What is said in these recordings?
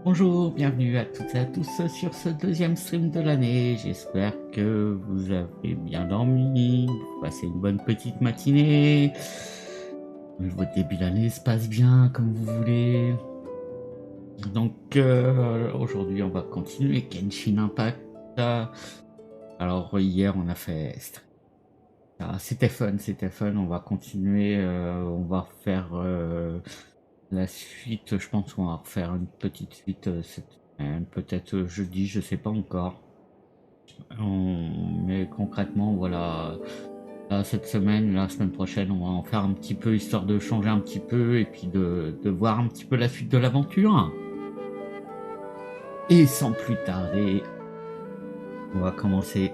Bonjour, bienvenue à toutes et à tous sur ce deuxième stream de l'année. J'espère que vous avez bien dormi, vous passez une bonne petite matinée, votre début d'année se passe bien comme vous voulez. Donc aujourd'hui on va continuer Genshin Impact. Alors hier on a fait... c'était fun, on va continuer, on va faire... la suite, je pense qu'on va refaire une petite suite cette semaine, peut-être jeudi, je sais pas encore. Mais concrètement, voilà, là, cette semaine, la semaine prochaine, on va en faire un petit peu, histoire de changer un petit peu et puis de voir un petit peu la suite de l'aventure. Et sans plus tarder, on va commencer.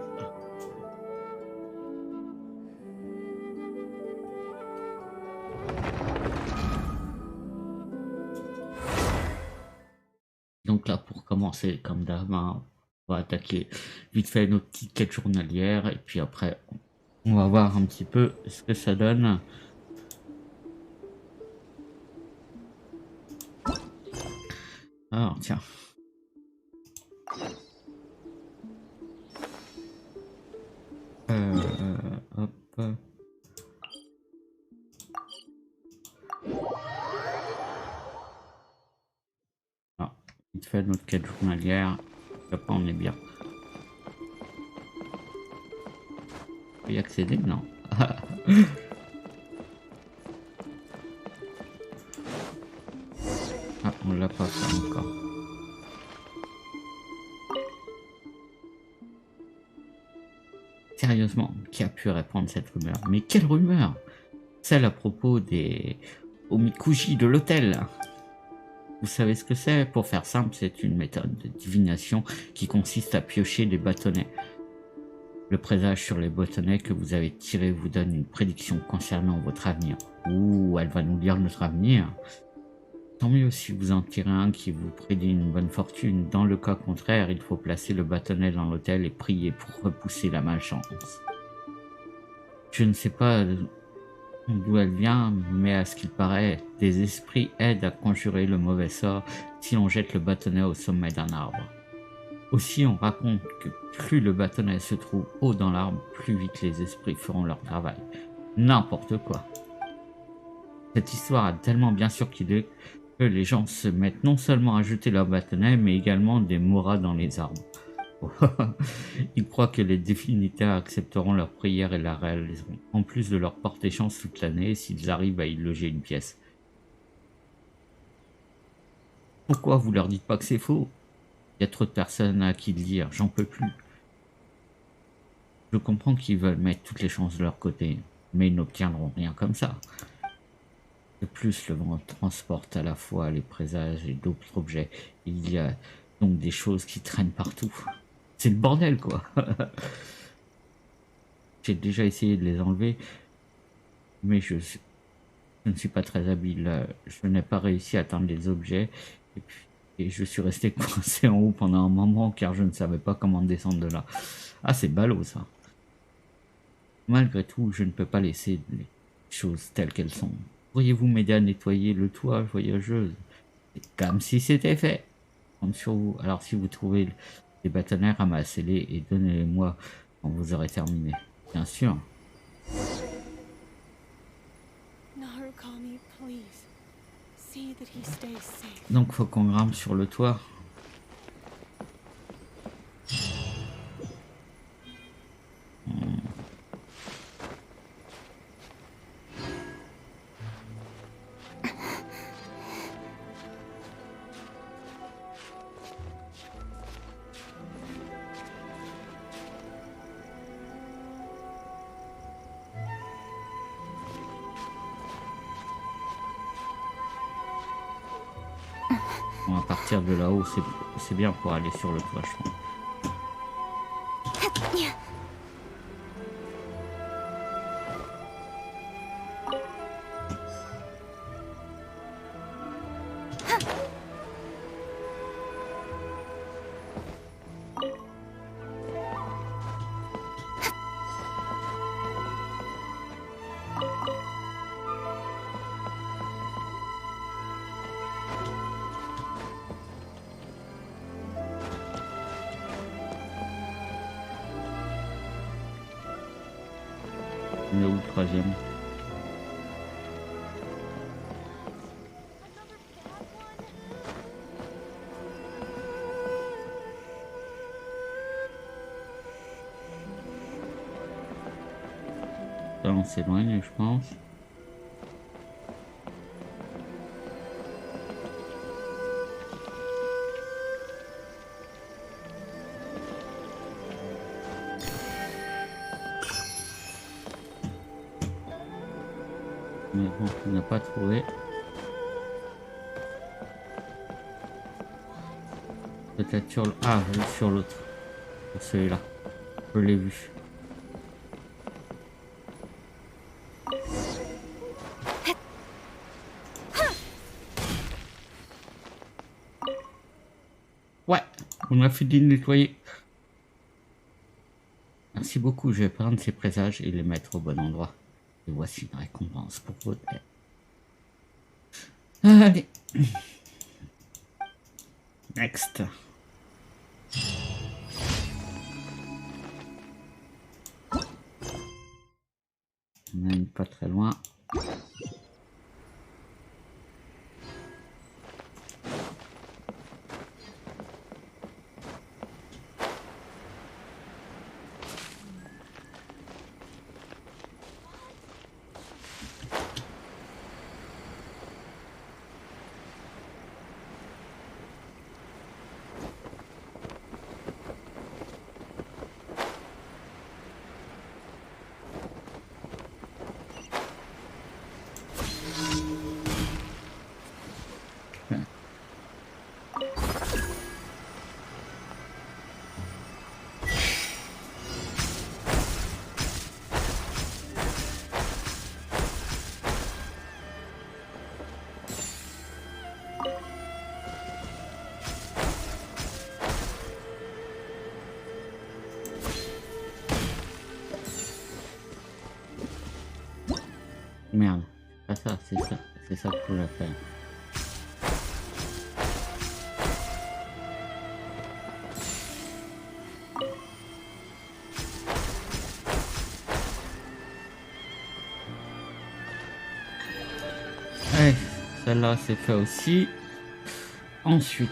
Donc là, pour commencer, comme d'hab, hein, on va attaquer vite fait nos petites quêtes journalières et puis après, on va voir un petit peu ce que ça donne. Alors tiens. Hop. Ah, vite fait notre quête journalière. Après on est bien. On peut y accéder? Non. Ah, on l'a pas fait encore. Sérieusement, qui a pu répandre cette rumeur? Mais quelle rumeur? Celle à propos des omikuji de l'hôtel. Vous savez ce que c'est? Pour faire simple, c'est une méthode de divination qui consiste à piocher des bâtonnets. Le présage sur les bâtonnets que vous avez tirés vous donne une prédiction concernant votre avenir. Ouh, elle va nous lire notre avenir. Tant mieux si vous en tirez un qui vous prédit une bonne fortune. Dans le cas contraire, il faut placer le bâtonnet dans l'autel et prier pour repousser la malchance. Je ne sais pas d'où elle vient, mais à ce qu'il paraît, des esprits aident à conjurer le mauvais sort si on jette le bâtonnet au sommet d'un arbre. Aussi, on raconte que plus le bâtonnet se trouve haut dans l'arbre, plus vite les esprits feront leur travail. N'importe quoi. Cette histoire a tellement bien circulé que les gens se mettent non seulement à jeter leurs bâtonnets, mais également des moras dans les arbres. Ils croient que les divinitaires accepteront leurs prières et la réaliseront, en plus de leur porter chance toute l'année s'ils arrivent à y loger une pièce. Pourquoi vous leur dites pas que c'est faux? Il y a trop de personnes à qui le dire, j'en peux plus. Je comprends qu'ils veulent mettre toutes les chances de leur côté, mais ils n'obtiendront rien comme ça. De plus, le vent transporte à la fois les présages et d'autres objets. Il y a donc des choses qui traînent partout. C'est le bordel, quoi. J'ai déjà essayé de les enlever, mais je ne suis pas très habile. Je n'ai pas réussi à atteindre les objets, et je suis resté coincé en haut pendant un moment, car je ne savais pas comment descendre de là. Ah, c'est ballot, ça. Malgré tout, je ne peux pas laisser les choses telles qu'elles sont. Pourriez-vous m'aider à nettoyer le toit, voyageuse? C'est comme si c'était fait. Compte sur vous. Alors si vous trouvez les bâtonnets, ramassez-les et donnez-les-moi quand vous aurez terminé. Bien sûr. Donc faut qu'on grimpe sur le toit. On va partir de là-haut, c'est bien pour aller sur le toit, je pense. On est où le troisième? Là, on s'éloigne, je pense. Mais bon, on n'a pas trouvé. Peut-être sur le... Ah, sur l'autre. Sur celui-là. Je l'ai vu. Ouais, on a fini de nettoyer. Merci beaucoup, je vais prendre ces présages et les mettre au bon endroit. Et voici une récompense pour votre aide. Allez. Next. On a une pas très loin. Merde, pas ça, c'est ça qu'il faut la faire. Allez, celle-là c'est fait aussi. Ensuite,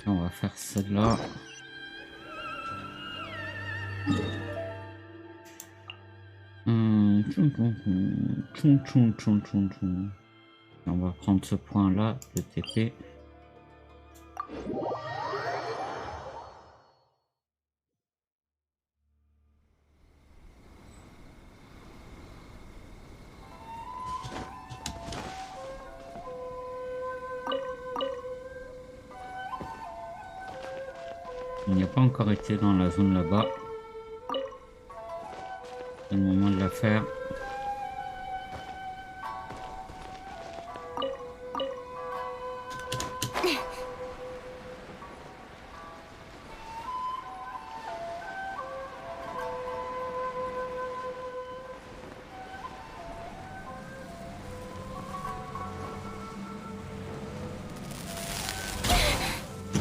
on va faire celle-là. On va prendre ce point-là, le TP. Il n'y a pas encore été dans la zone là-bas. C'est le moment de la faire.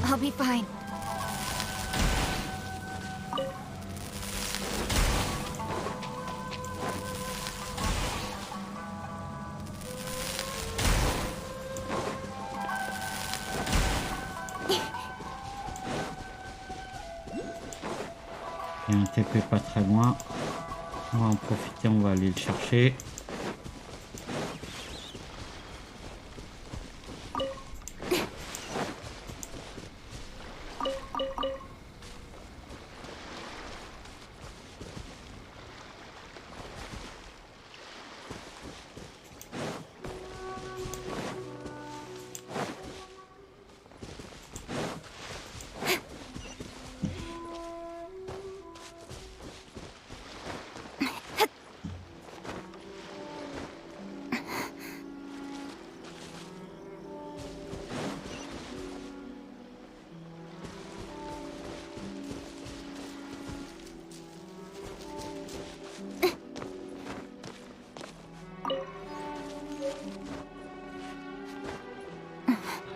I'll be fine. Il y a un TP pas très loin. On va en profiter, on va aller le chercher.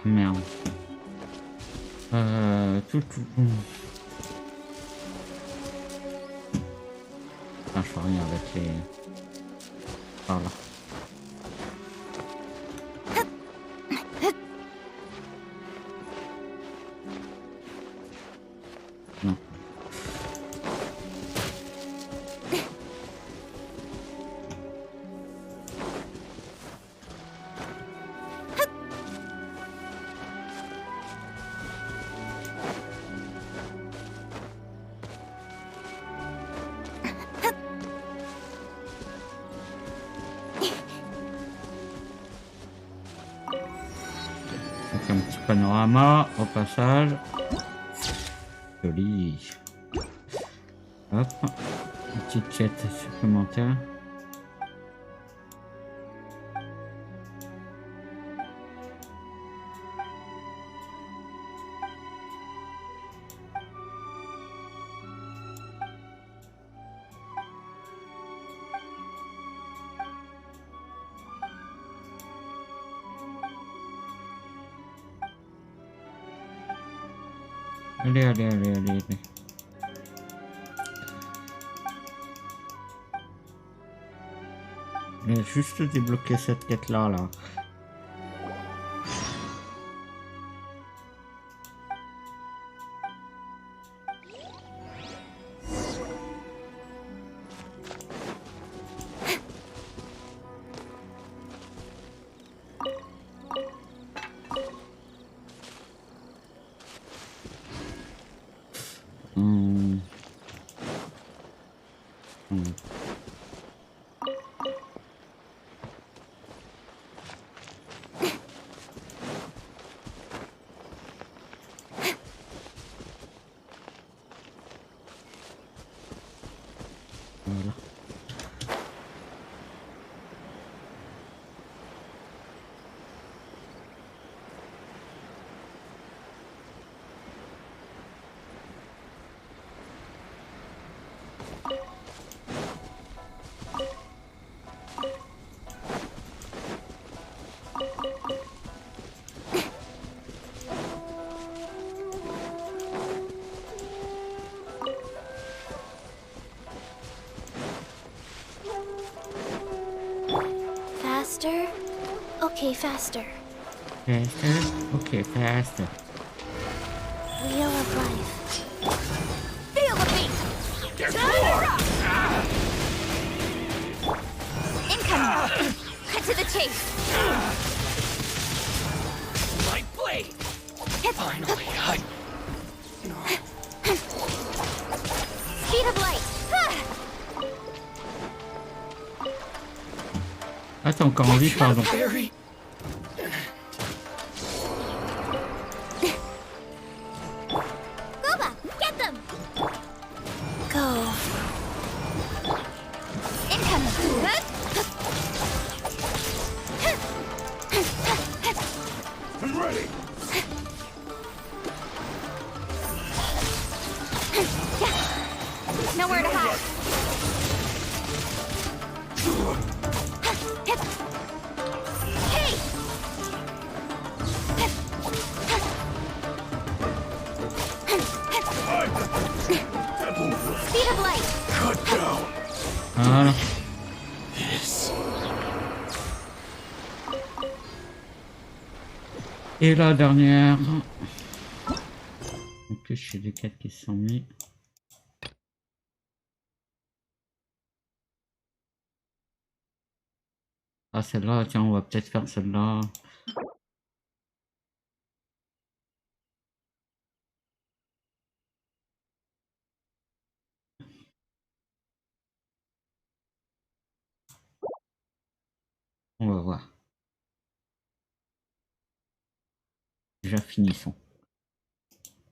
Merde. Tout. Ah, je vois rien avec les... Par là. Non. Donc un petit panorama au passage. Joli. Hop. Une petite quête supplémentaire. Allez. J'ai juste débloqué cette quête-là, là. Voilà. Faster? Okay, faster. Faster? Okay, faster. Wheel of life. Feel the beat! Incoming! Cut to the chase! My blade! Finally, Speed of light! Ah, t'as encore envie, pardon. Very... Boba, get them! Go. Incoming! I'm ready! Nowhere to hide. Hey! Speed of light. Cut down! Voilà. This... Et la dernière. En plus, j'ai des quêtes qui se sont mis. Ah, celle-là, tiens, on va peut-être faire celle-là. On va voir. Déjà finissons.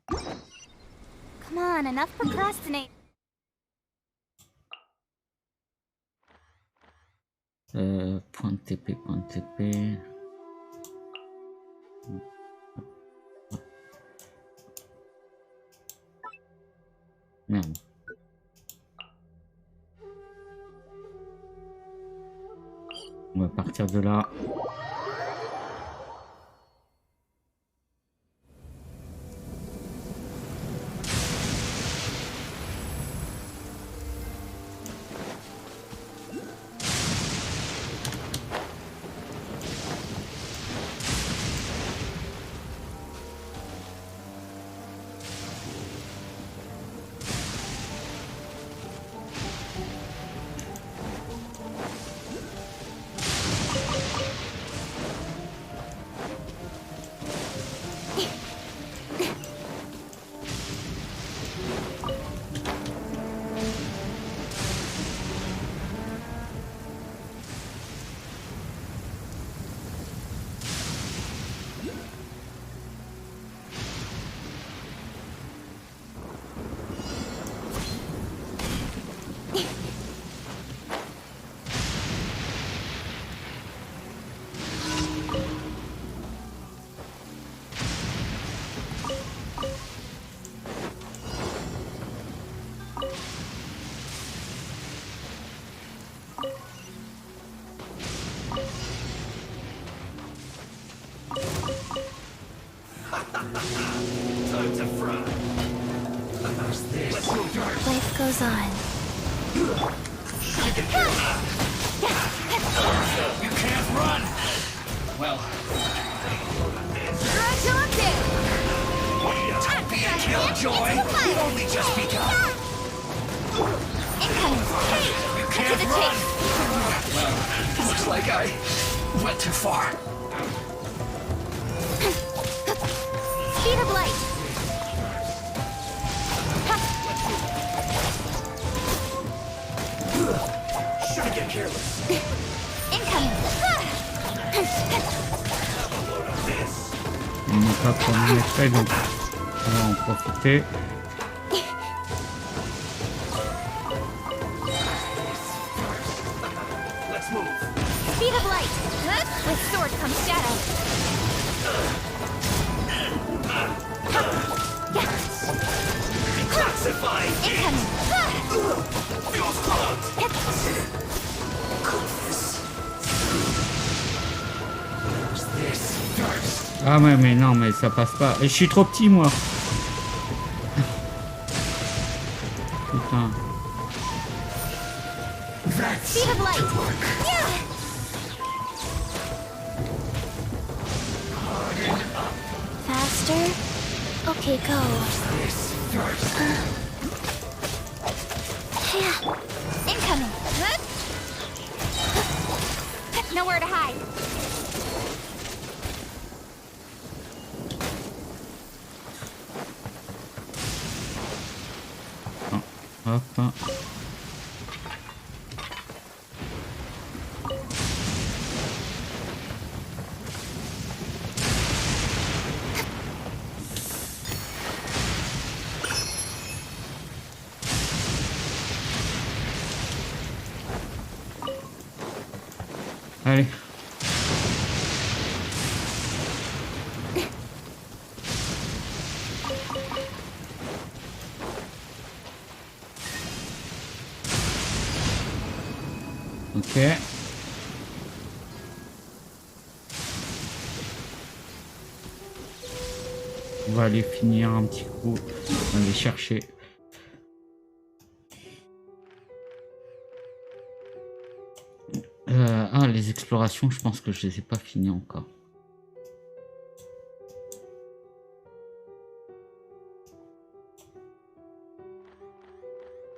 Come on, enough procrastinate. Point de TP, point de TP. Merde. On va partir de là. goes on. You can't run! Well, don't be a killjoy! We've only just begun! Incoming! Hey! You To can't the run! chase! Well, looks like I went too far. Speed of light! Shouldn't get careless. Incoming! On n'est pas pour un effet, donc on va en profiter. Let's move. Speed of light! With sword comes shadow. Detoxifying! Incoming! Feels clogged! Who's this thirst? Ah ouais, mais non, mais ça passe pas. Et je suis trop petit, moi. Putain. Speed of light! Yeah! Faster? Okay, go. This thirst. Yeah. Incoming! Nowhere to hide. Hop. Allez. Ok. On va aller finir un petit coup. On va aller chercher. Les explorations, je pense que je les ai pas finies encore.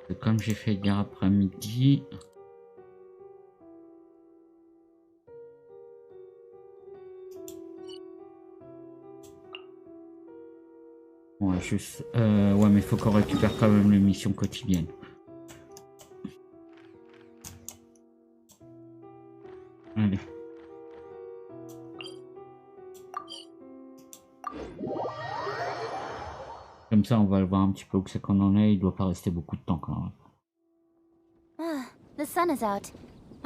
Et comme j'ai fait hier après-midi. Ouais, ouais, mais il faut qu'on récupère quand même les missions quotidiennes. Allez. Comme ça, on va voir un petit peu où c'est qu'on en est. Il doit pas rester beaucoup de temps quand même. Ah, the sun is out.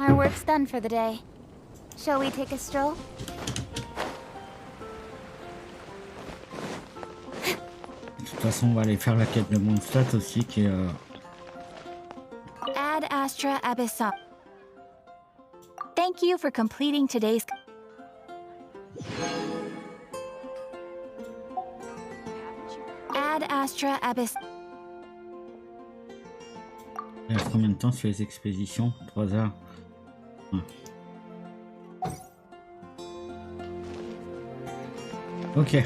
Our work's done for the day. Shall we take a stroll? De toute façon, on va aller faire la quête de Mondstadt aussi, qui est... Ad Astra Abyssum. Thank you for completing today's... Ad Astra Abyssum. Il reste combien de temps sur les expéditions? 3 heures. Ouais. Ok.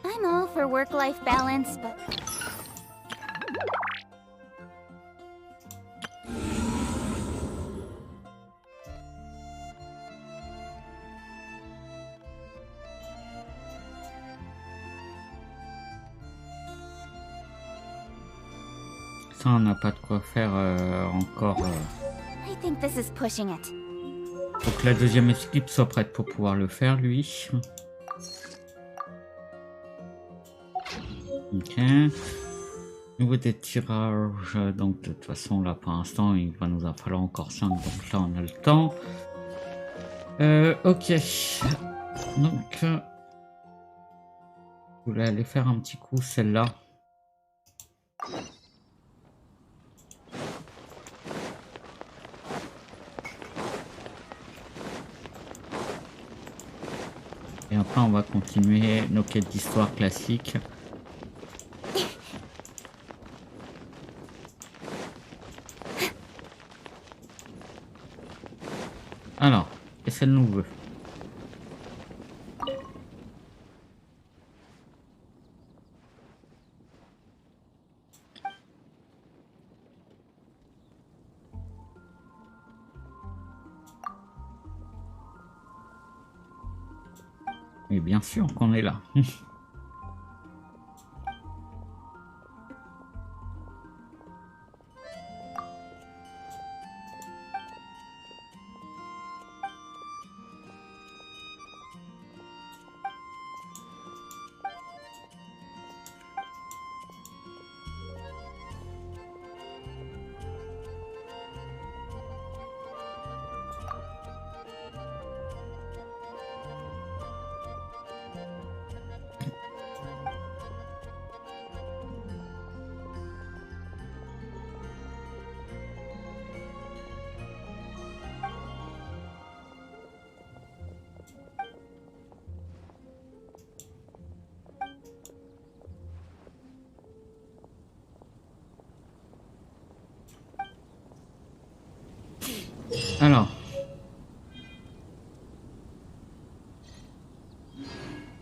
I'm all for work-life balance, but... Ça, on n'a pas de quoi faire encore. I think this is pushing it. Faut que la deuxième équipe soit prête pour pouvoir le faire, lui. Ok. Niveau des tirages, donc de toute façon là pour l'instant il va nous en falloir encore 5, donc là on a le temps. Ok. Donc je voulais aller faire un petit coup celle-là. Et après on va continuer nos quêtes d'histoire classiques. Alors, qu'est-ce qu'elle nous veut? Et bien sûr qu'on est là. Alors,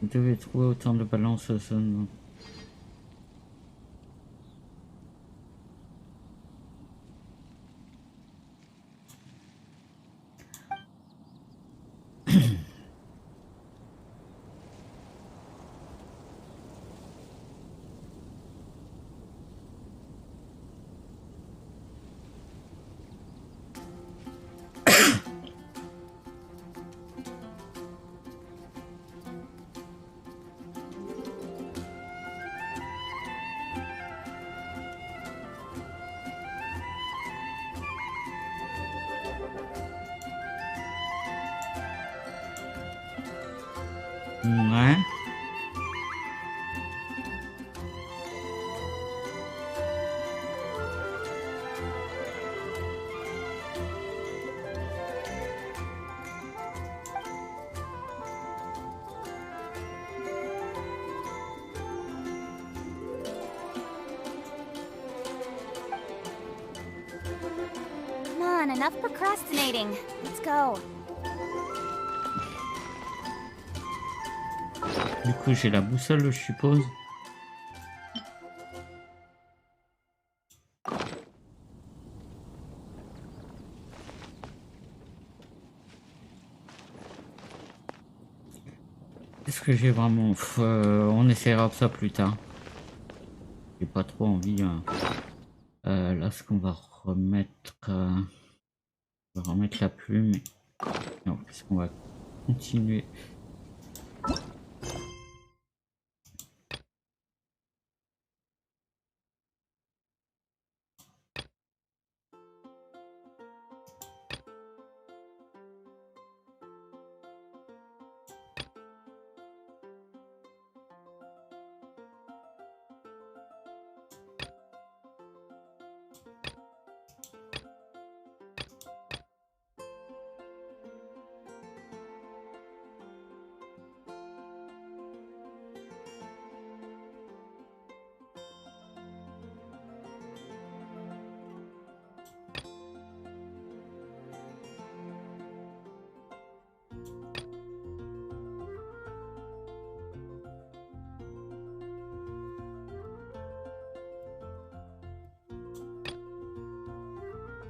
vous devez trouver autant de balance. Ouais. Come on, enough procrastinating. Let's go. Du coup, j'ai la boussole, je suppose. Est-ce que j'ai vraiment... on essaiera ça plus tard. J'ai pas trop envie. Là, ce qu'on va remettre... on va remettre la plume. Non, qu'est-ce qu'on va continuer?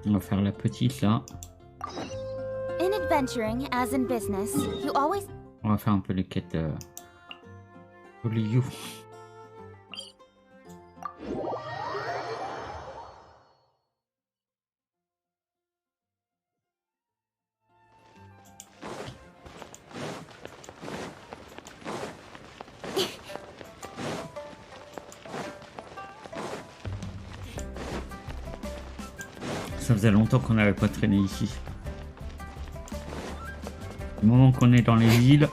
On va faire la petite là. In adventuring, as in business, you always... On va faire un peu les quêtes Liu. Ça faisait longtemps qu'on n'avait pas traîné ici. Du moment qu'on est dans les villes.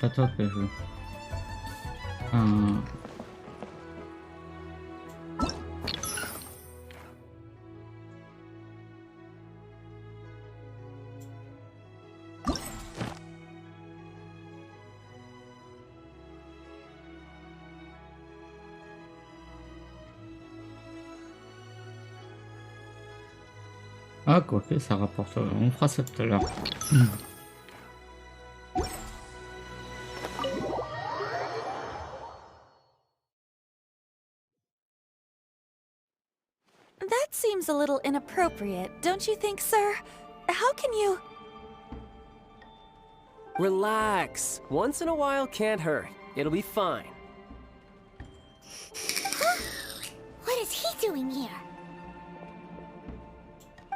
Pas toi que je veux. Ah, quoique, ça rapporte. On fera ça tout à l'heure. That seems a little inappropriate, don't you think, sir? How can you... Relax. Once in a while can't hurt. It'll be fine. What is he doing here?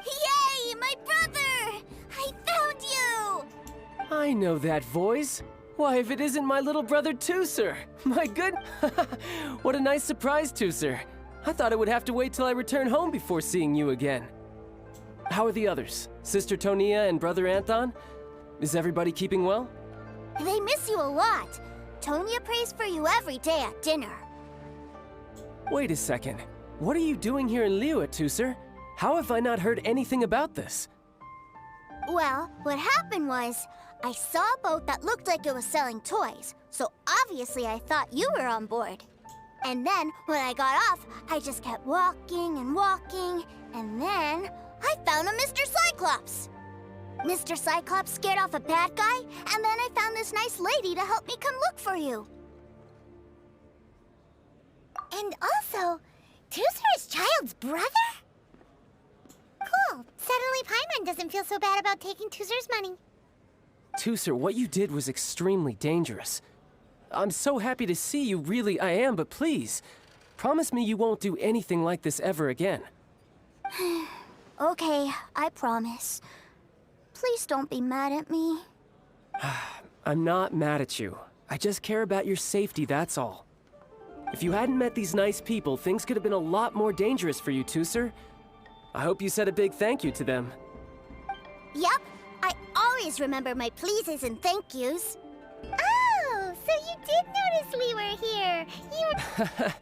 Yay, my brother! I found you! I know that voice. Why, if it isn't my little brother Tooser! My good... What a nice surprise, Tooser. I thought I would have to wait till I return home before seeing you again. How are the others? Sister Tonia and Brother Anton? Is everybody keeping well? They miss you a lot. Tonya prays for you every day at dinner. Wait a second. What are you doing here in Liyue, Tooser? How have I not heard anything about this? Well, what happened was, I saw a boat that looked like it was selling toys, so obviously I thought you were on board. And then, when I got off, I just kept walking and walking, and then I found a Mr. Cyclops. Mr. Cyclops scared off a bad guy, and then I found this nice lady to help me come look for you. And also, Tooser is Child's brother? Cool. Suddenly Paimon doesn't feel so bad about taking Tooser's money. Tooser, what you did was extremely dangerous. I'm so happy to see you, really I am, but please, promise me you won't do anything like this ever again. Okay, I promise. Please don't be mad at me. I'm not mad at you. I just care about your safety, that's all. If you hadn't met these nice people, things could have been a lot more dangerous for you, Tooser. I hope you said a big thank you to them. Yep, I always remember my pleases and thank yous. Oh, so you did notice we were here. You were...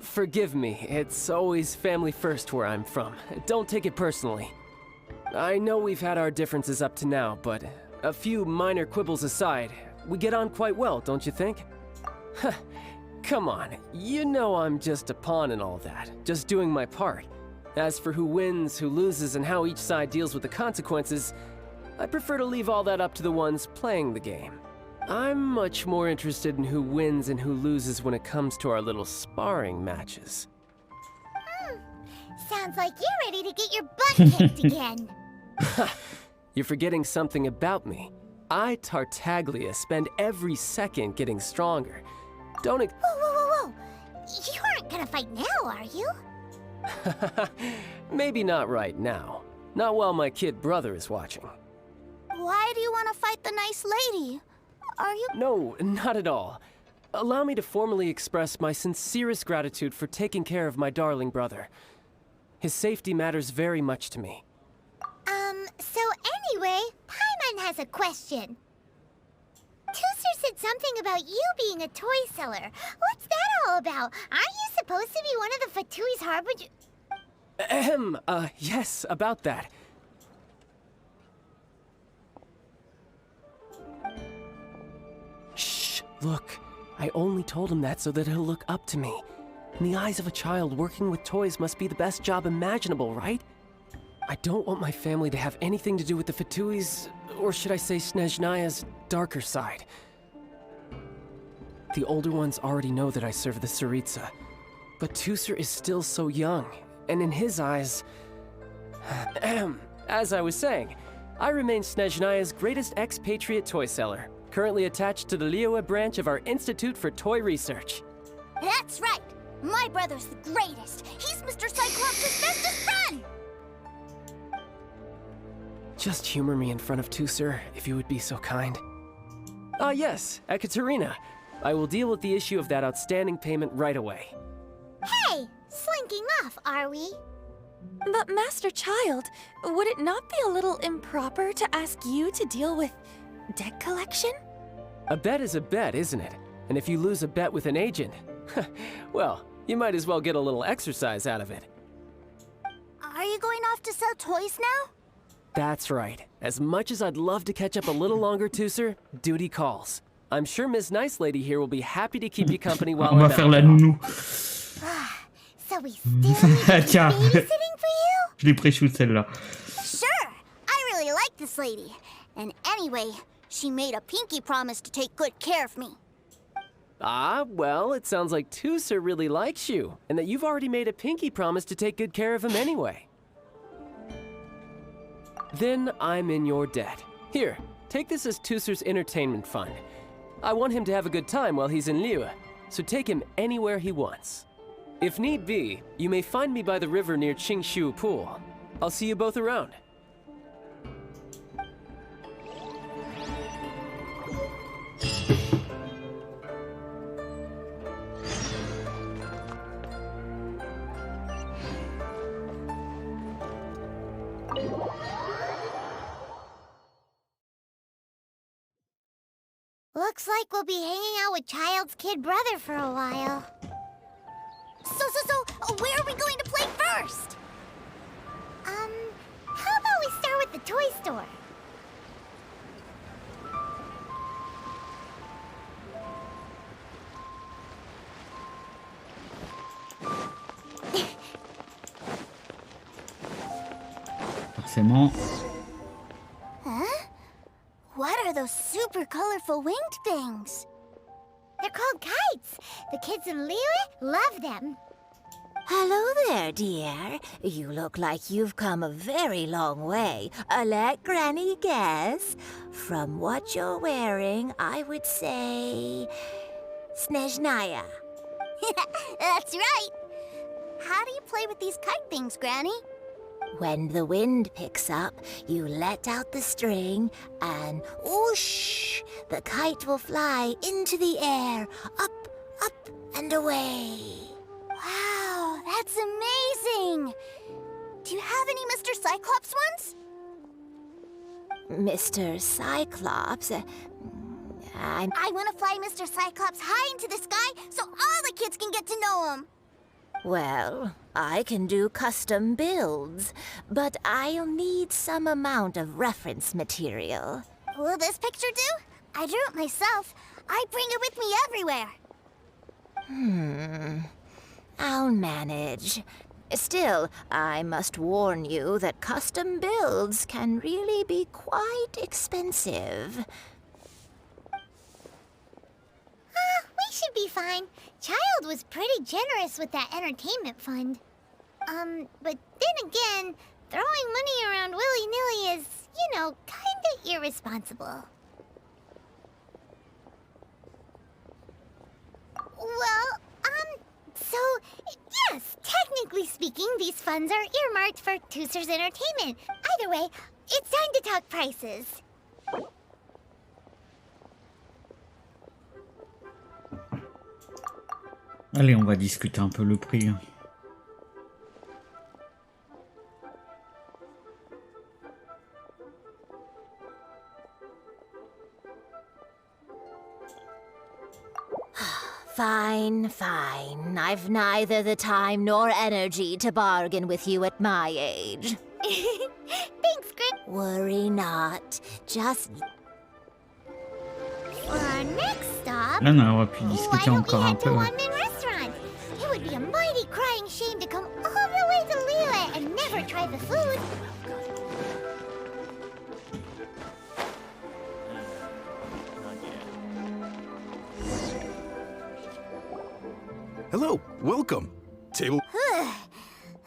Forgive me, it's always family first where I'm from. Don't take it personally. I know we've had our differences up to now, but a few minor quibbles aside, we get on quite well, don't you think? Come on, you know I'm just a pawn in all that, just doing my part. As for who wins, who loses, and how each side deals with the consequences, I prefer to leave all that up to the ones playing the game. I'm much more interested in who wins and who loses when it comes to our little sparring matches. Sounds like you're ready to get your butt kicked again. You're forgetting something about me. I, Tartaglia, spend every second getting stronger. Don't Whoa, whoa, whoa, whoa. You aren't gonna fight now, are you? Maybe not right now. Not while my kid brother is watching. Why do you want to fight the nice lady? Are you... No, not at all. Allow me to formally express my sincerest gratitude for taking care of my darling brother. His safety matters very much to me. So anyway, Paimon has a question. Tooser said something about you being a toy seller. What's that all about? Aren't you supposed to be one of the Fatui's harbinger... Yes, about that. Shh, look. I only told him that so that he'll look up to me. In the eyes of a child, working with toys must be the best job imaginable, right? I don't want my family to have anything to do with the Fatui's, or should I say Snezhnaya's, darker side. The older ones already know that I serve the Tsaritsa, but Tooser is still so young, and in his eyes... As I was saying, I remain Snezhnaya's greatest expatriate toy seller. currently attached to the Liyue branch of our Institute for Toy Research. That's right. My brother's the greatest. He's Mr. Cyclops' bestest friend. Just humor me in front of Tusser, if you would be so kind. Ah, yes, Ekaterina. I will deal with the issue of that outstanding payment right away. Hey, slinking off, are we? But Master Child, would it not be a little improper to ask you to deal with debt collection? A bet is a bet, isn't it? And if you lose a bet with an agent, well, you might as well get a little exercise out of it. Are you going off to sell toys now? That's right. As much as I'd love to catch up a little longer, Tusser, duty calls. I'm sure Miss Nice Lady here will be happy to keep you company while On va I'm faire out. la nounou. So we still need Tiens, babysitting for you? je l'ai pré-shoot celle-là. Sure. I really like this lady. And anyway, she made a pinky promise to take good care of me. Ah, well, it sounds like Tusser really likes you, and that you've already made a pinky promise to take good care of him anyway. Then I'm in your debt. Here, take this as Tusser's entertainment fund. I want him to have a good time while he's in Liyue, so take him anywhere he wants. If need be, you may find me by the river near Qingshu Pool. I'll see you both around. Looks like we'll be hanging out with Child's kid brother for a while. So, where are we going to play first? How about we start with the toy store? Forcément. Huh? What are those super colorful winged things? They're called kites. The kids in Liyue love them. Hello there, dear. You look like you've come a very long way. Let Granny guess. From what you're wearing, I would say... Snezhnaya. That's right. How do you play with these kite things, Granny? When the wind picks up, you let out the string and whoosh! The kite will fly into the air, up, up, and away. Wow, that's amazing! Do you have any Mr. Cyclops ones? Mr. Cyclops, I want to fly Mr. Cyclops high into the sky so all the kids can get to know him. Well, I can do custom builds, but I'll need some amount of reference material. Will this picture do? I drew it myself. I bring it with me everywhere. I'll manage. Still, I must warn you that custom builds can really be quite expensive. We should be fine. Child was pretty generous with that entertainment fund. But then again, throwing money around willy-nilly is, kinda irresponsible. Well, so, yes, technically speaking, these funds are earmarked for Tusser's entertainment. Either way, it's time to talk prices. Allez, on va discuter un peu le prix. Fine, fine. I've neither the time nor energy to bargain with you at my age. Thanks, Grit. Worry not. Just... For our next stop, Là, on aurait pu why discuter don't we encore un head to peu. One Man Restaurant? It would be a mighty crying shame to come all the way to Liyue and never try the food. Hello, welcome. Table.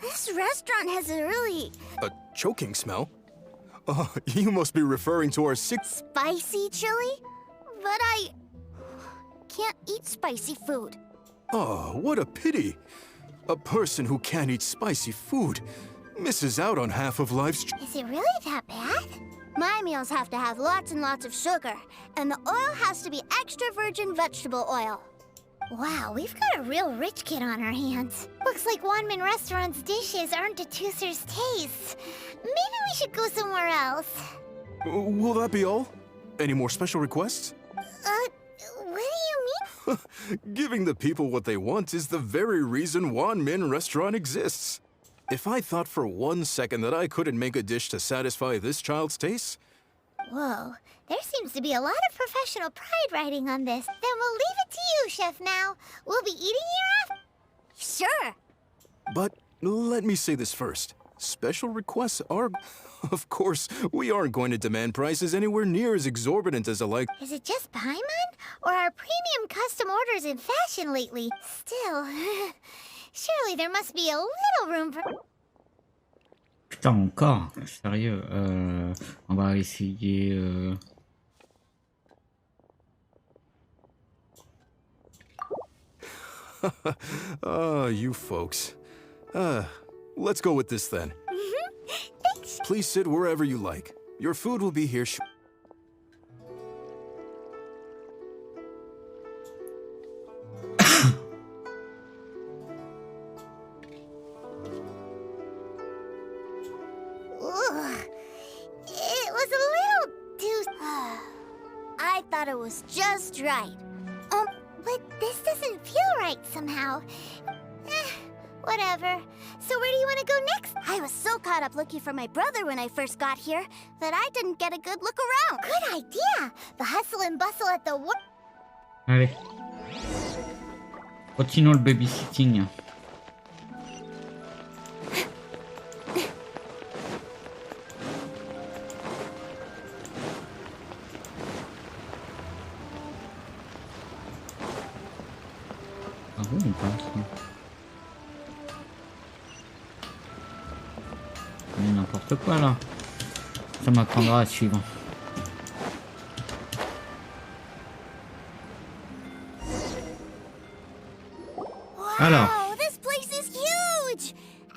This restaurant has a really A choking smell? Oh, you must be referring to our spicy chili. but I can't eat spicy food. Oh, what a pity. A person who can't eat spicy food misses out on half of life's... Is it really that bad? My meals have to have lots and lots of sugar, and the oil has to be extra virgin vegetable oil. Wow, we've got a real rich kid on our hands. Looks like Wanmin Restaurant's dishes aren't to Tooser's taste. Maybe we should go somewhere else. Will that be all? Any more special requests? What do you mean? Giving the people what they want is the very reason Wanmin Restaurant exists. If I thought for 1 second that I couldn't make a dish to satisfy this child's taste... Whoa, there seems to be a lot of professional pride riding on this. Then we'll leave it to you, Chef Mao. We'll be eating here after... Sure. But let me say this first. Special requests are... Of course, we aren't going to demand prices anywhere near as exorbitant as a Is it just Paimon? Or are premium custom orders in fashion lately? Still, surely there must be a little room for... Putain, encore? Sérieux? On va essayer... You folks. Let's go with this then. Thanks. Please sit wherever you like. Your food will be here Ugh. It was a little too... I thought it was just right. But this doesn't feel right somehow. Whatever. So where do you want to go next? I was so caught up looking for my brother when I first got here that I didn't get a good look around. Good idea. The hustle and bustle at the work. Allez. Continuons le babysitting. Ah bon, on passe. Mais n'importe quoi là. Ça m'apprendra à suivre. Alors. Wow, this place is huge!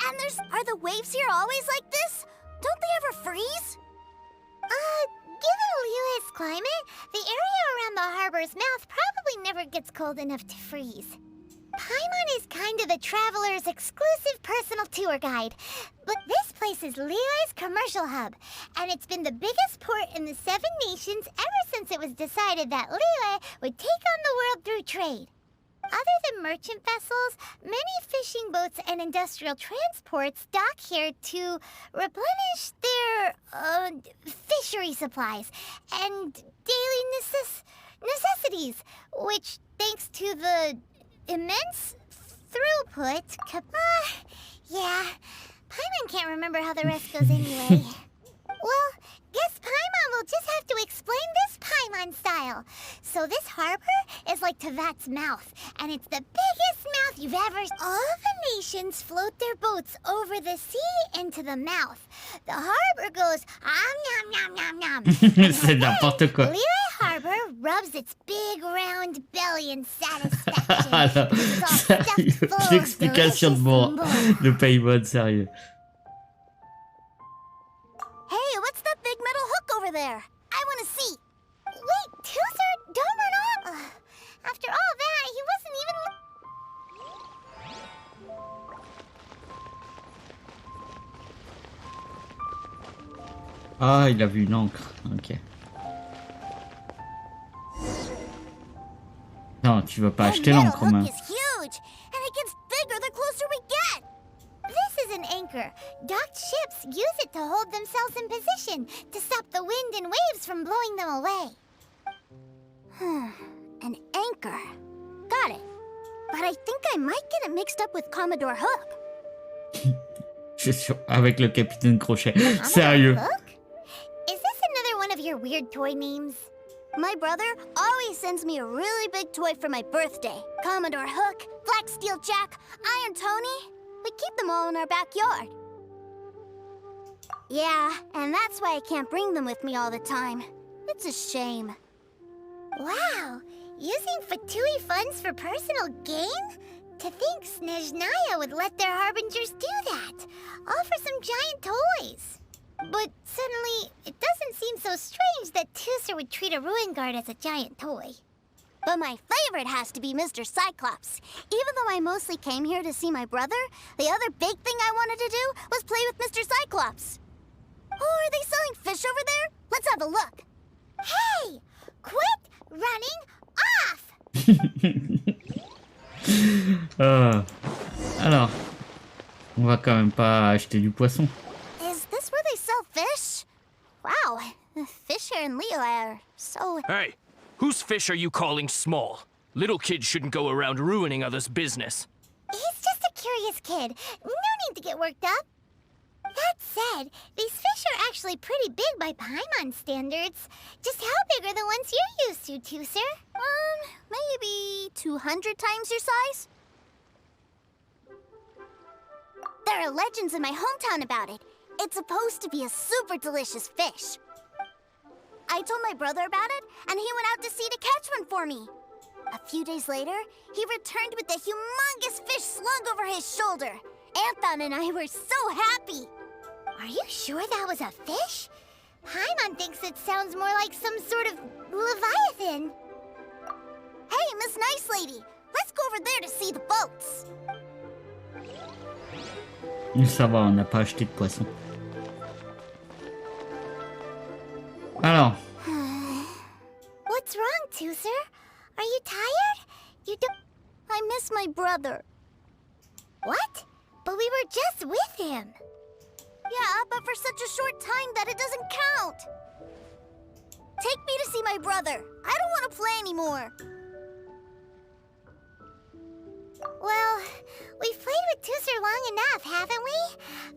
And are the waves here always like this? Don't they ever freeze? Given Liyue's climate, the area around the harbor's mouth probably never gets cold enough to freeze. Paimon is kind of the traveler's exclusive personal tour guide. But this place is Liyue's commercial hub, and it's been the biggest port in the 7 nations ever since it was decided that Liyue would take on the world through trade. Other than merchant vessels, many fishing boats and industrial transports dock here to replenish their fishery supplies and daily necessities, which, thanks to the immense throughput, yeah, Paimon can't remember how the rest goes anyway. Well, guess Paimon will just have to explain this Paimon style. So this harbor is like Tevat's mouth, and it's the biggest mouth you've ever... All the nations float their boats over the sea into the mouth. The harbor goes, nom nom nom nom. C'est n'importe quoi. Liyue Harbor rubs its big round belly in satisfaction. Alors, sérieux, l'explication de Paimon, sérieux. Hey, what's that big metal hook over there? I want to see. Wait, Tooser, don't run off. After all that, he wasn't even... Ah, il a vu une encre. Ok. Non, tu vas pas acheter l'encre, The main. metal hook is huge, and it gets bigger the closer we get. This is an anchor. Docked ships use it to hold themselves in position, to stop the wind and waves from blowing them away. An anchor. Got it. But I think I might get it mixed up with Commodore Hook. Je suis sûr, avec le capitaine Crochet. Sérieux. Hook? Is this another one of your weird toy names? My brother always sends me a really big toy for my birthday. Commodore Hook, Black Steel Jack, Iron Tony. We keep them all in our backyard. Yeah, and that's why I can't bring them with me all the time. It's a shame. Wow, using Fatui funds for personal gain? To think Snezhnaya would let their harbingers do that, all for some giant toys. But suddenly, it doesn't seem so strange that Tusser would treat a ruin guard as a giant toy. But my favorite has to be Mr. Cyclops. Even though I mostly came here to see my brother, the other big thing I wanted to do was play with Mr. Cyclops. Oh, are they selling fish over there? Let's have a look. Hey! Quit running off! Alors, on va quand même pas acheter du poisson. Is this where they sell fish? Wow, the fish here in Leo are so... Hey, whose fish are you calling small? Little kids shouldn't go around ruining others' business. He's just a curious kid. No need to get worked up. That said, these fish are actually pretty big by Paimon standards. Just how big are the ones you're used to, Tusser? Maybe 200 times your size? There are legends in my hometown about it. It's supposed to be a super delicious fish. I told my brother about it, and he went out to sea to catch one for me. A few days later, he returned with a humongous fish slung over his shoulder. Anthon and I were so happy. Are you sure that was a fish? Paimon thinks it sounds more like some sort of leviathan. Hey, Miss Nice Lady, let's go over there to see the boats. Ça va, on n'a pas acheté de poisson. Alors. What's wrong, Tusser? Are you tired? You don't... I miss my brother. What? But we were just with him. Yeah, but for such a short time that it doesn't count. Take me to see my brother. I don't want to play anymore. Well, we've played with Tusser long enough, haven't we?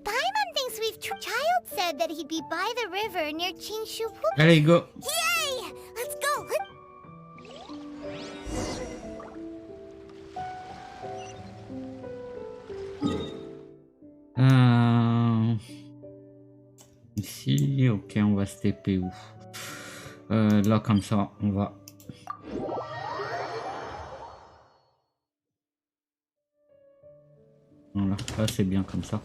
Paimon thinks we've... Child said that he'd be by the river near Chinshu. Allez, go. Yay! Let's go! Ici, ok, on va se TP où? Là, comme ça, on va... Voilà, là c'est bien comme ça.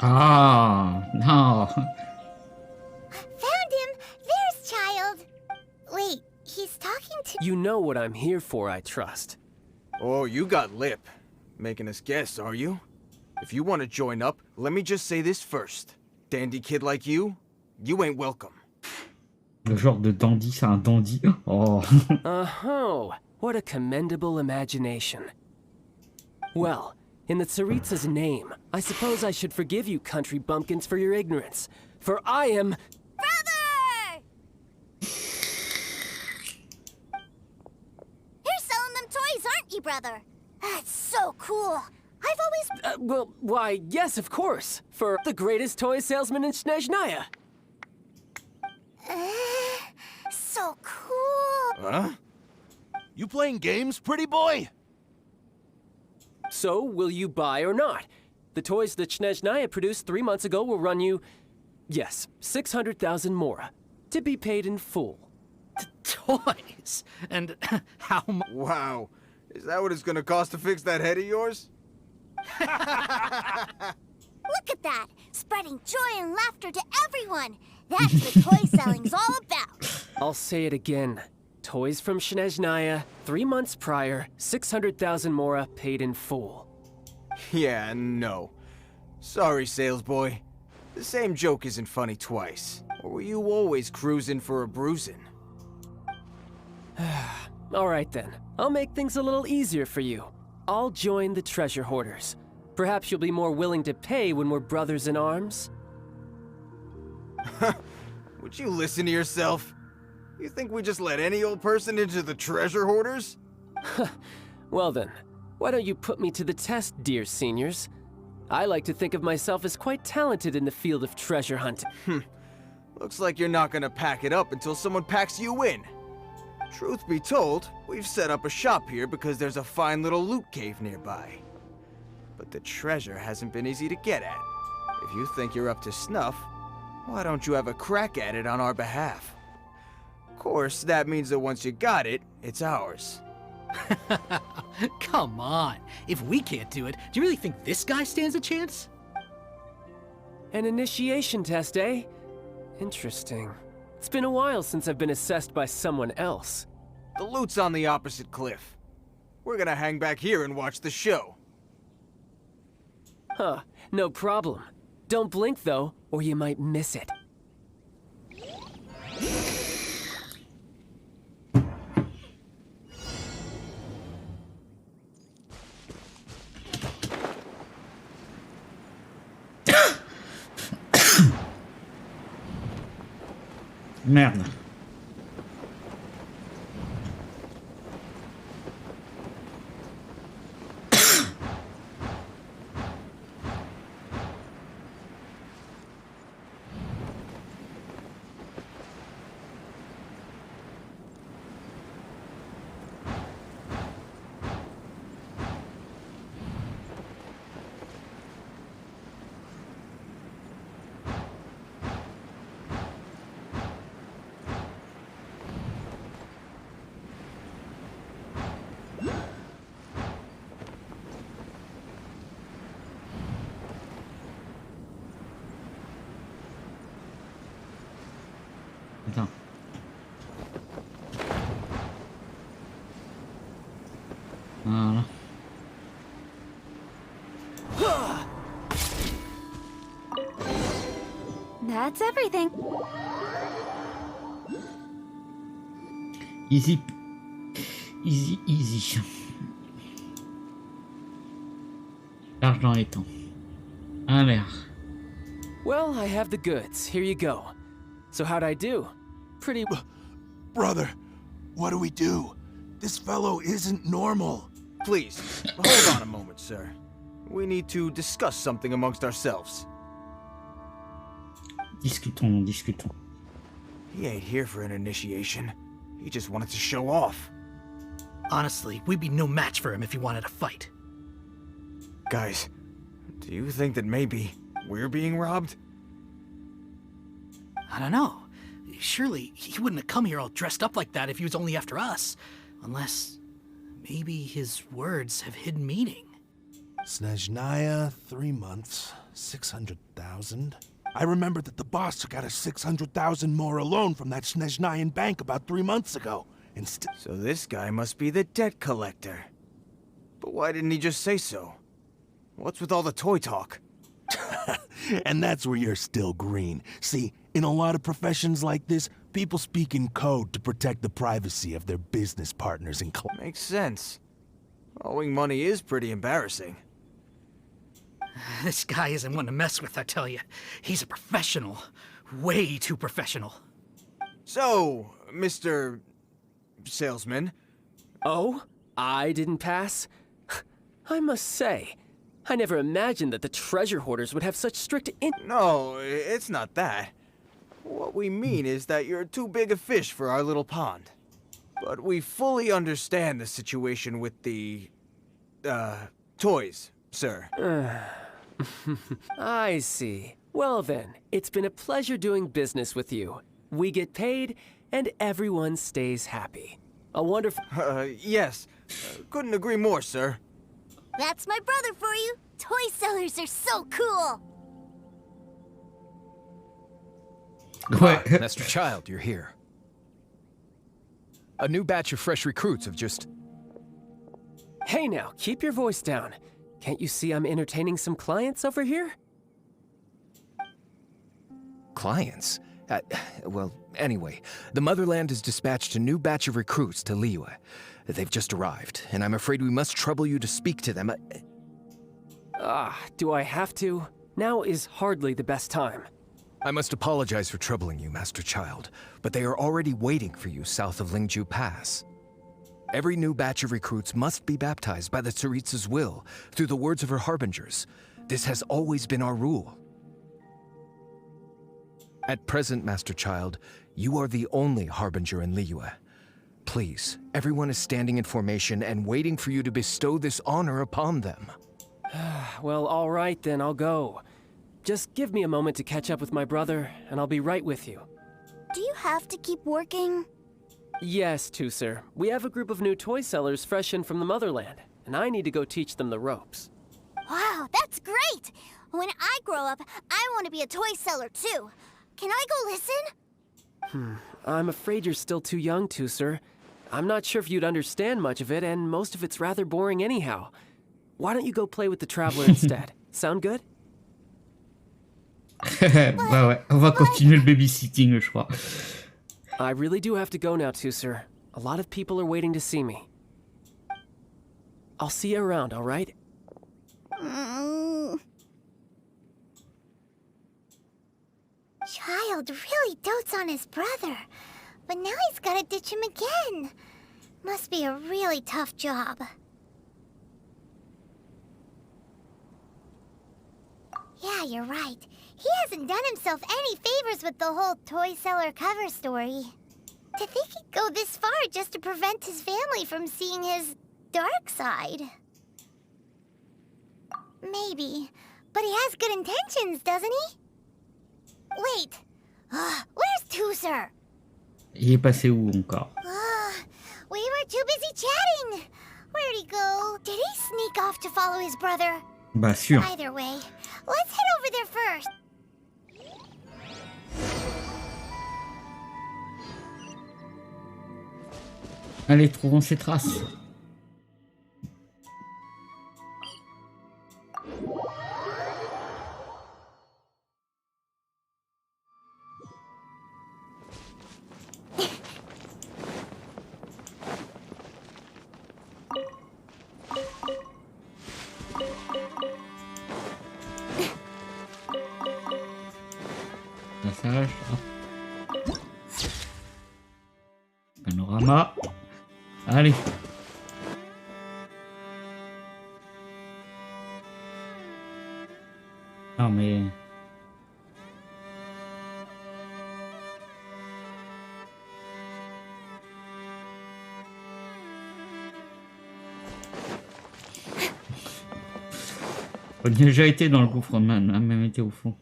Ah, no. Found him! There's Child! Wait, he's talking to... You know what I'm here for, I trust. Oh, you got lip. Making us guess, are you? If you want to join up, let me just say this first. Dandy kid like you ain't welcome. Le genre de dandy, c'est un dandy. Oh. Oh, what a commendable imagination. Well, in the Tsaritsa's name, I suppose I should forgive you country bumpkins for your ignorance. For I am... Brother! You're selling them toys, aren't you, brother? That's so cool. I've always... well, why, yes, of course. For the greatest toy salesman in Snezhnaya. So cool. Huh? You playing games, pretty boy? So, will you buy or not? The toys that Snezhnaya produced 3 months ago will run you, yes, 600,000 mora, to be paid in full. Toys? And how much? Wow. Is that what it's gonna cost to fix that head of yours? Look at that! Spreading joy and laughter to everyone! That's what toy selling's all about! I'll say it again. Toys from Snezhnaya, 3 months prior, 600,000 mora paid in full. Yeah, no. Sorry, sales boy. The same joke isn't funny twice. Or were you always cruising for a bruising? Alright then, I'll make things a little easier for you. I'll join the treasure hoarders. Perhaps you'll be more willing to pay when we're brothers in arms? Would you listen to yourself? You think we just let any old person into the treasure hoarders? Well then, why don't you put me to the test, dear seniors? I like to think of myself as quite talented in the field of treasure hunting. Looks like you're not gonna pack it up until someone packs you in. Truth be told, we've set up a shop here because there's a fine little loot cave nearby. But the treasure hasn't been easy to get at. If you think you're up to snuff, why don't you have a crack at it on our behalf? Of course, that means that once you got it, it's ours. Come on. If we can't do it, do you really think this guy stands a chance? An initiation test, eh? Interesting. It's been a while since I've been assessed by someone else. The loot's on the opposite cliff. We're gonna hang back here and watch the show. Huh, no problem. Don't blink though, or you might miss it. Merde. Attends. Voilà. That's everything. Easy. Easy, easy. L'argent étant. Allez. Well, I have the goods. Here you go. So how'd I do? Pretty... Brother, what do we do? This fellow isn't normal. Please, hold on a moment, sir. We need to discuss something amongst ourselves. Discutons, discutons. He ain't here for an initiation. He just wanted to show off. Honestly, we'd be no match for him if he wanted to fight. Guys, do you think that maybe we're being robbed? I don't know. Surely he wouldn't have come here all dressed up like that if he was only after us. Unless maybe his words have hidden meaning. Snezhnaya, 3 months, 600,000. I remember that the boss took out a 600,000 more loan from that Snezhnayan bank about 3 months ago. So this guy must be the debt collector. But why didn't he just say so? What's with all the toy talk? And that's where you're still green. See, in a lot of professions like this, people speak in code to protect the privacy of their business partners and clients. Makes sense. Owing money is pretty embarrassing. This guy isn't one to mess with, I tell you. He's a professional. Way too professional. So, Mr. Salesman. Oh? I didn't pass? I must say, I never imagined that the treasure hoarders would have such strict No, it's not that. What we mean is that you're too big a fish for our little pond. But we fully understand the situation with the, toys, sir. I see. Well then, it's been a pleasure doing business with you. We get paid, and everyone stays happy. A wonderful... Yes. Couldn't agree more, sir. That's my brother for you. Toy sellers are so cool. Ouais. Master Child, you're here. A new batch of fresh recruits have just... Hey now, keep your voice down. Can't you see I'm entertaining some clients over here? Clients? Well, anyway, the Motherland has dispatched a new batch of recruits to Liyue. They've just arrived, and I'm afraid we must trouble you to speak to them. Do I have to? Now is hardly the best time. I must apologize for troubling you, Master Child, but they are already waiting for you south of Lingju Pass. Every new batch of recruits must be baptized by the Tsaritsa's will, through the words of her harbingers. This has always been our rule. At present, Master Child, you are the only harbinger in Liyue. Please, everyone is standing in formation and waiting for you to bestow this honor upon them. Well, all right then, I'll go. Just give me a moment to catch up with my brother, and I'll be right with you. Do you have to keep working? Yes, Tusser. We have a group of new toy sellers fresh in from the Motherland, and I need to go teach them the ropes. Wow, that's great! When I grow up, I want to be a toy seller too. Can I go listen? I'm afraid you're still too young, Tusser. I'm not sure if you'd understand much of it, and most of it's rather boring anyhow. Why don't you go play with the Traveler instead? Sound good? Ouais, on va continuer le babysitting, je crois. I really do have to go now, Tusser. A lot of people are waiting to see me. I'll see you around, all right? Child really dotes on his brother, but now he's gotta ditch him again. Must be a really tough job. Yeah, you're right. He hasn't done himself any favors with the whole toy seller cover story. To think he'd go this far just to prevent his family from seeing his dark side. Maybe, but he has good intentions, doesn't he? Wait, where's Tusser? Il est passé où encore? We were too busy chatting. Where'd he go? Did he sneak off to follow his brother? Bah sûr. Either way, let's head over there first. Allez, trouvons ses traces. Passage. Panorama. Allez. Non mais... On y a déjà été dans le gouffre, on a même été au fond.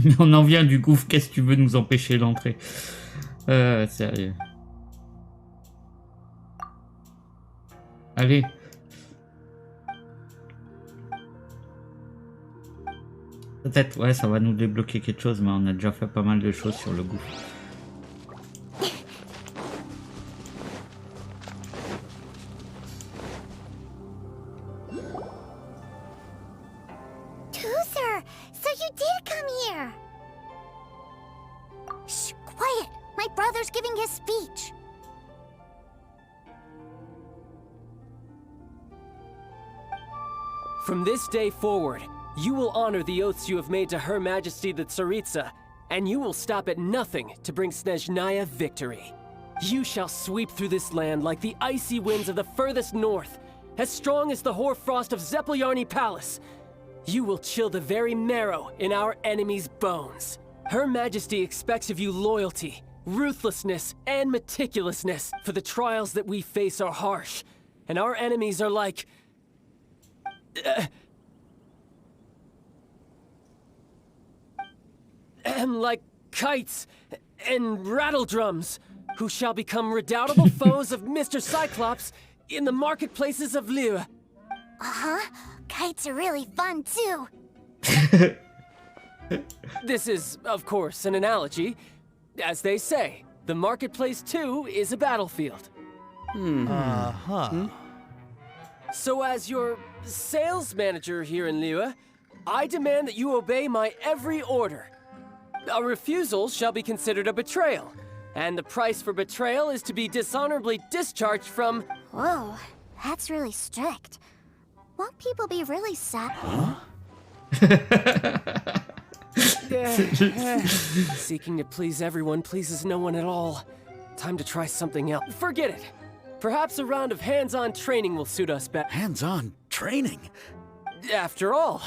Mais on en vient du gouffre, qu'est-ce que tu veux nous empêcher d'entrer? Sérieux. Allez. Peut-être, ouais, ça va nous débloquer quelque chose, mais on a déjà fait pas mal de choses sur le gouffre. Tusser, so you did come here. Shh, quiet. My brother's giving his speech. From this day forward, you will honor the oaths you have made to Her Majesty the Tsaritsa, and you will stop at nothing to bring Snezhnaya victory. You shall sweep through this land like the icy winds of the furthest north, as strong as the hoarfrost of Zepelyarny Palace. You will chill the very marrow in our enemies' bones. Her Majesty expects of you loyalty, ruthlessness, and meticulousness, for the trials that we face are harsh, and our enemies are like... like kites and rattle drums, who shall become redoubtable foes of Mr. Cyclops in the marketplaces of Liyue. Uh-huh. Kites are really fun, too. This is, of course, an analogy. As they say, the marketplace too is a battlefield. So as your sales manager here in Liyue, I demand that you obey my every order. A refusal shall be considered a betrayal, and the price for betrayal is to be dishonorably discharged from... Whoa, that's really strict. Won't people be really sad? Seeking to please everyone pleases no one at all. Time to try something else. Forget it. Perhaps a round of hands-on training will suit us better. Hands-on training? After all,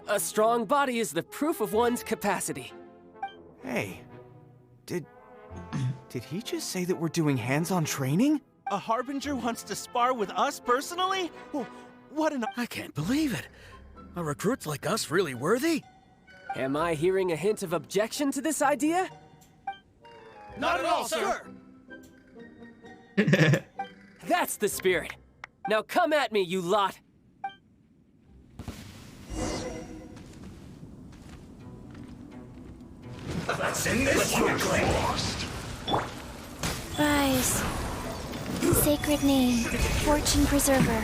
a strong body is the proof of one's capacity. Hey, did he just say that we're doing hands-on training? A Harbinger wants to spar with us personally? What an... I can't believe it. Are recruits like us really worthy? Am I hearing a hint of objection to this idea? Not at all, sir! That's the spirit. Now come at me, you lot! Let's end this quickly! Rise. Sacred name, Fortune Preserver.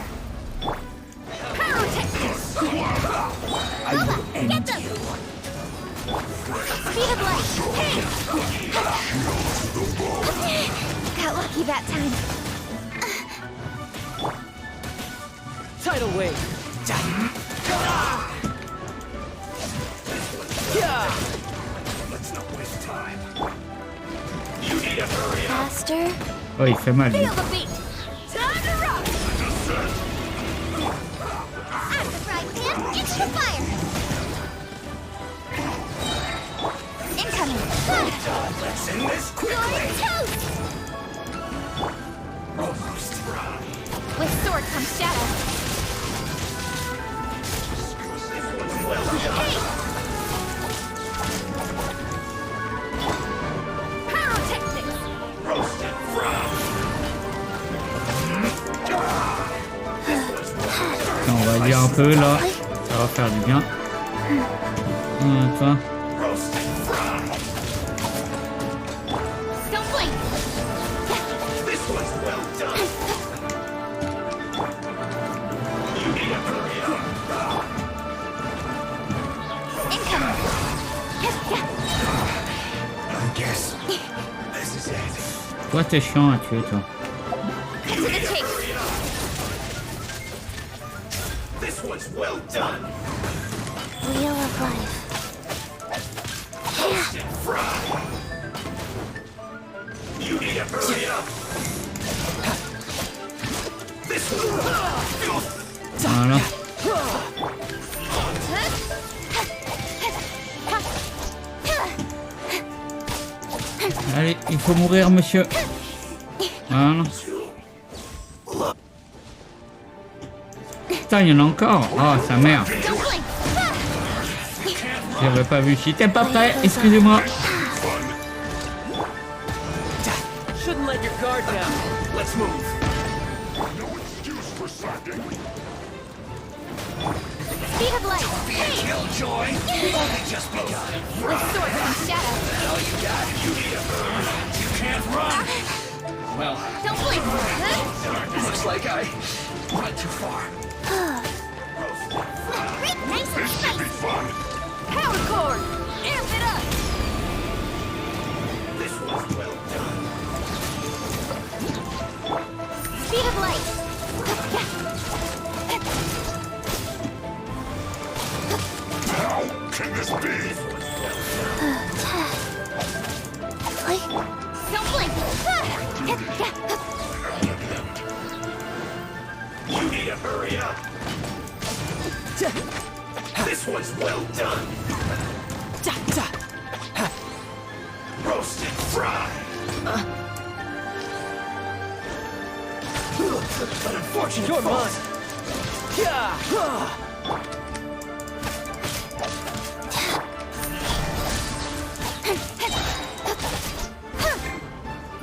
Get them! Speed of light! Hey! Got lucky that time. Tidal wave! Let's not waste time. You need to hurry up! Faster. Oh, il fait mal. lui. Feel the beat! Time to rock! Out of the frying pan, into the fire! Incoming! Let's end this quickly! You're toast! Almost right. With sword comes shadow. Hey! Pyrotechnics! Roasted fried. On va lire un peu là. Ça va faire du bien. Toi. Roasted fried. Don't blink! This one's well done. You need to hurry up. Incoming! I guess this is it. Toi, t'es chiant à tuer, toi. To the chase! This one's well done. Wheel of life. Roasted fried. You need to hurry up. This one. Voilà. Allez, il faut mourir, monsieur. Voilà. Putain, il y en a encore. Oh, sa mère. J'avais pas vu. J'étais pas prêt. Excusez-moi. Shouldn't let your guard down. Let's move. No excuse for slacking. Speed of light! Hey! Killjoy. We've only just begun. With sword comes shadow. All you got? You need a hurry. You can't run. Well, Don't blink! looks like I went too far. Nice and This should be spicy! fun. Power cord! Amp it up! This one's well done. Speed of light! How can this be? Don't blink! You need to hurry up. This one's well done. Roasted fried. But unfortunate You're fault. mine!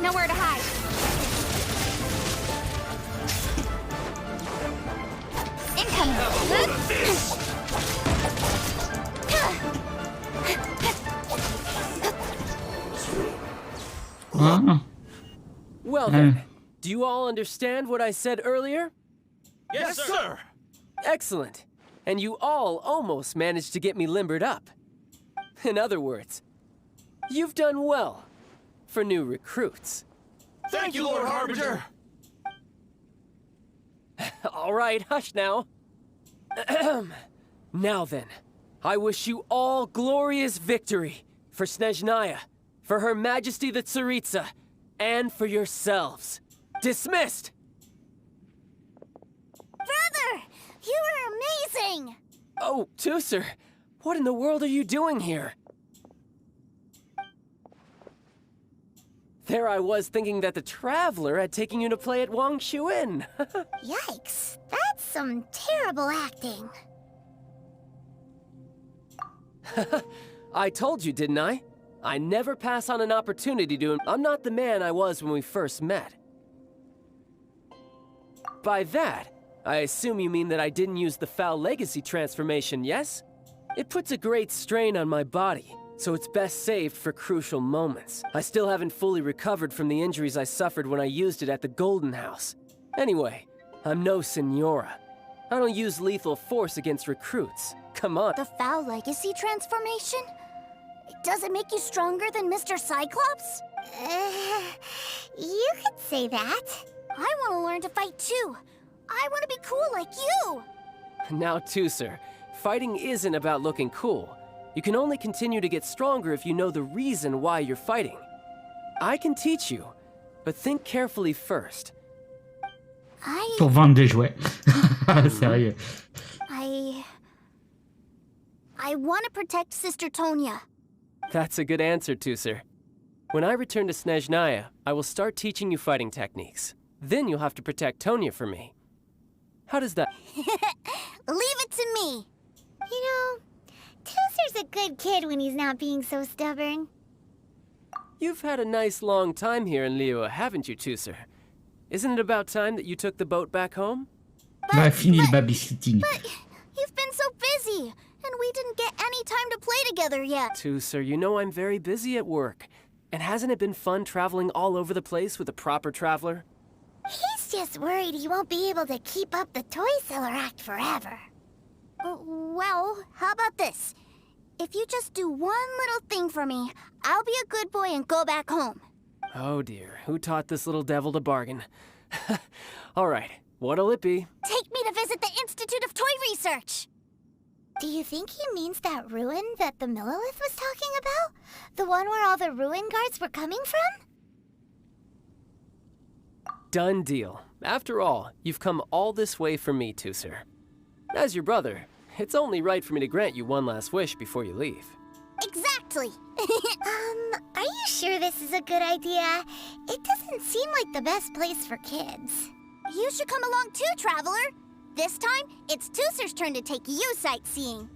Nowhere to hide. Ah. Well then, do you all understand what I said earlier? Yes, sir! Excellent. And you all almost managed to get me limbered up. In other words, you've done well for new recruits. Thank you, Lord Harbinger! All right, hush now. Now then, I wish you all glorious victory for Snezhnaya, for Her Majesty the Tsaritsa, and for yourselves. Dismissed! Brother! You were amazing! Oh, Tusser, what in the world are you doing here? There I was thinking that the Traveler had taken you to play at Wang Shuin. Yikes, that's some terrible acting. I told you, didn't I? I never pass on an opportunity to... I'm not the man I was when we first met. By that, I assume you mean that I didn't use the Foul Legacy transformation, yes? It puts a great strain on my body, so it's best saved for crucial moments. I still haven't fully recovered from the injuries I suffered when I used it at the Golden House. Anyway, I'm no Senora. I don't use lethal force against recruits. Come on. The Foul Legacy transformation? Does it make you stronger than Mr. Cyclops? You could say that. I want to learn to fight too. I want to be cool like you. Now, Tusser, fighting isn't about looking cool. You can only continue to get stronger if you know the reason why you're fighting. I can teach you, but think carefully first. Pour vendre des jouets. Sérieux. I want to protect Sister Tonya. That's a good answer, Tusser. When I return to Snezhnaya, I will start teaching you fighting techniques. Then you'll have to protect Tonya for me. How does that... Leave it to me. You know, Tusser's a good kid when he's not being so stubborn. You've had a nice long time here in Liyue, haven't you, Tusser? Isn't it about time that you took the boat back home? Fini le babysitting. But you've been so busy, and we didn't get any time to play together yet. Tusser, you know I'm very busy at work. And hasn't it been fun traveling all over the place with a proper traveler? He's just worried he won't be able to keep up the toy seller act forever. Well, how about this? If you just do one little thing for me, I'll be a good boy and go back home. Oh dear, who taught this little devil to bargain? All right, what'll it be? Take me to visit the Institute of Toy Research! Do you think he means that ruin that the Millilith was talking about? The one where all the ruin guards were coming from? Done deal. After all, you've come all this way for me, Tusser. As your brother, it's only right for me to grant you one last wish before you leave. Exactly! Are you sure this is a good idea? It doesn't seem like the best place for kids. You should come along too, Traveler! This time, it's Tusser's turn to take you sightseeing.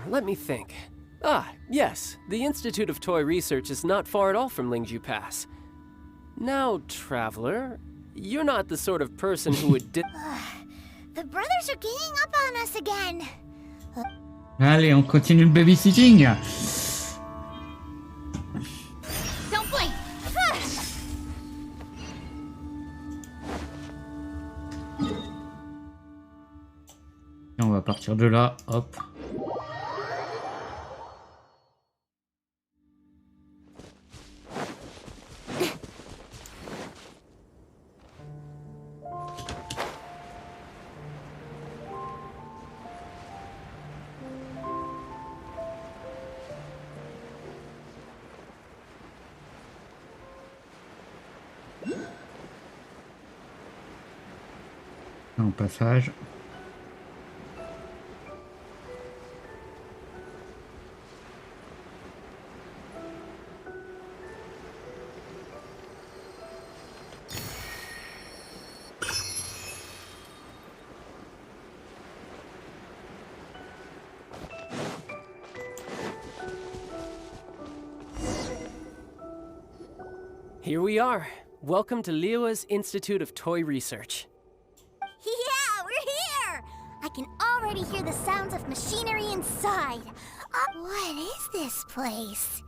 Let me think. Ah, yes, the Institute of Toy Research is not far at all from Lingju Pass. Now, Traveler, you're not the sort of person who would The brothers are ganging up on us again. Allez, on continue le babysitting. Don't blink! Et on va partir de là, hop. En passage. Here we are. Welcome to Liyue's Institute of Toy Research. Yeah, we're here! I can already hear the sounds of machinery inside. What is this place?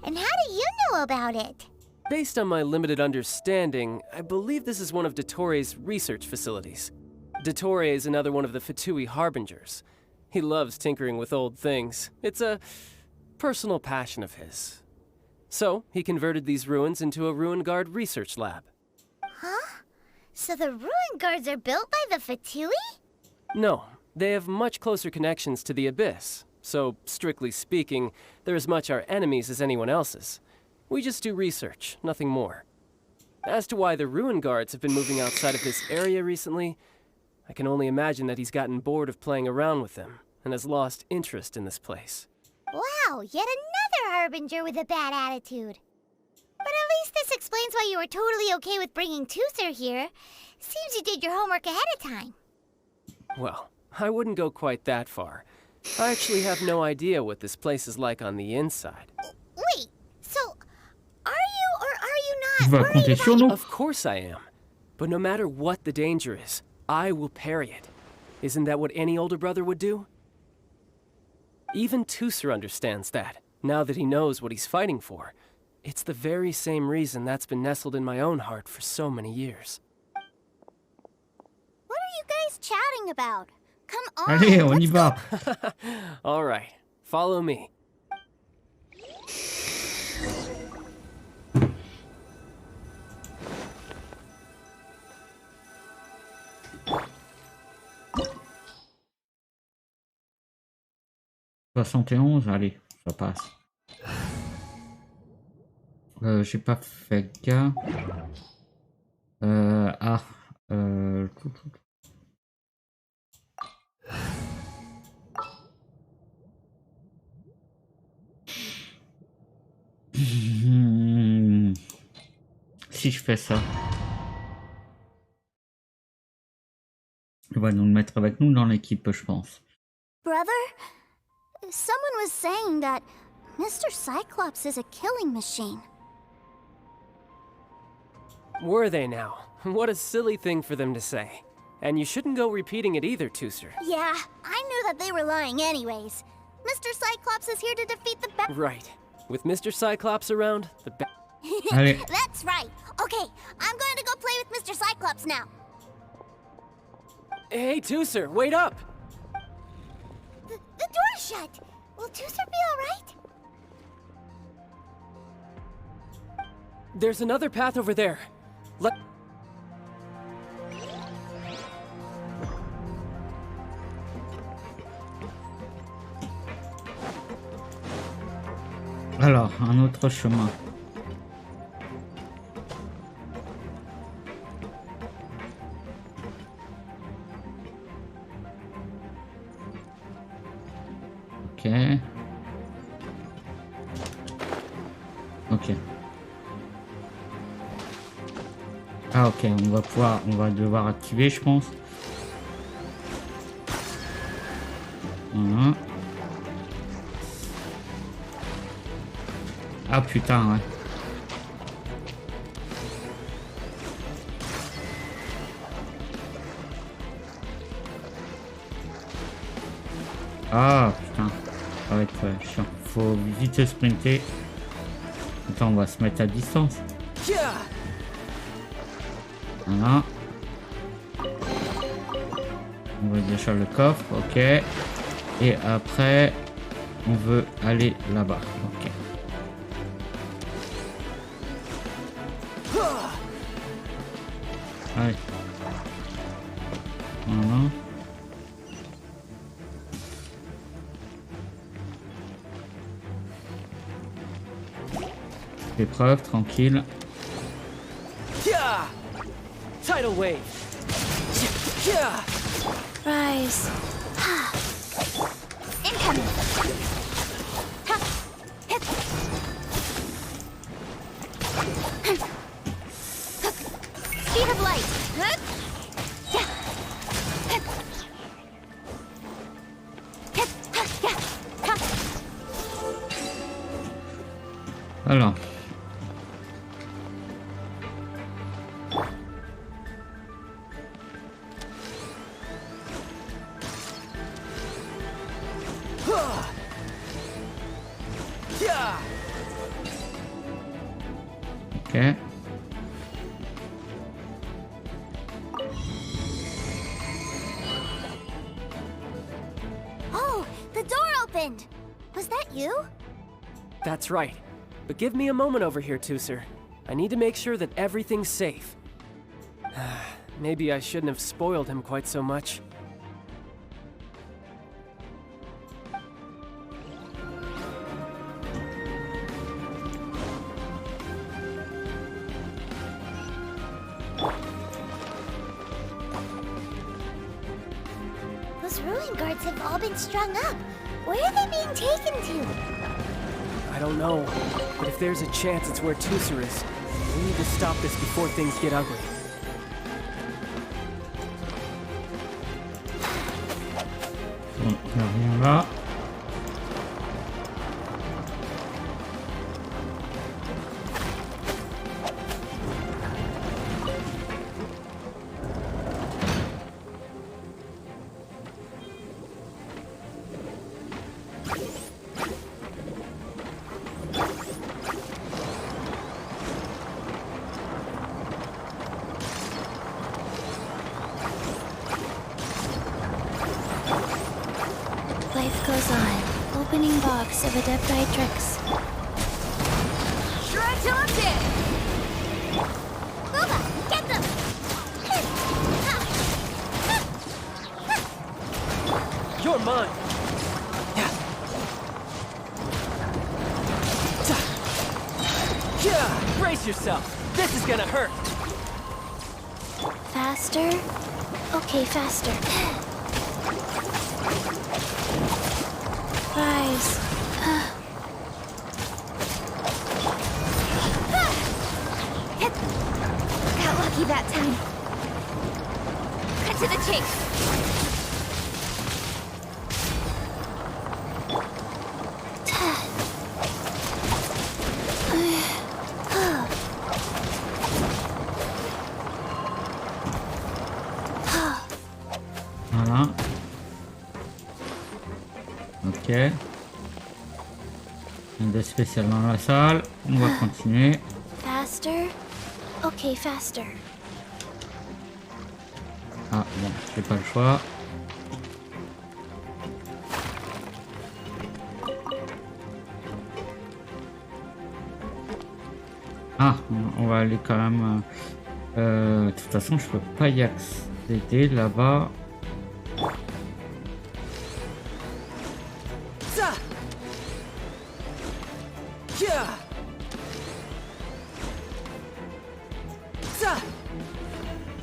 And how do you know about it? Based on my limited understanding, I believe this is one of Dottore research facilities. Dottore is another one of the Fatui Harbingers. He loves tinkering with old things. It's a personal passion of his. So, he converted these ruins into a Ruin Guard research lab. Huh? So the ruin guards are built by the Fatui? No, they have much closer connections to the Abyss. So, strictly speaking, they're as much our enemies as anyone else's. We just do research, nothing more. As to why the Ruin Guards have been moving outside of this area recently, I can only imagine that he's gotten bored of playing around with them and has lost interest in this place. Wow, yet another Harbinger with a bad attitude. But at least this explains why you were totally okay with bringing Tooser here. Seems you did your homework ahead of time. Well, I wouldn't go quite that far. I actually have no idea what this place is like on the inside. Wait, so are you or are you not? Tu vas compter sur nous? Of course I am. But no matter what the danger is, I will parry it. Isn't that what any older brother would do? Even Tooser understands that, now that he knows what he's fighting for. It's the very same reason that's been nestled in my own heart for so many years. What are you guys chatting about? Come on. Allez, on y va. All right, follow me. « 71, allez, ça passe. J'ai pas fait gaffe. Si je fais ça, on va nous le mettre avec nous dans l'équipe, je pense. Brother, someone was saying that Mr. Cyclops is a killing machine. Were they now? What a silly thing for them to say. And you shouldn't go repeating it either, Tooser. Yeah, I knew that they were lying anyways. Mr. Cyclops is here to defeat the bad. Right. With Mr. Cyclops around, the Allez. That's right. Okay, I'm going to go play with Mr. Cyclops now. Hey, Tooser, wait up! The door's shut. Will Tooser be alright? There's another path over there. Alors, un autre chemin. Ok. Ok. Ah ok, on va devoir activer, je pense. Voilà. Ah putain, ouais. Ah putain, ça va être chiant. Faut vite sprinter. Attends, on va se mettre à distance. Voilà. On va déjà le coffre, ok. Et après, on veut aller là-bas, ok. Allez. Voilà. Épreuve, tranquille. Tidal wave. Rise. Incoming. Speed of light. Alors. Ok. Oh, the door opened! Was that you? That's right. But give me a moment over here, Tooser. I need to make sure that everything's safe. Maybe I shouldn't have spoiled him quite so much. Those ruin guards have all been strung up. Where are they being taken to? I don't know, but if there's a chance it's where Tooser is, we need to stop this before things get ugly. Bon, il n'y a rien là. Life goes on. Opening box of AR43. Try till I'm dead! Booba, get them! You're mine! Yeah! Brace yourself! This is gonna hurt! Faster? Okay, faster. Rise. Got lucky that time. Cut to the chase. Voilà. Ok. Rien de spécial dans la salle. On va continuer. Faster? Okay, faster. Ah bon, j'ai pas le choix. Ah, on va aller quand même. De toute façon, je peux pas y accéder là-bas.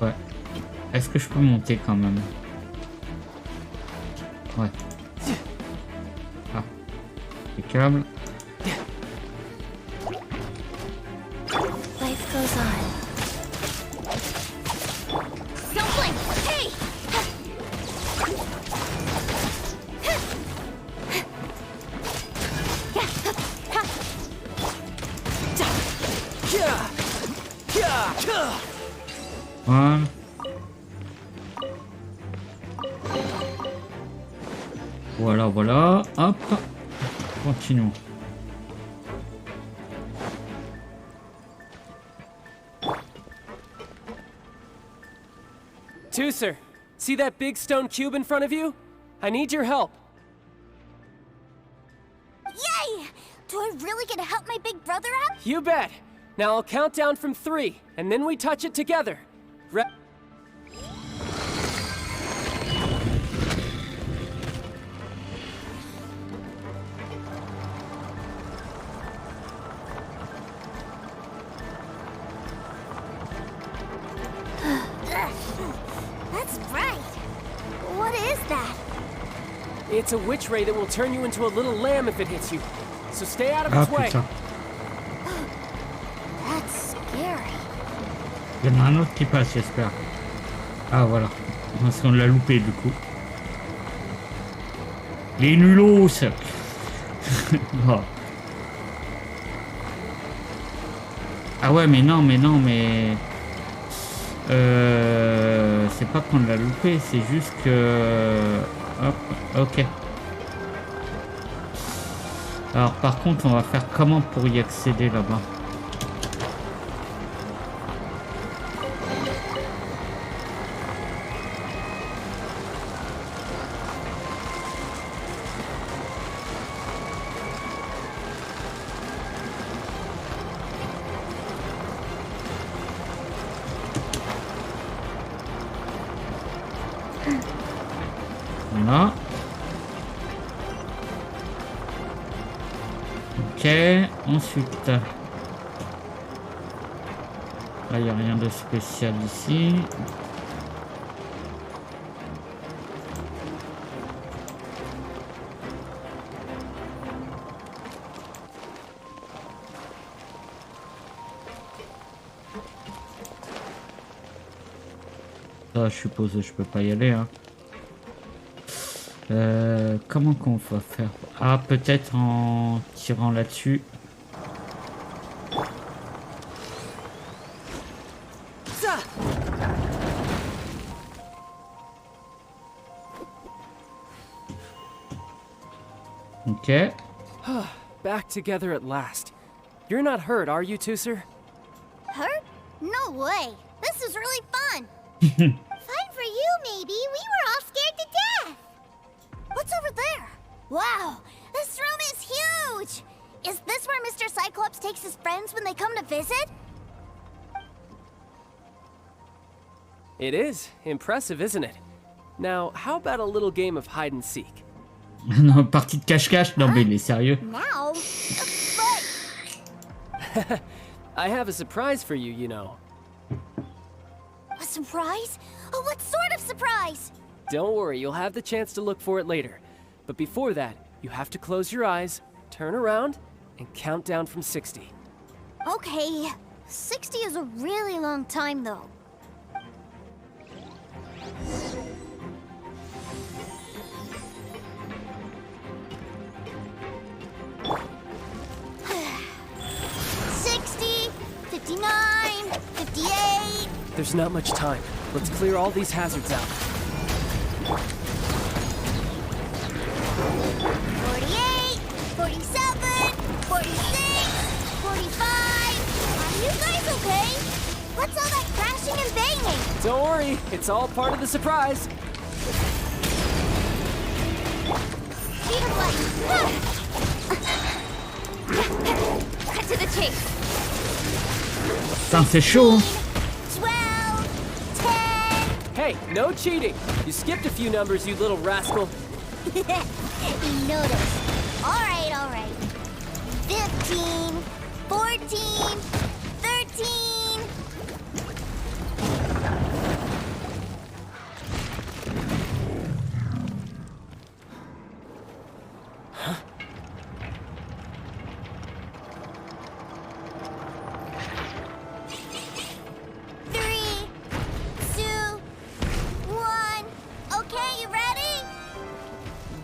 Ouais. Est-ce que je peux monter quand même? Ouais. Ah. Impeccable. Life goes on. Don't blink! Hey! Voilà. Voilà, voilà. Hop. Continuons. Tooser, see that big stone cube in front of you? I need your help. Yay! Do I really get to help my big brother out? You bet. Now I'll count down from 3, and then we touch it together. That's bright. What is that? It's a witch ray that will turn you into a little lamb if it hits you. So stay out of its way. Putain. That's scary. Il y en a un autre qui passe, j'espère. Ah voilà. Parce qu'on l'a loupé du coup. Les nulos. Oh. Ah ouais, mais non, mais... c'est pas qu'on l'a loupé, c'est juste que... Hop, ok. Alors par contre, on va faire comment pour y accéder là-bas? Voilà. Ok, ensuite. Là, il n'y a rien de spécial ici. Ça, je suppose je peux pas y aller. Hein. Comment qu'on va faire? Ah, peut-être en tirant là-dessus. Ok. Back together at last. You're not hurt, are you, Tooser? Hurt? No way. This is really fun. Fun for you, maybe. We were all scared to death. What's over there? Wow, this room is huge. Is this where Mr. Cyclops takes his friends when they come to visit? It is. Impressive, isn't it? Now, how about a little game of hide and seek? Non, partie de cache-cache. Non, mais il est sérieux. Now? But... I have a surprise for you, you know. A surprise? Oh, what sort of surprise? Don't worry, you'll have the chance to look for it later. But before that, you have to close your eyes, turn around, and count down from 60. Okay. 60 is a really long time, though. There's not much time. Let's clear all these hazards out. 48, 47, 46, 45. Are you guys okay? What's all that crashing and banging? Don't worry, it's all part of the surprise. Speed of light. Cut to the chase. Ça c'est chaud. 12, 10. Hey, no cheating. You skipped a few numbers, you little rascal. You noticed. All right. 15, 14, 13. Huh?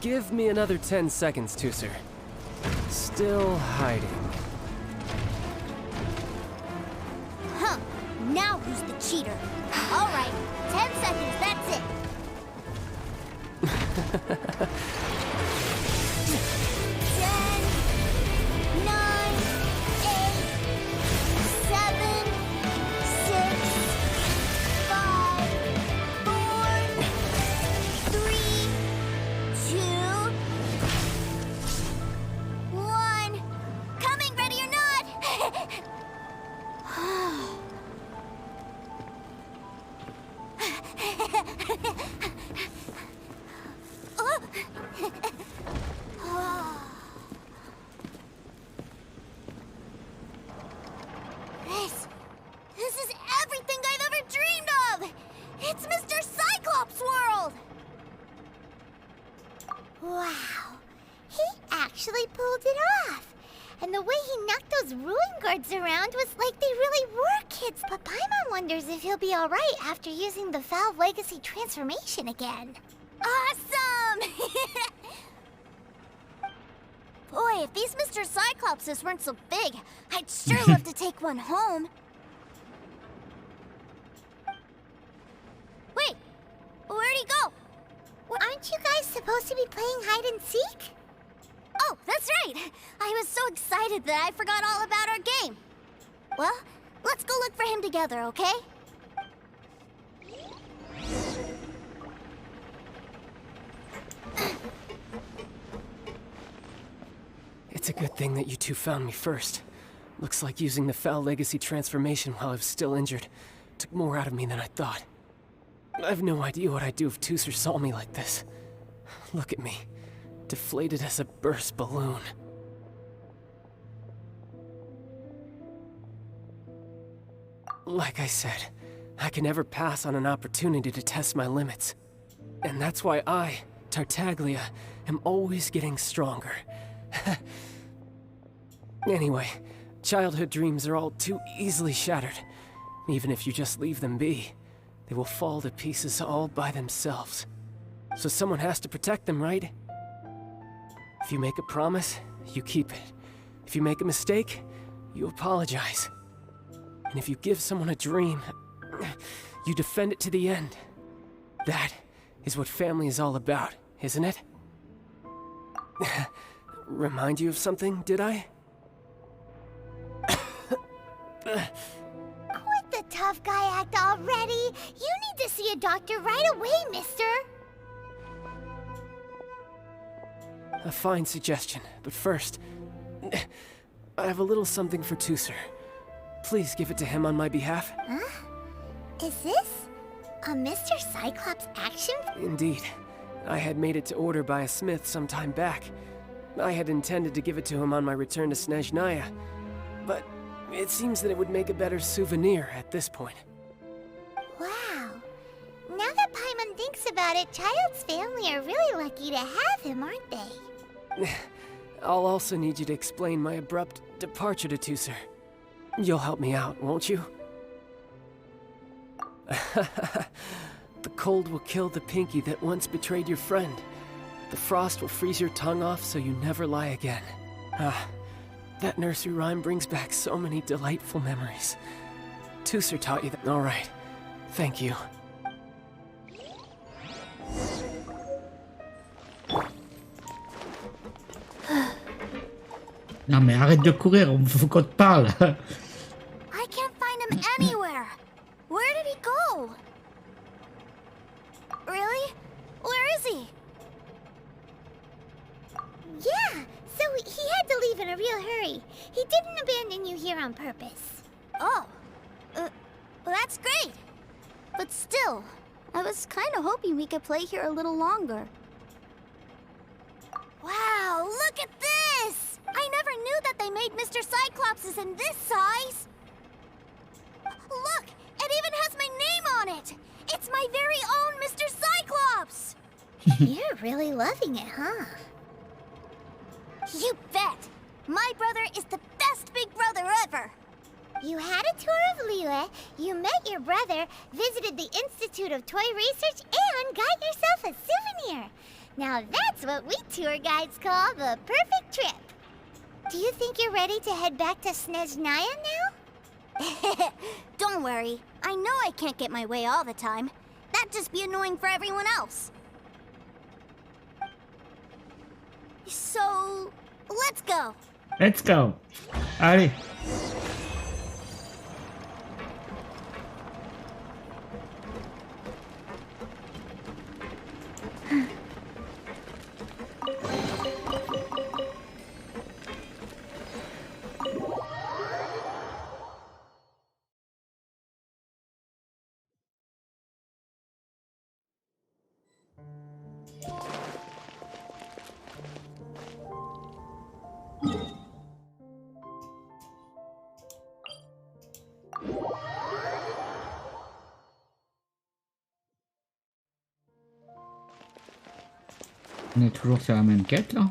Give me another 10 seconds, Tooser. Still hiding. Huh. Now who's the cheater? All right. 10 seconds, that's it. 10, 9, 8, 7, 6, 5, 4, 3, 2, 1. Coming, ready or not. This is everything I've ever dreamed of! It's Mr. Cyclops' world! Wow, he actually pulled it off. And the way he knocked those ruin guards around was like they really were kids. But Paimon wonders if he'll be alright after using the Valve Legacy transformation again. Awesome! Boy, if these Mr. Cyclopses weren't so big, I'd sure love to take one home. Wait, where'd he go? Aren't you guys supposed to be playing hide and seek? Oh, that's right! I was so excited that I forgot all about our game. Well, let's go look for him together, okay? It's a good thing that you two found me first. Looks like using the Foul Legacy transformation while I was still injured took more out of me than I thought. I have no idea what I'd do if Tooser saw me like this. Look at me, deflated as a burst balloon. Like I said, I can never pass on an opportunity to test my limits. And that's why I, Tartaglia, am always getting stronger. Anyway, childhood dreams are all too easily shattered. Even if you just leave them be, they will fall to pieces all by themselves. So someone has to protect them, right? If you make a promise, you keep it. If you make a mistake, you apologize. And if you give someone a dream, you defend it to the end. That is what family is all about, isn't it? Remind you of something, did I? Quit the tough guy act already! You need to see a doctor right away, mister! A fine suggestion, but first, I have a little something for Tooser. Please give it to him on my behalf. Huh? Is this a Mr. Cyclops action? Indeed. I had made it to order by a smith some time back. I had intended to give it to him on my return to Snezhnaya, but it seems that it would make a better souvenir at this point. Wow. Now that Paimon thinks about it, Child's family are really lucky to have him, aren't they? I'll also need you to explain my abrupt departure to Tooser. You'll help me out, won't you? The cold will kill the pinky that once betrayed your friend. The frost will freeze your tongue off so you never lie again. Ah, that nursery rhyme brings back so many delightful memories. Tooser taught you that. All right. Thank you. Non mais arrête de courir, faut qu'on te parle. I can't find him anywhere. Where did he go? Really? Where is he? Yeah, so he had to leave in a real hurry. He didn't abandon you here on purpose. Oh, well, that's great. But still, I was kind of hoping we could play here a little longer. Wow, look at this! I never knew that they made Mr. Cyclopses in this size. Look, it even has my name on it. It's my very own Mr. Cyclops. You're really loving it, huh? You bet! My brother is the best big brother ever! You had a tour of Liyue, you met your brother, visited the Institute of Toy Research, and got yourself a souvenir! Now that's what we tour guides call the perfect trip! Do you think you're ready to head back to Snezhnaya now? Don't worry, I know I can't get my way all the time. That'd just be annoying for everyone else. So, let's go. Let's go. Allez. On est toujours sur la même quête là.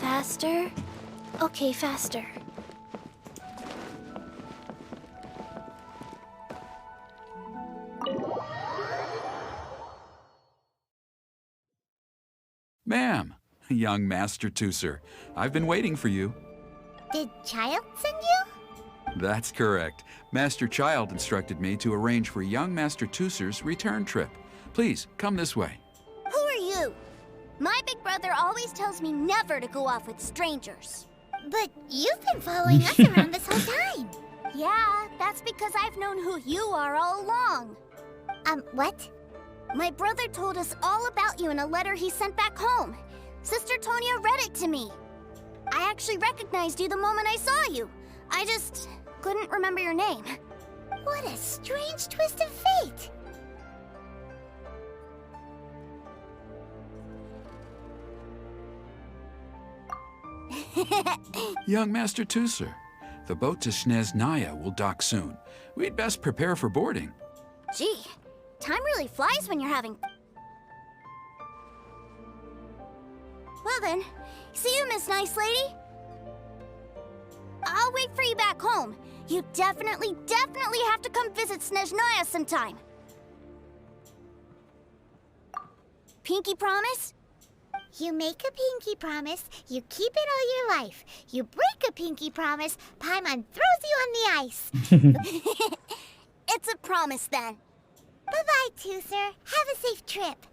Faster? Okay, faster. Ma'am, young Master Tooser, I've been waiting for you. Did Child send you? That's correct. Master Child instructed me to arrange for young Master Tooser's return trip. Please, come this way. Who are you? My big brother always tells me never to go off with strangers. But you've been following us around this whole time. Yeah, that's because I've known who you are all along. What? My brother told us all about you in a letter he sent back home. Sister Tonya read it to me. I actually recognized you the moment I saw you. I just couldn't remember your name. What a strange twist of fate. Young Master Tooser, the boat to Snezhnaya will dock soon. We'd best prepare for boarding. Gee, time really flies when you're having... Well then, see you, Miss Nice Lady. I'll wait for you back home. You definitely have to come visit Snezhnaya sometime. Pinky promise? You make a pinky promise, you keep it all your life. You break a pinky promise, Paimon throws you on the ice. It's a promise then. Bye-bye, Tooser. Have a safe trip.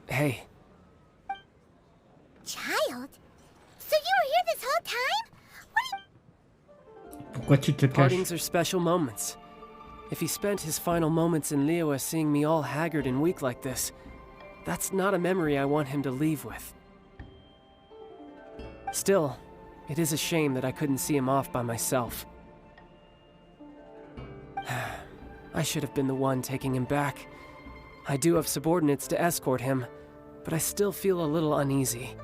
Hey. Child? So you were here this whole time? Pourquoi tu te caches? Partings are special moments. If he spent his final moments in Liyue seeing me all haggard and weak like this, that's not a memory I want him to leave with. Still, it is a shame that I couldn't see him off by myself. I should have been the one taking him back. I do have subordinates to escort him, but I still feel a little uneasy.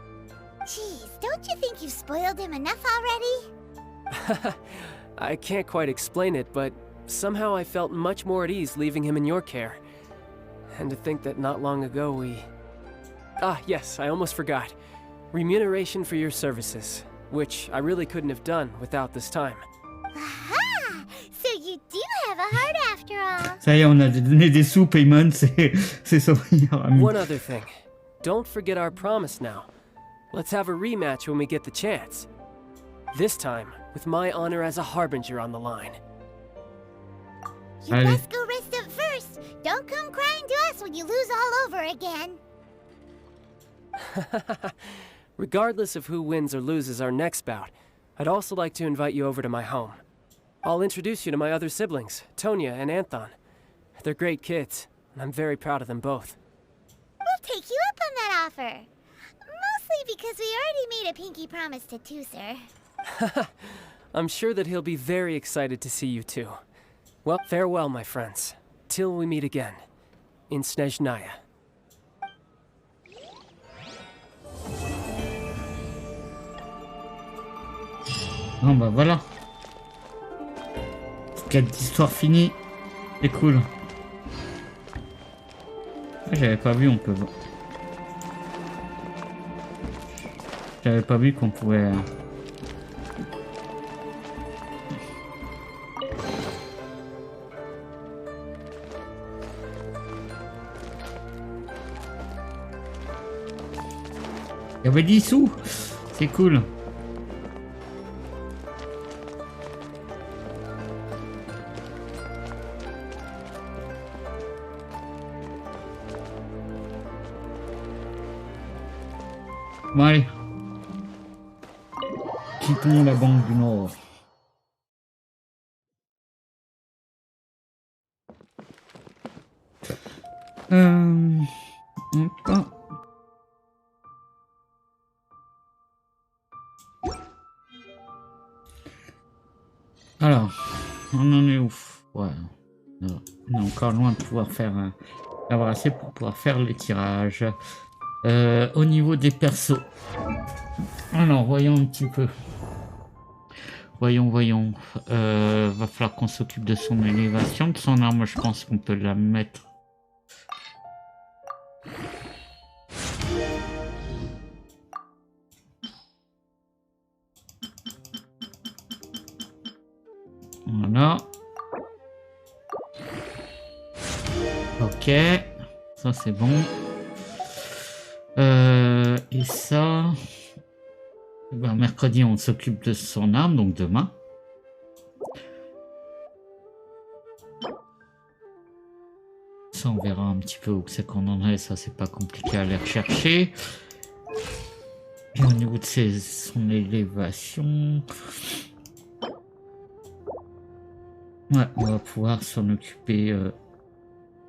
Jeez, don't you think you've spoiled him enough already? I can't quite explain it, but somehow I felt much more at ease leaving him in your care. And to think that not long ago we... Ah, yes, I almost forgot. Remuneration for your services, which I really couldn't have done without this time. Aha! So you do have a heart after all. Ça y est, on a donné des sous, Paimon, c'est son meilleur ami. One other thing. Don't forget our promise now. Let's have a rematch when we get the chance. This time, with my honor as a harbinger on the line. You best go rest up first. Don't come crying to us when you lose all over again. Regardless of who wins or loses our next bout, I'd also like to invite you over to my home. I'll introduce you to my other siblings, Tonya and Anthon. They're great kids, and I'm very proud of them both. We'll take you up on that offer. Mostly because we already made a pinky promise to Tooser. I'm sure that he'll be very excited to see you too. Well, farewell, my friends. Till we meet again. In Snezhnaya. Bon bah voilà. Quête d'histoire finie. C'est cool. J'avais pas vu, on peut voir. J'avais pas vu qu'on pouvait... Il y avait 10 sous. C'est cool. Bon allez. Quittons la banque du Nord. Alors, on en est où? Ouais, non, on est encore loin de pouvoir faire d'avoir assez pour pouvoir faire les tirages. Au niveau des persos, alors voyons un petit peu. Voyons. Va falloir qu'on s'occupe de son élévation, de son arme. Je pense qu'on peut la mettre. Voilà. Ok, ça c'est bon. Et ça... Ben, mercredi, on s'occupe de son arme, donc demain. Ça, on verra un petit peu où c'est qu'on en est. Ça, c'est pas compliqué à aller rechercher. Et au niveau de son élévation... Ouais, on va pouvoir s'en occuper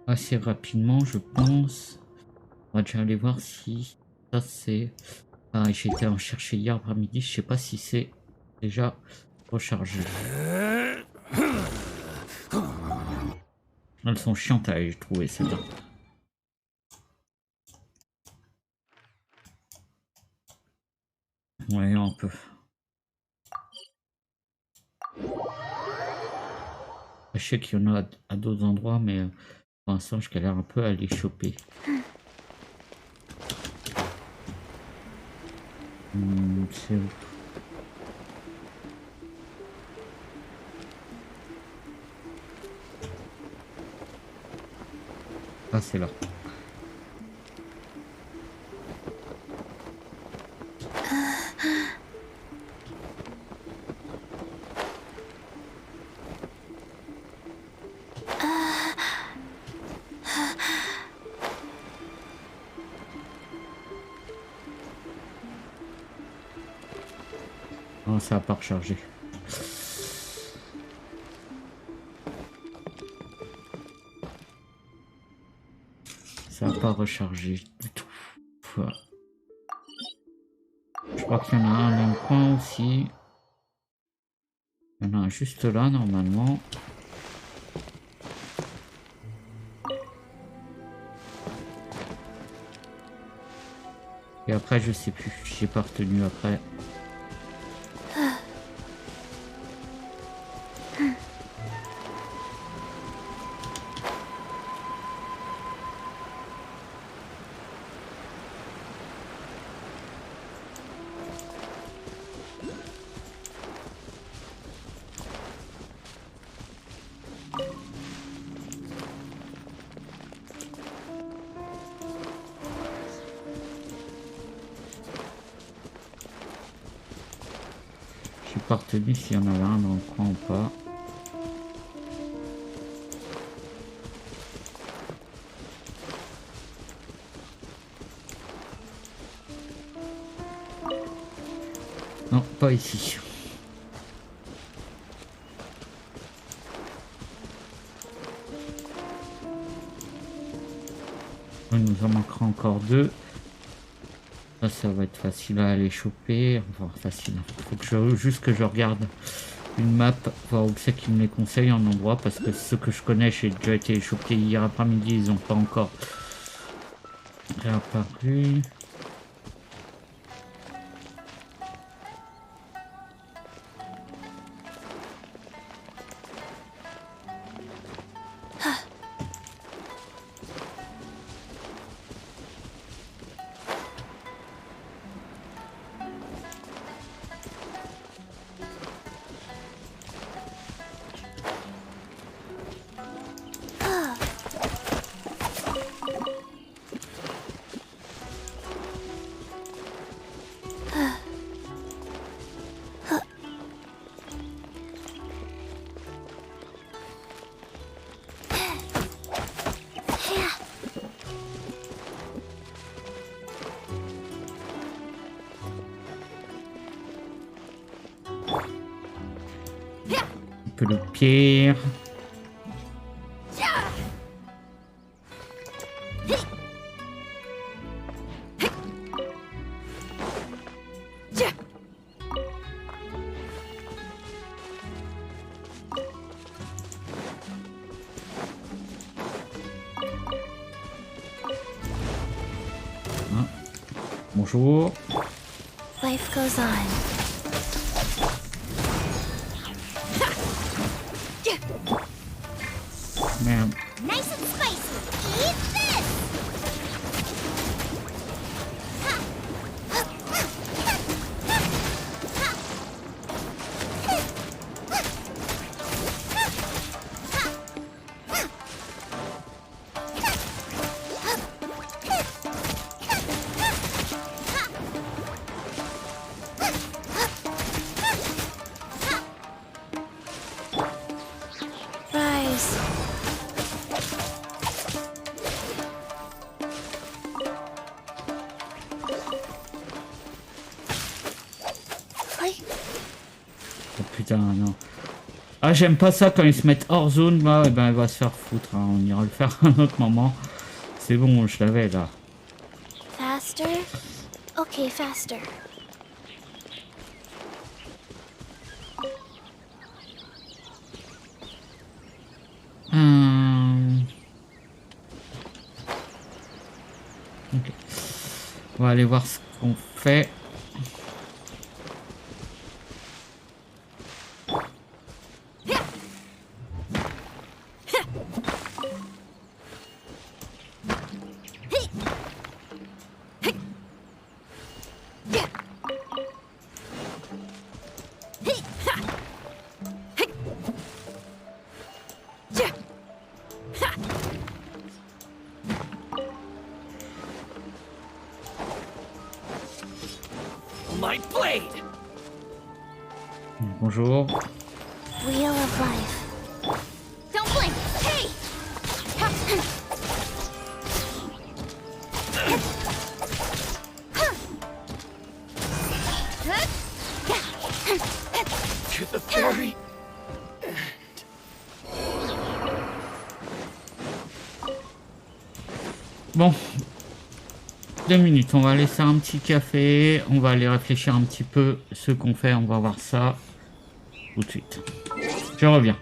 assez rapidement, je pense. On va déjà aller voir si ça c'est... Ah, j'ai été en chercher hier après-midi, je sais pas si c'est déjà rechargé. Elles sont chiantes à aller trouver, c'est bien. Ouais, un peu. Je sais qu'il y en a à d'autres endroits, mais pour l'instant, je galère un peu à les choper. C'est où? Ah, c'est là. Non, ça n'a pas rechargé. Ça n'a pas rechargé du tout. Voilà. Je crois qu'il y en a un dans le coin aussi. Il y en a un juste là normalement. Et après je sais plus, j'ai pas retenu après. J'ai pas retenu s'il y en avait un dans le coin ou pas. Non, pas ici. Il nous en manquera encore deux. Ça va être facile à aller choper. Enfin, facile. Faut que juste que je regarde une map, voir où c'est qu'il me les conseille en endroit, parce que ceux que je connais, j'ai déjà été chopé hier après-midi, ils n'ont pas encore réapparu. Un peu de pierre. Ah. Bonjour. Life goes on. Merde. Nice and spicy. Eat this! putain, non. Ah, j'aime pas ça quand ils se mettent hors zone, là, et ben il va se faire foutre, hein. On ira le faire à un autre moment. C'est bon, je l'avais, là. Faster? Okay, faster. Ok. On va aller voir ce qu'on fait. My blade! Bonjour. Wheel of life. Don't blink! Hey! To the fairy. Bon. 2 minutes, on va laisser un petit café, on va aller réfléchir un petit peu ce qu'on fait, on va voir ça tout de suite. Je reviens.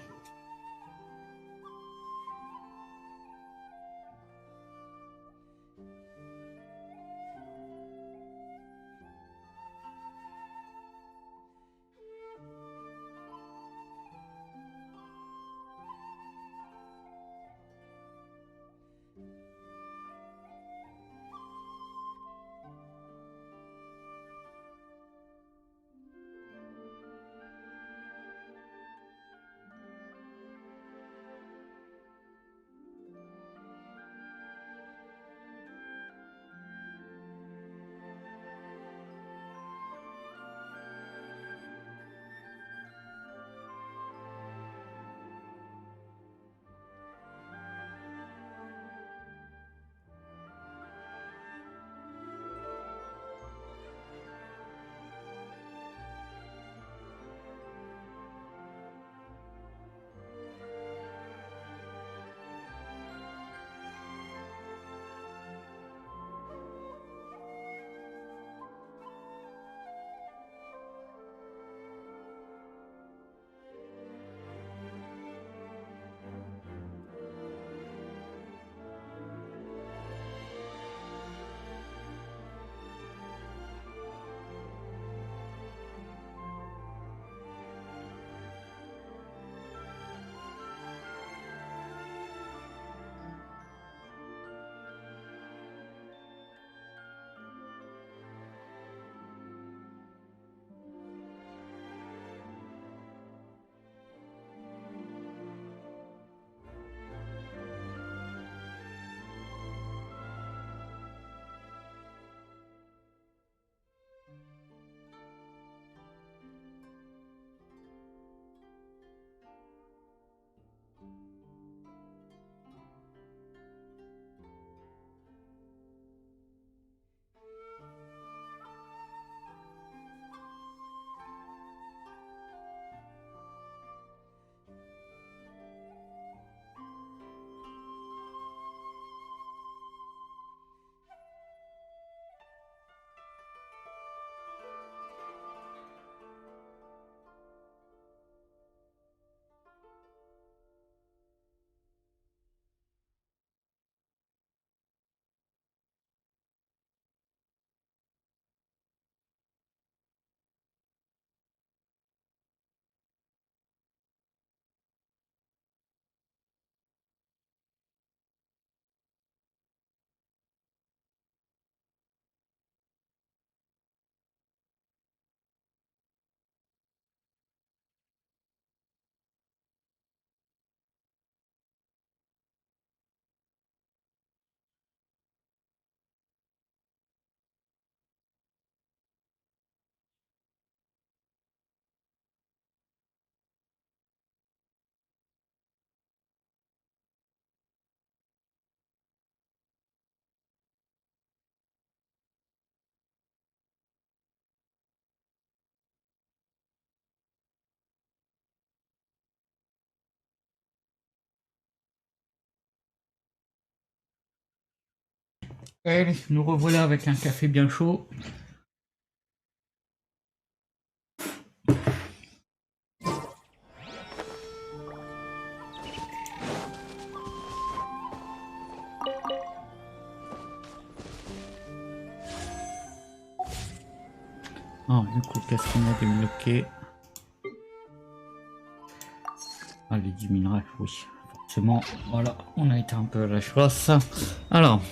Allez, nous revoilà avec un café bien chaud. Alors, du coup, qu'est-ce qu'on a débloqué? Ah, les 10 minerais, oui. Forcément, voilà, on a été un peu à la chasse. Alors.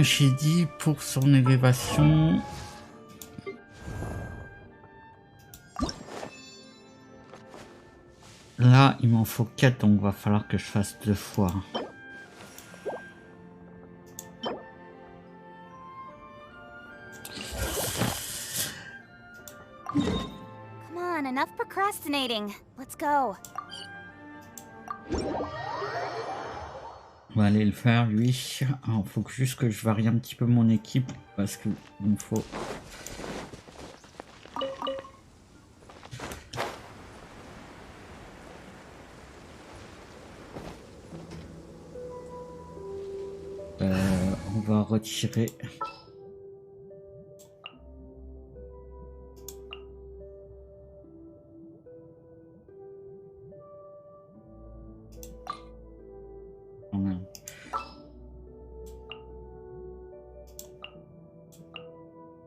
J'ai dit pour son élévation. Là, il m'en faut 4, donc va falloir que je fasse 2 fois. Come on, enough procrastinating. Let's go. On va aller le faire, lui. Alors, faut juste que je varie un petit peu mon équipe, parce que il me faut... on va retirer...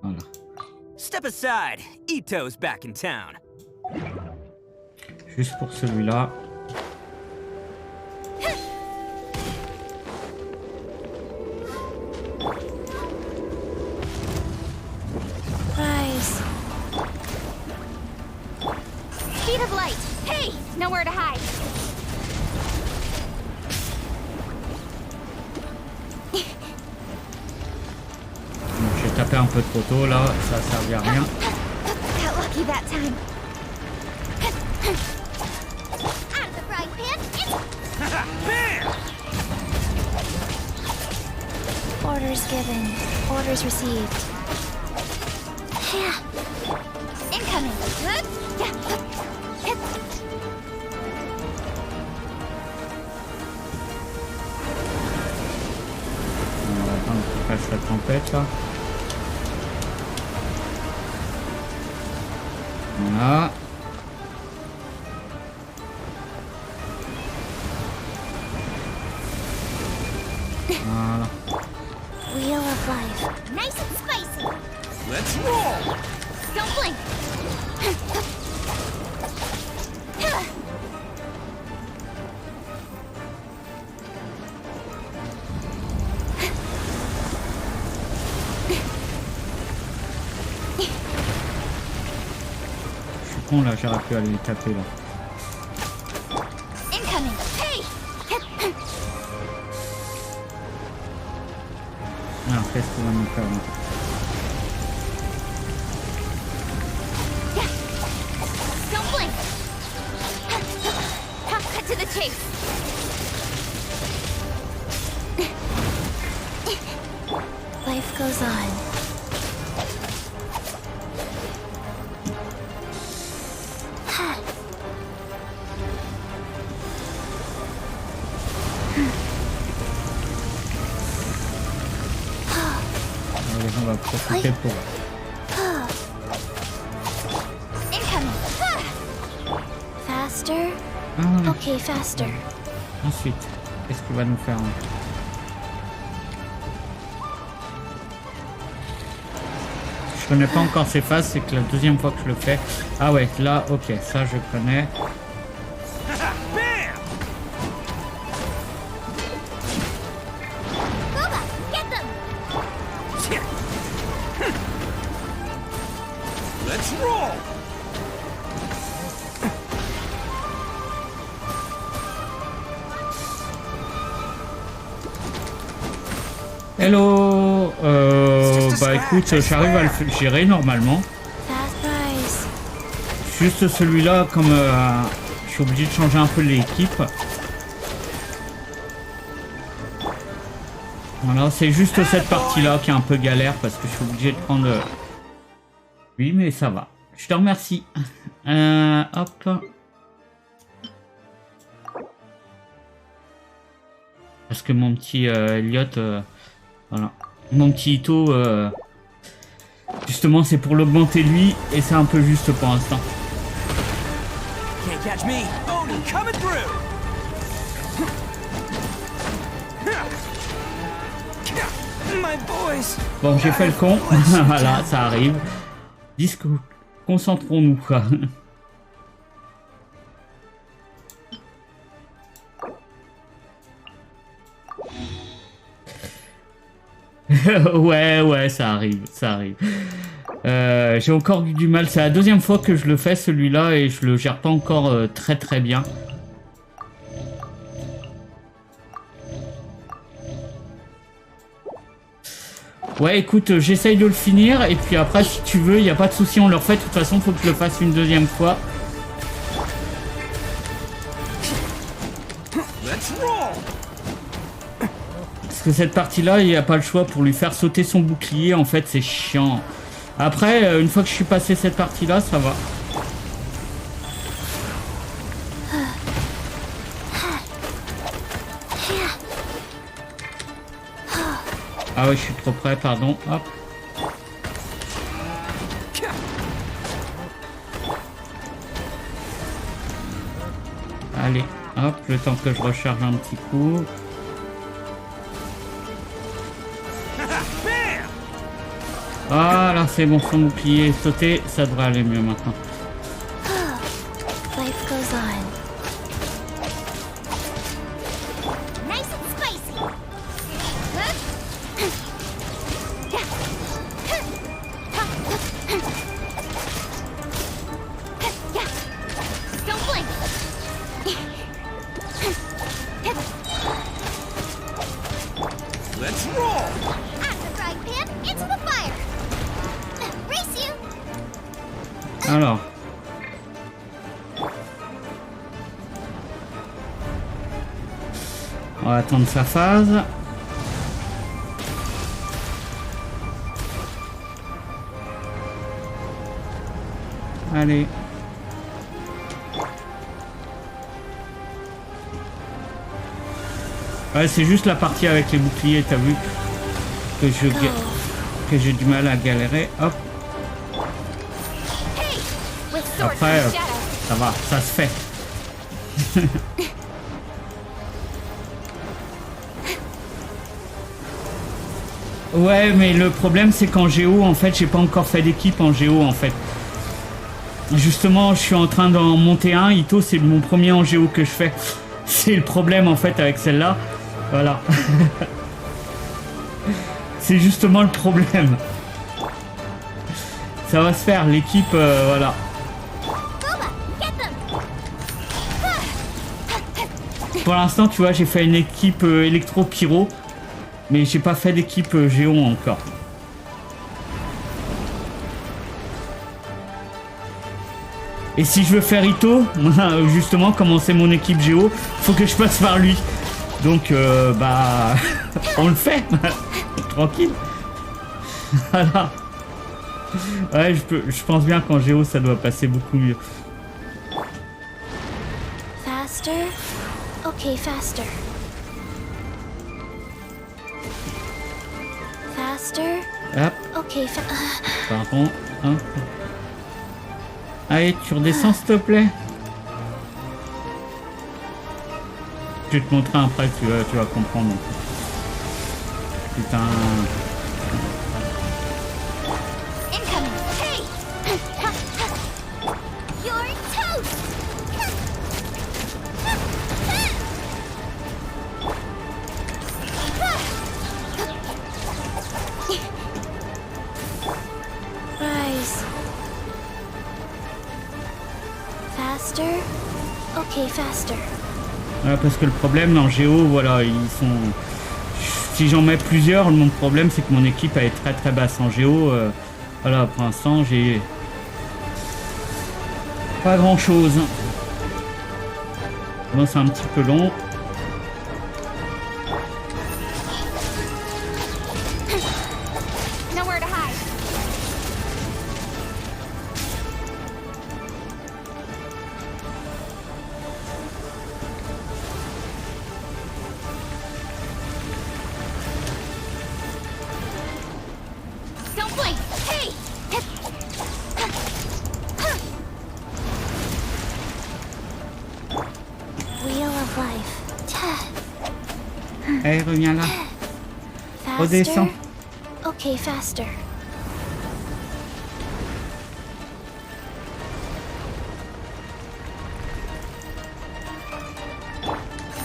Voilà. Step aside. Ito's back in town. Juste pour celui-là. Nice. Speed of light. Hey, nowhere to hide. J'ai tapé un peu trop tôt là, ça a servi à rien. Got lucky that time. Out of the frying pan. Orders given. Orders received. Yeah. Incoming. Good. Yeah. On va attendre qu'il fasse la tempête là. Voilà. Voilà. Wheel of life. Nice and spicy. Let's roll. Don't blink. Je suis con là, j'aurais pu aller les taper là. Incoming. Hey. Alors qu'est-ce qu'on va nous faire là? Don't blink. Cut to the chase. Life goes on. Allez, on va profiter pour... Incoming. Faster. Ah, Okay, faster. ensuite, qu'est-ce qu'il va nous faire là? Je connais pas encore ces phases, c'est que la deuxième fois que je le fais. Ah ouais, là, ok, ça je connais. Boba, get them. Let's roll. Hello. Bah écoute, j'arrive à le gérer normalement. Fast price. Juste celui-là, comme je suis obligé de changer un peu l'équipe. Voilà, c'est juste cette partie-là qui est un peu galère parce que je suis obligé de prendre... Oui, mais ça va. Je te remercie. Hop. Parce que mon petit Elliot, voilà. Mon petit Ito, justement, c'est pour l'augmenter lui, et c'est un peu juste pour l'instant. Can't catch me. Oni coming through. My boys. Bon, j'ai fait le con. Voilà, ça arrive. Concentrons-nous, quoi. Ouais, ça arrive, ça arrive. J'ai encore eu du mal. C'est la deuxième fois que je le fais, celui-là, et je le gère pas encore très bien. Ouais, écoute, j'essaye de le finir, et puis après, si tu veux, il n'y a pas de souci, on le refait. De toute façon, faut que je le fasse une deuxième fois. Parce que cette partie-là, il n'y a pas le choix pour lui faire sauter son bouclier. En fait, c'est chiant. Après, une fois que je suis passé cette partie-là, ça va. Ah ouais, je suis trop près, pardon. Hop. Allez, hop, le temps que je recharge un petit coup. Ah là, c'est bon, son bouclier est sauté, ça devrait aller mieux maintenant. Life goes on. Nice and spicy. Don't blink. Let's roll. At the frying pan, into the fire. Race you. Alors. On va attendre sa phase. Allez. Ouais, c'est juste la partie avec les boucliers, t'as vu que j'ai du mal à galérer. Hop. Après, ça va, ça se fait. Ouais, mais le problème c'est qu'en Géo, en fait, j'ai pas encore fait d'équipe en Géo, en fait. Justement, je suis en train d'en monter un. Ito, c'est mon premier en Géo que je fais. C'est le problème, en fait, avec celle-là. Voilà. C'est justement le problème. Ça va se faire, l'équipe, voilà. Pour l'instant, tu vois, j'ai fait une équipe électro-pyro, mais j'ai pas fait d'équipe géo encore. Et si je veux faire Ito, justement, commencer mon équipe géo, faut que je passe par lui. Donc, bah, on le fait, tranquille. Voilà. Ouais, je pense bien qu'en géo, ça doit passer beaucoup mieux. Faster. Okay, faster. Faster. Hop. Okay, Pardon. Hop. Allez, tu redescends, s'il te plaît. Je vais te montrer après, tu vas comprendre. Putain. Incoming. Hey! You're toast! Rise. Faster. Okay, faster. Ouais, parce que le problème en géo, voilà, ils sont... Si j'en mets plusieurs, mon problème c'est que mon équipe elle est très basse en géo. Voilà, pour l'instant j'ai pas grand chose. Bon, c'est un petit peu long. Nowhere to hide. Allez, reviens là. Faster? Redescends. Okay, faster.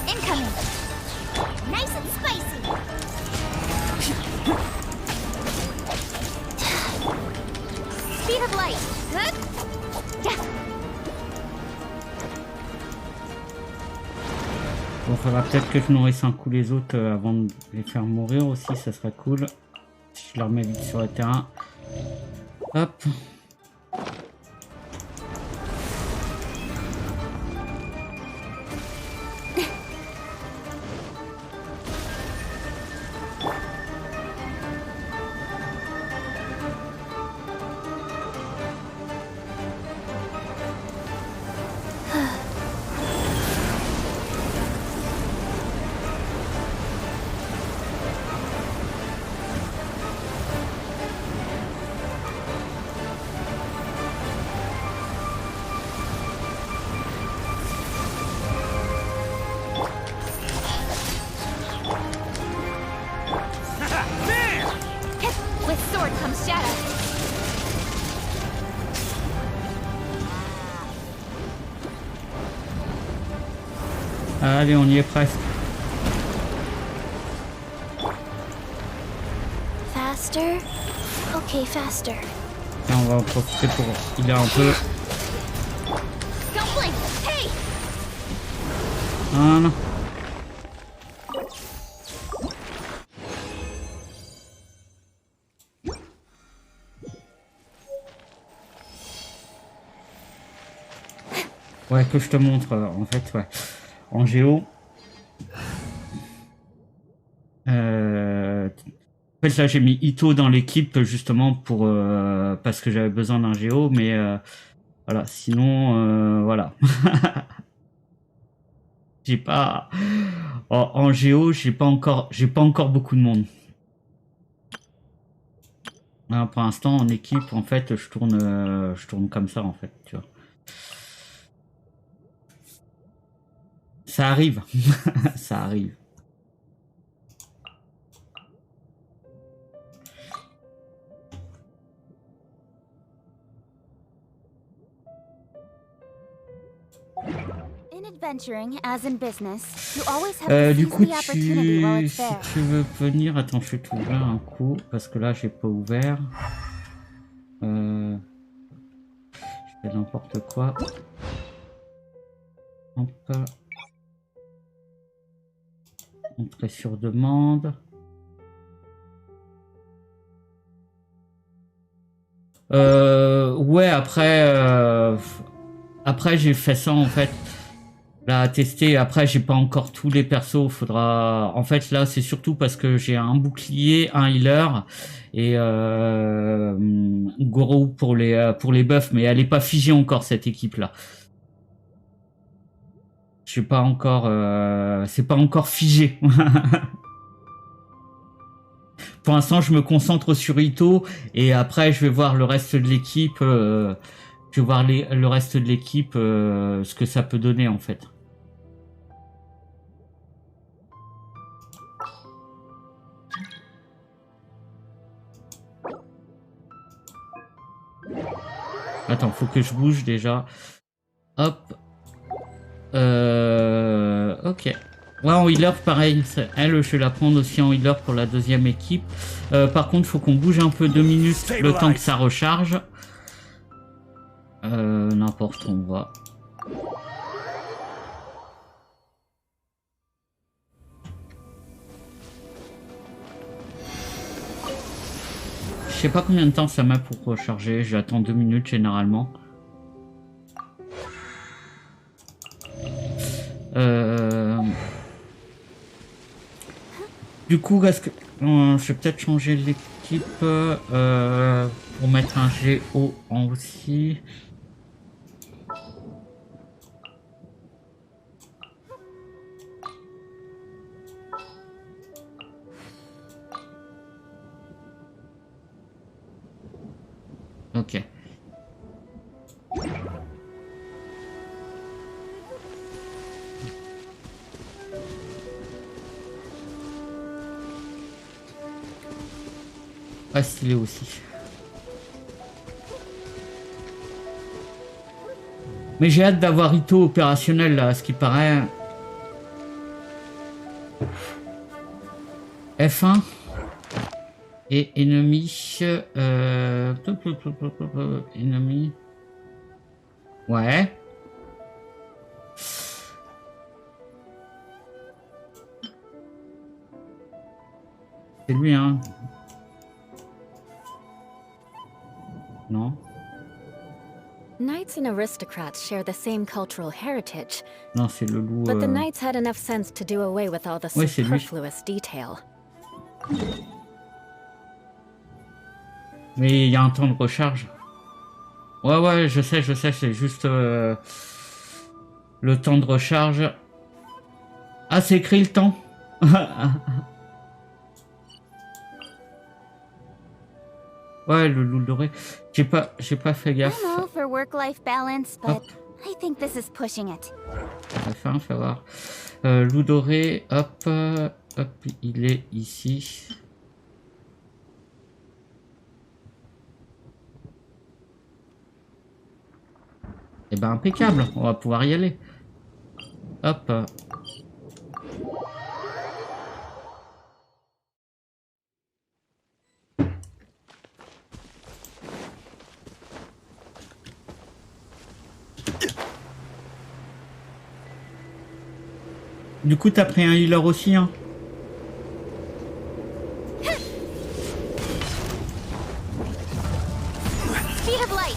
Incoming. Nice and spicy. Speed of light. Good. Yeah. Bon, faudra peut-être que je nourrisse un coup les autres avant de les faire mourir aussi, ça serait cool. Si je leur mets vite sur le terrain. Hop. With sword comes shadow. Allez, on y est presque. Faster? Okay, faster. Tiens, on va en profiter pour healer un peu. Don't blink. Hey. Voilà. Ouais, que je te montre, en fait, ouais. En géo. En fait, là, j'ai mis Ito dans l'équipe, justement, pour parce que j'avais besoin d'un géo, mais voilà, sinon, voilà. J'ai pas... En géo, j'ai pas encore beaucoup de monde. Là, pour l'instant, en équipe, en fait, je tourne comme ça, en fait, tu vois. Ça arrive. Ça arrive. In adventuring, as in business, you always have to Du seize coup, the opportunity while it's si there. tu veux venir, attends, je vais t'ouvrir un coup, parce que là, j'ai pas ouvert. Je fais n'importe quoi. Hop. Entrée sur demande. Ouais, après j'ai fait ça en fait. Là, à tester. Après, j'ai pas encore tous les persos. Faudra. En fait, là, c'est surtout parce que j'ai un bouclier, un healer et Goro pour les buffs, mais elle est pas figée encore cette équipe-là. Je sais pas encore. C'est pas encore figé. Pour l'instant, je me concentre sur Ito et après, je vais voir le reste de l'équipe. Je vais voir le reste de l'équipe, ce que ça peut donner en fait. Attends, faut que je bouge déjà. Hop. Ok. Ouais, en healer, pareil. Elle, je vais la prendre aussi en healer pour la deuxième équipe. Par contre, faut qu'on bouge un peu 2 minutes le temps que ça recharge. N'importe où on va. Je sais pas combien de temps ça met pour recharger. J'attends 2 minutes généralement. Du coup, est-ce que je vais peut-être changer l'équipe pour mettre un GO en aussi. Ok. Pas stylé aussi. Mais j'ai hâte d'avoir Ito opérationnel là, à ce qui paraît. F1 et ennemi. Ennemi. Ouais. C'est lui, hein. Non. Knights and aristocrats share the same cultural heritage. Non, c'est le loup. But the knights had enough sense to do away with all the Ouais, c'est lui. superfluous detail. Mais il y a un temps de recharge. Ouais, je sais, c'est juste le temps de recharge. Ah, c'est écrit le temps. Ouais, le loup doré. J'ai pas fait I gaffe. know for work-life balance, but I think this is pushing it. Enfin, fais voir. Loup doré, hop, il est ici. Eh ben impeccable, on va pouvoir y aller. Hop. Du coup, t'as pris un healer aussi, hein? Speed of light.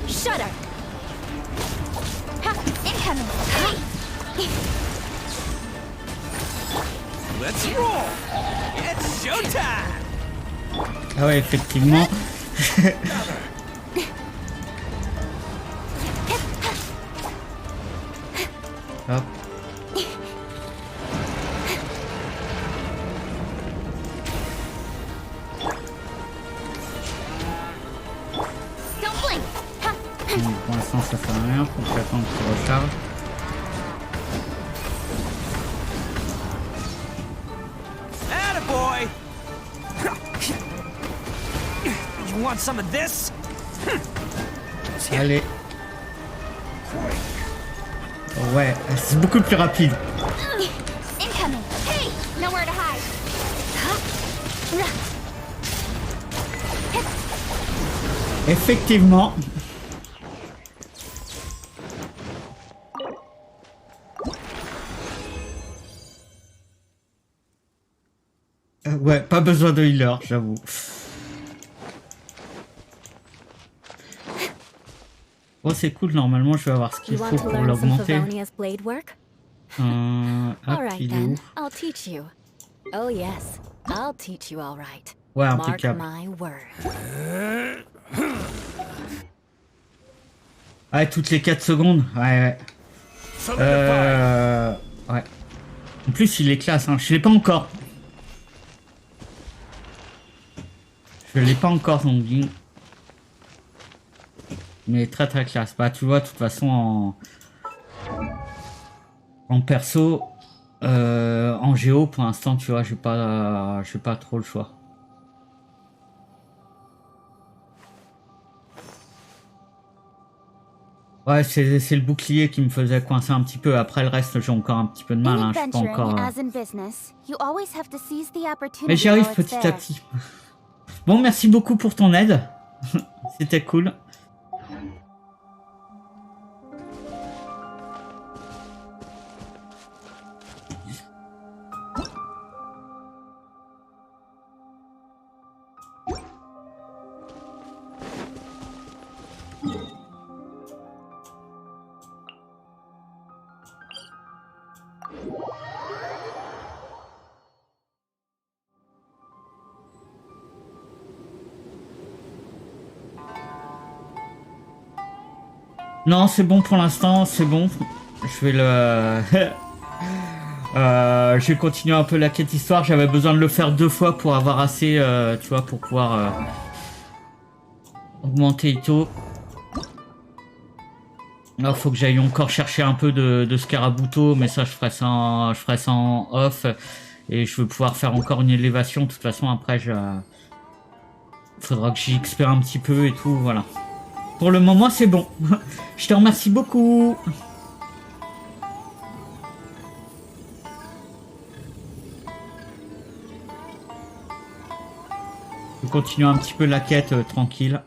Shudder. Incoming. Let's roll! It's showtime! Ah ouais, effectivement. Hop. Don't blink. Pour l'instant, ça fait rien. Faut que j'attende qu'il recharge. Attaboy! You want some of this? Allez. Ouais, c'est beaucoup plus rapide. Incoming. Hey, nowhere to hide. Effectivement. Ouais, pas besoin de healer, j'avoue. Oh, c'est cool, normalement je vais avoir ce qu'il faut pour l'augmenter. Hop, il est où? I'll teach you. Oh yes, I'll teach you all right. Ouais, Mark impeccable. my word. Ouais, toutes les 4 secondes. Ouais. Ouais. En plus, il est classe, hein. Je l'ai pas encore. Je l'ai pas encore, son game. Mais très très classe. Bah, tu vois, de toute façon, en perso, en géo, pour l'instant, tu vois, j'ai pas trop le choix. Ouais, c'est le bouclier qui me faisait coincer un petit peu. Après, le reste, j'ai encore un petit peu de mal. Hein. Je suis pas encore. Mais j'y arrive petit à petit. Bon, merci beaucoup pour ton aide. C'était cool. Non, c'est bon pour l'instant, c'est bon. Je vais le... je vais continuer un peu la quête histoire. J'avais besoin de le faire 2 fois pour avoir assez, tu vois, pour pouvoir augmenter Ito. Là, faut que j'aille encore chercher un peu de scarabouto, mais ça, je ferai ça en off. Et je veux pouvoir faire encore une élévation. De toute façon, après, faudra que j'y XP un petit peu et tout, voilà. Pour le moment, c'est bon. Je te remercie beaucoup. Je vais continuer un petit peu la quête tranquille.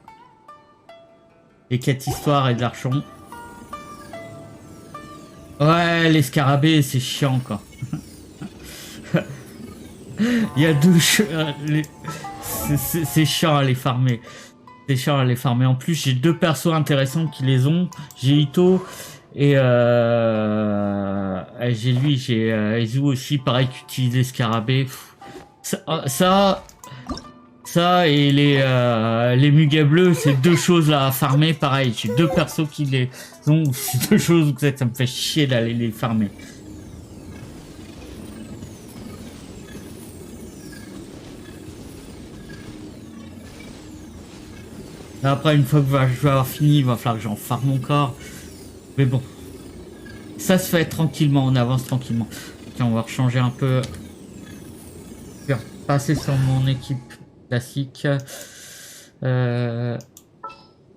Les quêtes histoire et de l'archon. Ouais, les scarabées, c'est chiant, quoi. Il y a deux... C'est chiant à les farmer. C'est chiant à les farmer. En plus, j'ai deux persos intéressants qui les ont. J'ai Ito et j'ai Ezu aussi, pareil, qui utilise les scarabées. Ça et les muguets bleus, c'est deux choses là à farmer. Pareil, j'ai deux persos qui les ont. C'est deux choses où ça me fait chier d'aller les farmer. Après, une fois que je vais avoir fini, il va falloir que j'en farme encore. Mais bon, ça se fait tranquillement, on avance tranquillement. Tiens, on va changer un peu. Je vais repasser sur mon équipe classique.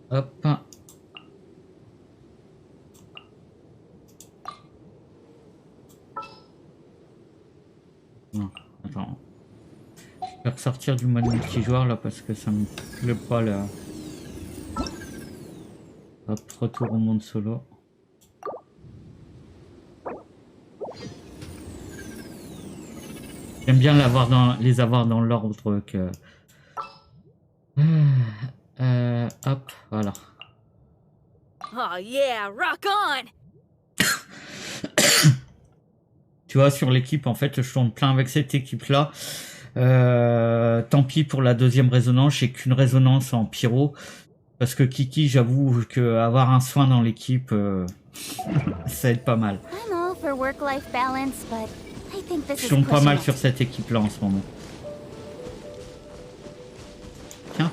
Hop. Non, attends. Je vais ressortir du mode multijoueur là parce que ça me plaît pas là. Hop, retour au monde solo. J'aime bien les avoir dans l'ordre que... hop, voilà. Oh yeah, rock on! Tu vois, sur l'équipe, en fait, je tourne plein avec cette équipe-là. Tant pis pour la deuxième résonance, j'ai qu'une résonance en pyro. Parce que Kiki, j'avoue que avoir un soin dans l'équipe, ça aide pas mal. Je tombe pas mal sur cette équipe-là en ce moment. Tiens.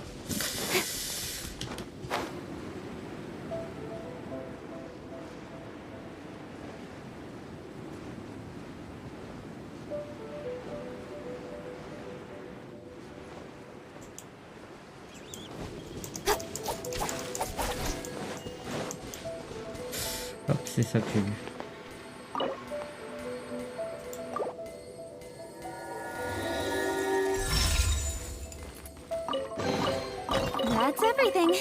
Hop, c'est ça que j'ai vu. That's everything.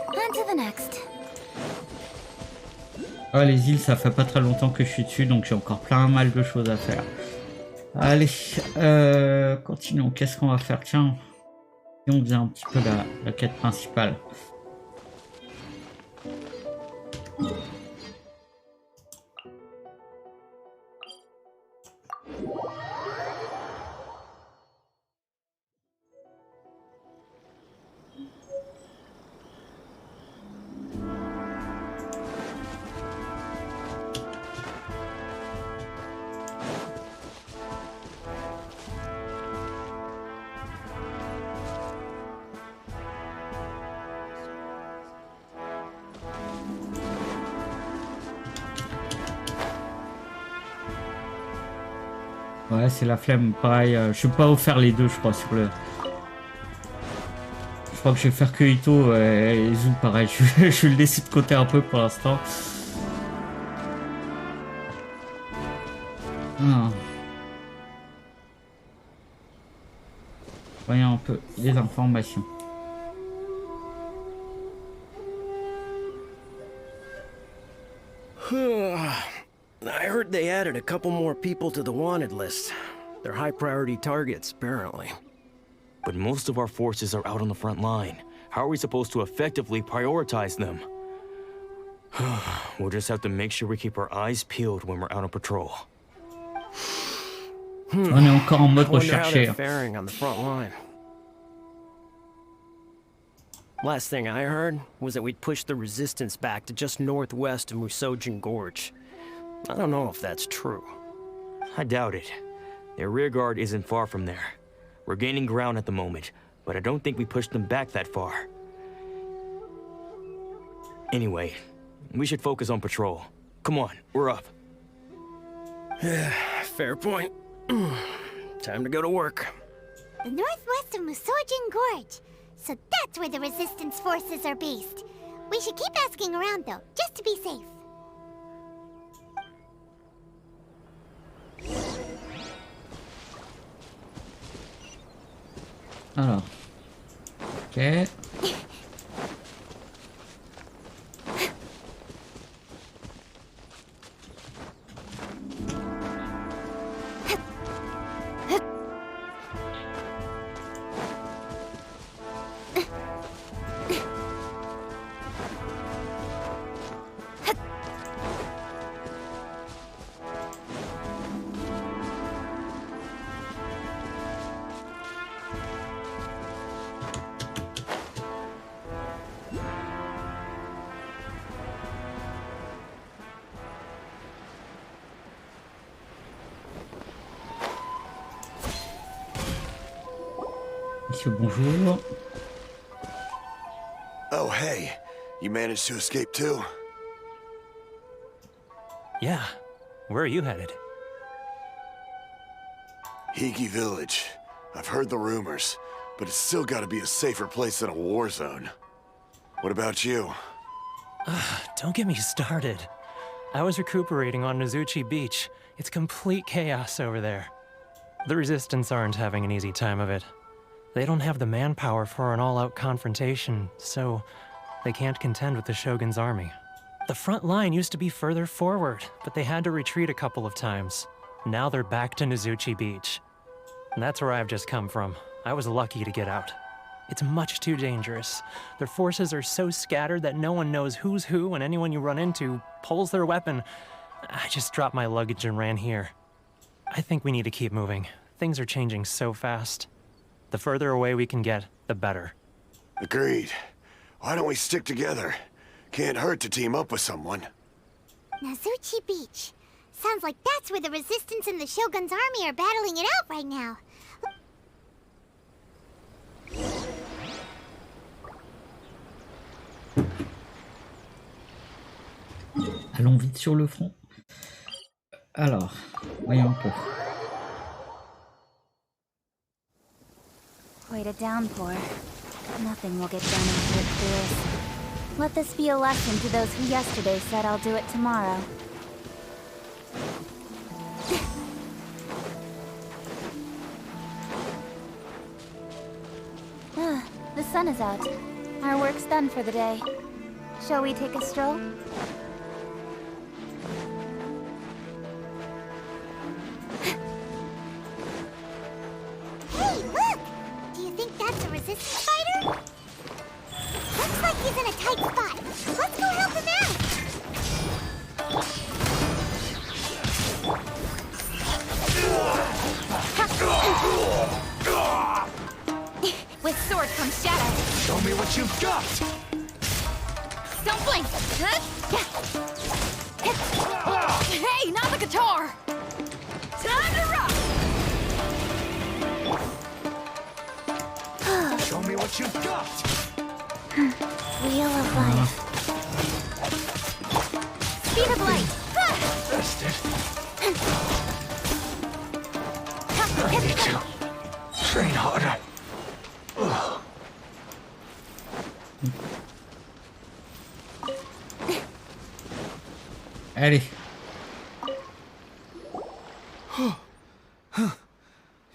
On to the next. Ah, les îles, ça fait pas très longtemps que je suis dessus, donc j'ai encore plein mal de choses à faire. Allez, continuons. Qu'est-ce qu'on va faire? Tiens, et on faisait un petit peu la quête principale. Ouais, c'est la flemme, pareil. Je vais pas faire les deux, je crois, sur le... Je crois que je vais faire que Ito et Zou, pareil. Je vais le laisser de côté un peu pour l'instant. Ah. Voyons un peu les informations. I heard they added a couple more people to the wanted list. They're high priority targets, apparently. But most of our forces are out on the front line. How are we supposed to effectively prioritize them? We'll just have to make sure we keep our eyes peeled when we're out on patrol. On est encore en mode I wonder how recherché. they're faring on the front line. Last thing I heard was that we'd pushed the resistance back to just northwest of Musojin Gorge. I don't know if that's true. I doubt it. Their rearguard isn't far from there. We're gaining ground at the moment, but I don't think we pushed them back that far. Anyway, We should focus on patrol. Come on, we're up. Fair point. Time to go to work. The northwest of Musojin Gorge. So that's where the Resistance forces are based. We should keep asking around, though, just to be safe. Alors. Ok. Monsieur, bonjour. Oh, hey. You managed to escape too? Yeah. Where are you headed? Higi Village. I've heard the rumors, but it's still gotta be a safer place than a war zone. What about you? Don't get me started. I was recuperating on Nozuchi Beach. It's complete chaos over there. The Resistance aren't having an easy time of it. They don't have the manpower for an all-out confrontation, so they can't contend with the Shogun's army. The front line used to be further forward, but they had to retreat a couple of times. Now they're back to Nozuchi Beach. And that's where I've just come from. I was lucky to get out. It's much too dangerous. Their forces are so scattered that no one knows who's who, and anyone you run into pulls their weapon. I just dropped my luggage and ran here. I think we need to keep moving. Things are changing so fast. The further away we can get, the better. Agreed. Why don't we stick together? Can't hurt to team up with someone. Nozuchi Beach. Sounds like that's where the Resistance and the Shogun's army are battling it out right now. Allons vite sur le front. Alors, voyons un peu. Quite a downpour. Nothing will get done until it clears. Let this be a lesson to those who yesterday said I'll do it tomorrow. The sun is out. Our work's done for the day. Shall we take a stroll? Hey, look! Do you think that's a Resistance fighter? Looks like he's in a tight spot. Let's go help him out! With sword comes shadow. Show me what you've got! Don't blink! Hey, not the guitar! Time to rock! Show me what you've got! Wheel of life. Speed of light! Bested. I need to train harder. Ugh. Allez.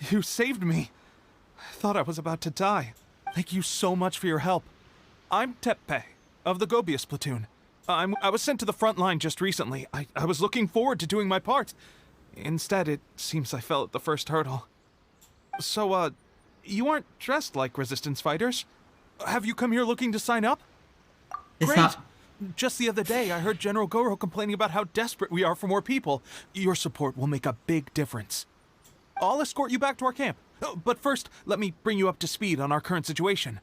You saved me. I thought I was about to die. Thank you so much for your help. I'm Teppei, of the Gobius platoon. I was sent to the front line just recently. I was looking forward to doing my part. Instead, it seems I fell at the first hurdle. So, you aren't dressed like Resistance fighters? Have you come here looking to sign up? Great! Just the other day, I heard General Goro complaining about how desperate we are for more people. Your support will make a big difference. I'll escort you back to our camp. But first, let me bring you up to speed on our current situation.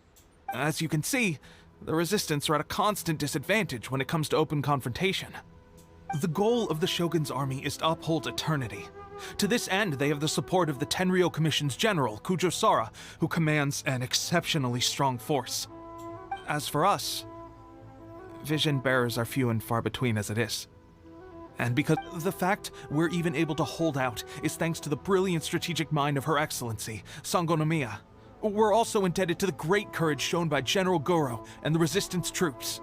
As you can see, the Resistance are at a constant disadvantage when it comes to open confrontation. The goal of the Shogun's army is to uphold eternity. To this end, they have the support of the Tenryou Commission's general, Kujo Sara, who commands an exceptionally strong force. As for us, Vision bearers are few and far between as it is. And because the fact we're even able to hold out is thanks to the brilliant strategic mind of Her Excellency, Sangonomiya. We're also indebted to the great courage shown by General Goro and the Resistance troops.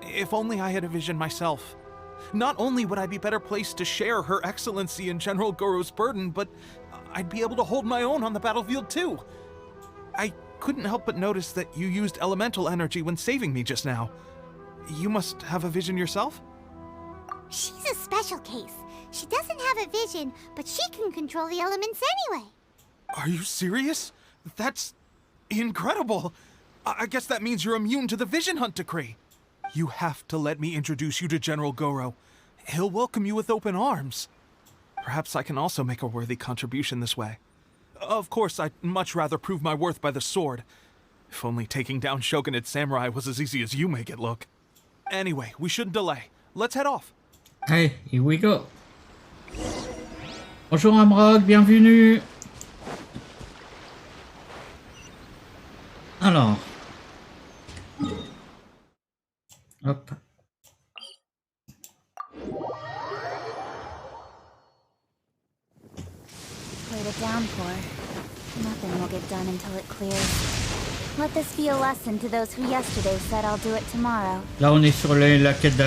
If only I had a vision myself. Not only would I be better placed to share Her Excellency and General Goro's burden, but I'd be able to hold my own on the battlefield too. I couldn't help but notice that you used elemental energy when saving me just now. You must have a vision yourself? She's a special case. She doesn't have a vision, but she can control the elements anyway. Are you serious? That's incredible. I guess that means you're immune to the Vision Hunt decree. You have to let me introduce you to General Goro. He'll welcome you with open arms. Perhaps I can also make a worthy contribution this way. Of course, I'd much rather prove my worth by the sword. If only taking down Shogunate Samurai was as easy as you make it look. Anyway, we shouldn't delay. Let's head off. Hey, here we go. Bonjour Amrog, bienvenue. Alors. Hop. Quite a downpour. Nothing will get done until it clears. Let this be a lesson to those who yesterday said I'll do it tomorrow. Là, on est sur la quête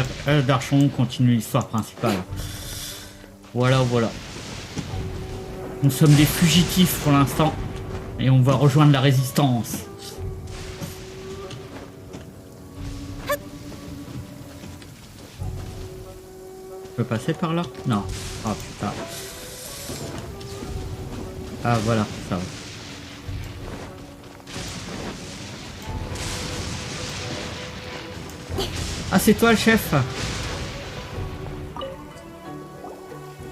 d'Archon, on continue l'histoire principale. Voilà, voilà. Nous sommes des fugitifs pour l'instant. Et on va rejoindre la résistance. Je peux passer par là? Non. Ah putain. Ah voilà, ça va. Ah, c'est toi le chef.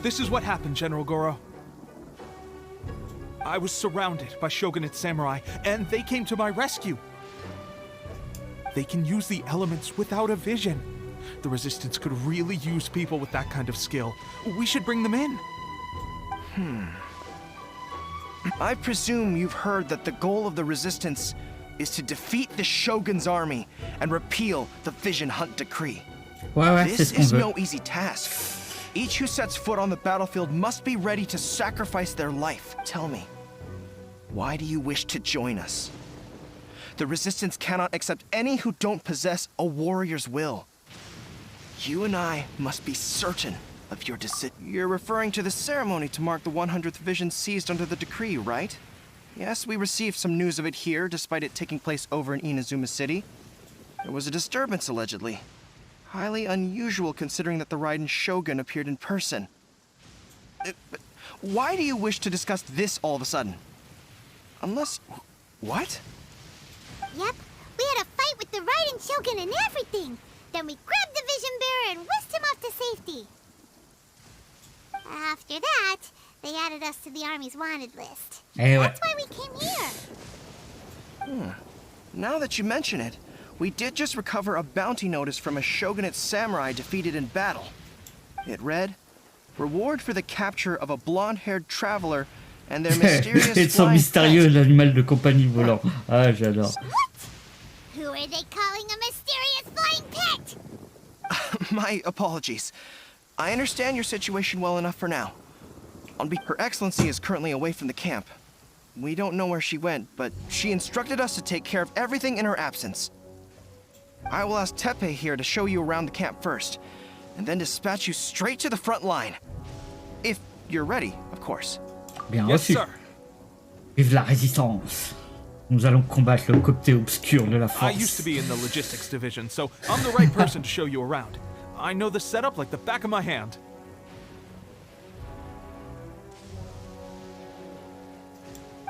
This is what happened, General Goro. I was surrounded by Shogunate Samurai, and they came to my rescue. They can use the elements without a vision. The Resistance could really use people with that kind of skill. We should bring them in. I presume you've heard that the goal of the Resistance is to defeat the Shogun's army and repeal the Vision Hunt decree. This is no easy task. Each who sets foot on the battlefield must be ready to sacrifice their life. Tell me, why do you wish to join us? The Resistance cannot accept any who don't possess a warrior's will. You and I must be certain of your decision. You're referring to the ceremony to mark the 100th Vision seized under the decree, right? Yes, we received some news of it here, despite it taking place over in Inazuma City. There was a disturbance, allegedly. Highly unusual considering that the Raiden Shogun appeared in person. But why do you wish to discuss this all of a sudden? Unless... what? Yep, we had a fight with the Raiden Shogun and everything. Then we grabbed the Vision Bearer and whisked him off to safety. After that, they added us to the Army's wanted list. That's why we came here. Now that you mention it, we did just recover a bounty notice from a Shogunate samurai defeated in battle. It read, "Reward for the capture of a blonde-haired traveler and their mysterious Et son mystérieux l'animal de compagnie volant. Ah, j'adore. Who are they calling a mysterious flying pet? My apologies. I understand your situation well enough for now. Her Excellency is currently away from the camp. We don't know where she went, but she instructed us to take care of everything in her absence. I will ask Teppei here to show you around the camp first, and then dispatch you straight to the front line. If you're ready, of course. Bien reçu. Vive la résistance. Nous allons combattre le côté obscur de la force. I used to be in the logistics division, so I'm the right person to show you around. I know the setup like the back of my hand.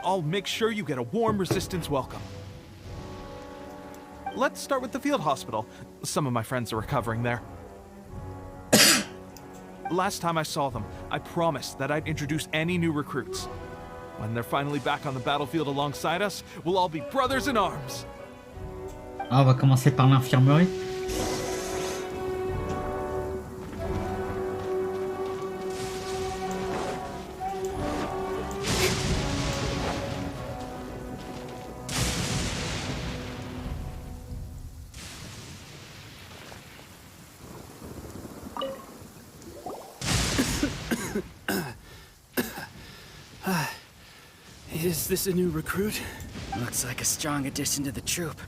I'll make sure you get a warm Resistance welcome. Let's start with the field hospital. Some of my friends are recovering there. Last time I saw them, I promised that I'd introduce any new recruits. When they're finally back on the battlefield alongside us, we'll all be brothers in arms. Ah, on va commencer par l'infirmerie. Is this a new recruit? Looks like a strong addition to the troop.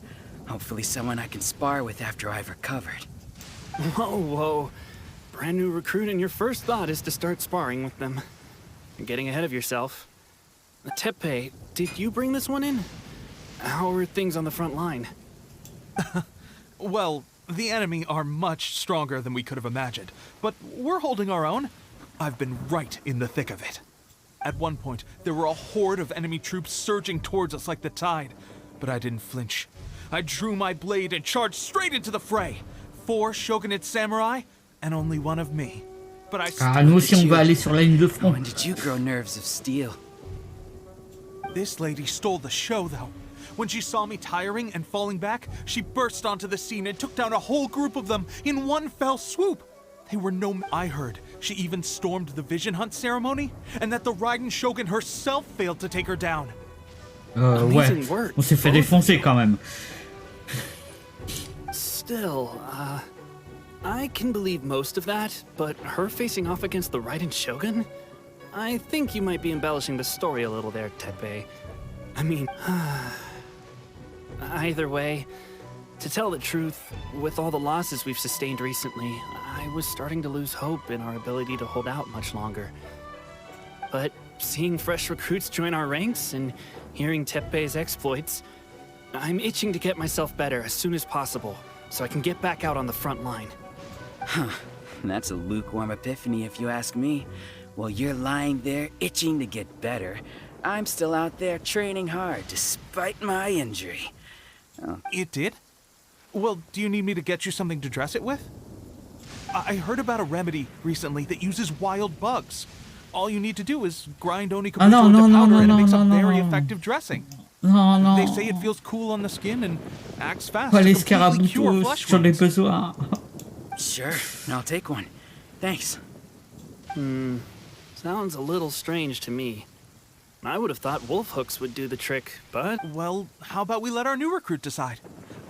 Hopefully someone I can spar with after I've recovered. Whoa. Brand new recruit and your first thought is to start sparring with them. You're getting ahead of yourself. Tepe, did you bring this one in? How are things on the front line? Well, the enemy are much stronger than we could have imagined, but we're holding our own. I've been right in the thick of it. At one point, there were a horde of enemy troops surging towards us like the tide, but I didn't flinch. I drew my blade and charged straight into the fray. 4 shogunate samurai, and only one of me. But I nous aussi on va aller sur la ligne de front. When did you grow nerves of steel? This lady stole the show, though. When she saw me tiring and falling back, she burst onto the scene and took down a whole group of them in one fell swoop. They were I heard she even stormed the vision hunt ceremony, and that the Raiden Shogun herself failed to take her down. Ouais, on s'est fait défoncer quand même. Still, I can believe most of that, but her facing off against the Raiden Shogun? I think you might be embellishing the story a little there, Tepe. I mean, either way, to tell the truth, with all the losses we've sustained recently, I was starting to lose hope in our ability to hold out much longer. But seeing fresh recruits join our ranks and hearing Tepe's exploits, I'm itching to get myself better as soon as possible, so I can get back out on the front line. Huh. That's a lukewarm epiphany if you ask me. While you're lying there itching to get better, I'm still out there training hard despite my injury. Oh. It did? Well, do you need me to get you something to dress it with? I heard about a remedy recently that uses wild bugs. All you need to do is grind Onikabuto into powder and it makes a very effective dressing. Non. They say it feels cool on the skin and acts fast. Pas les scaraboutos, j'en ai besoin. Sure, I'll take one. Thanks. Sounds a little strange to me. I would have thought wolf hooks would do the trick, but... Well, how about we let our new recruit decide?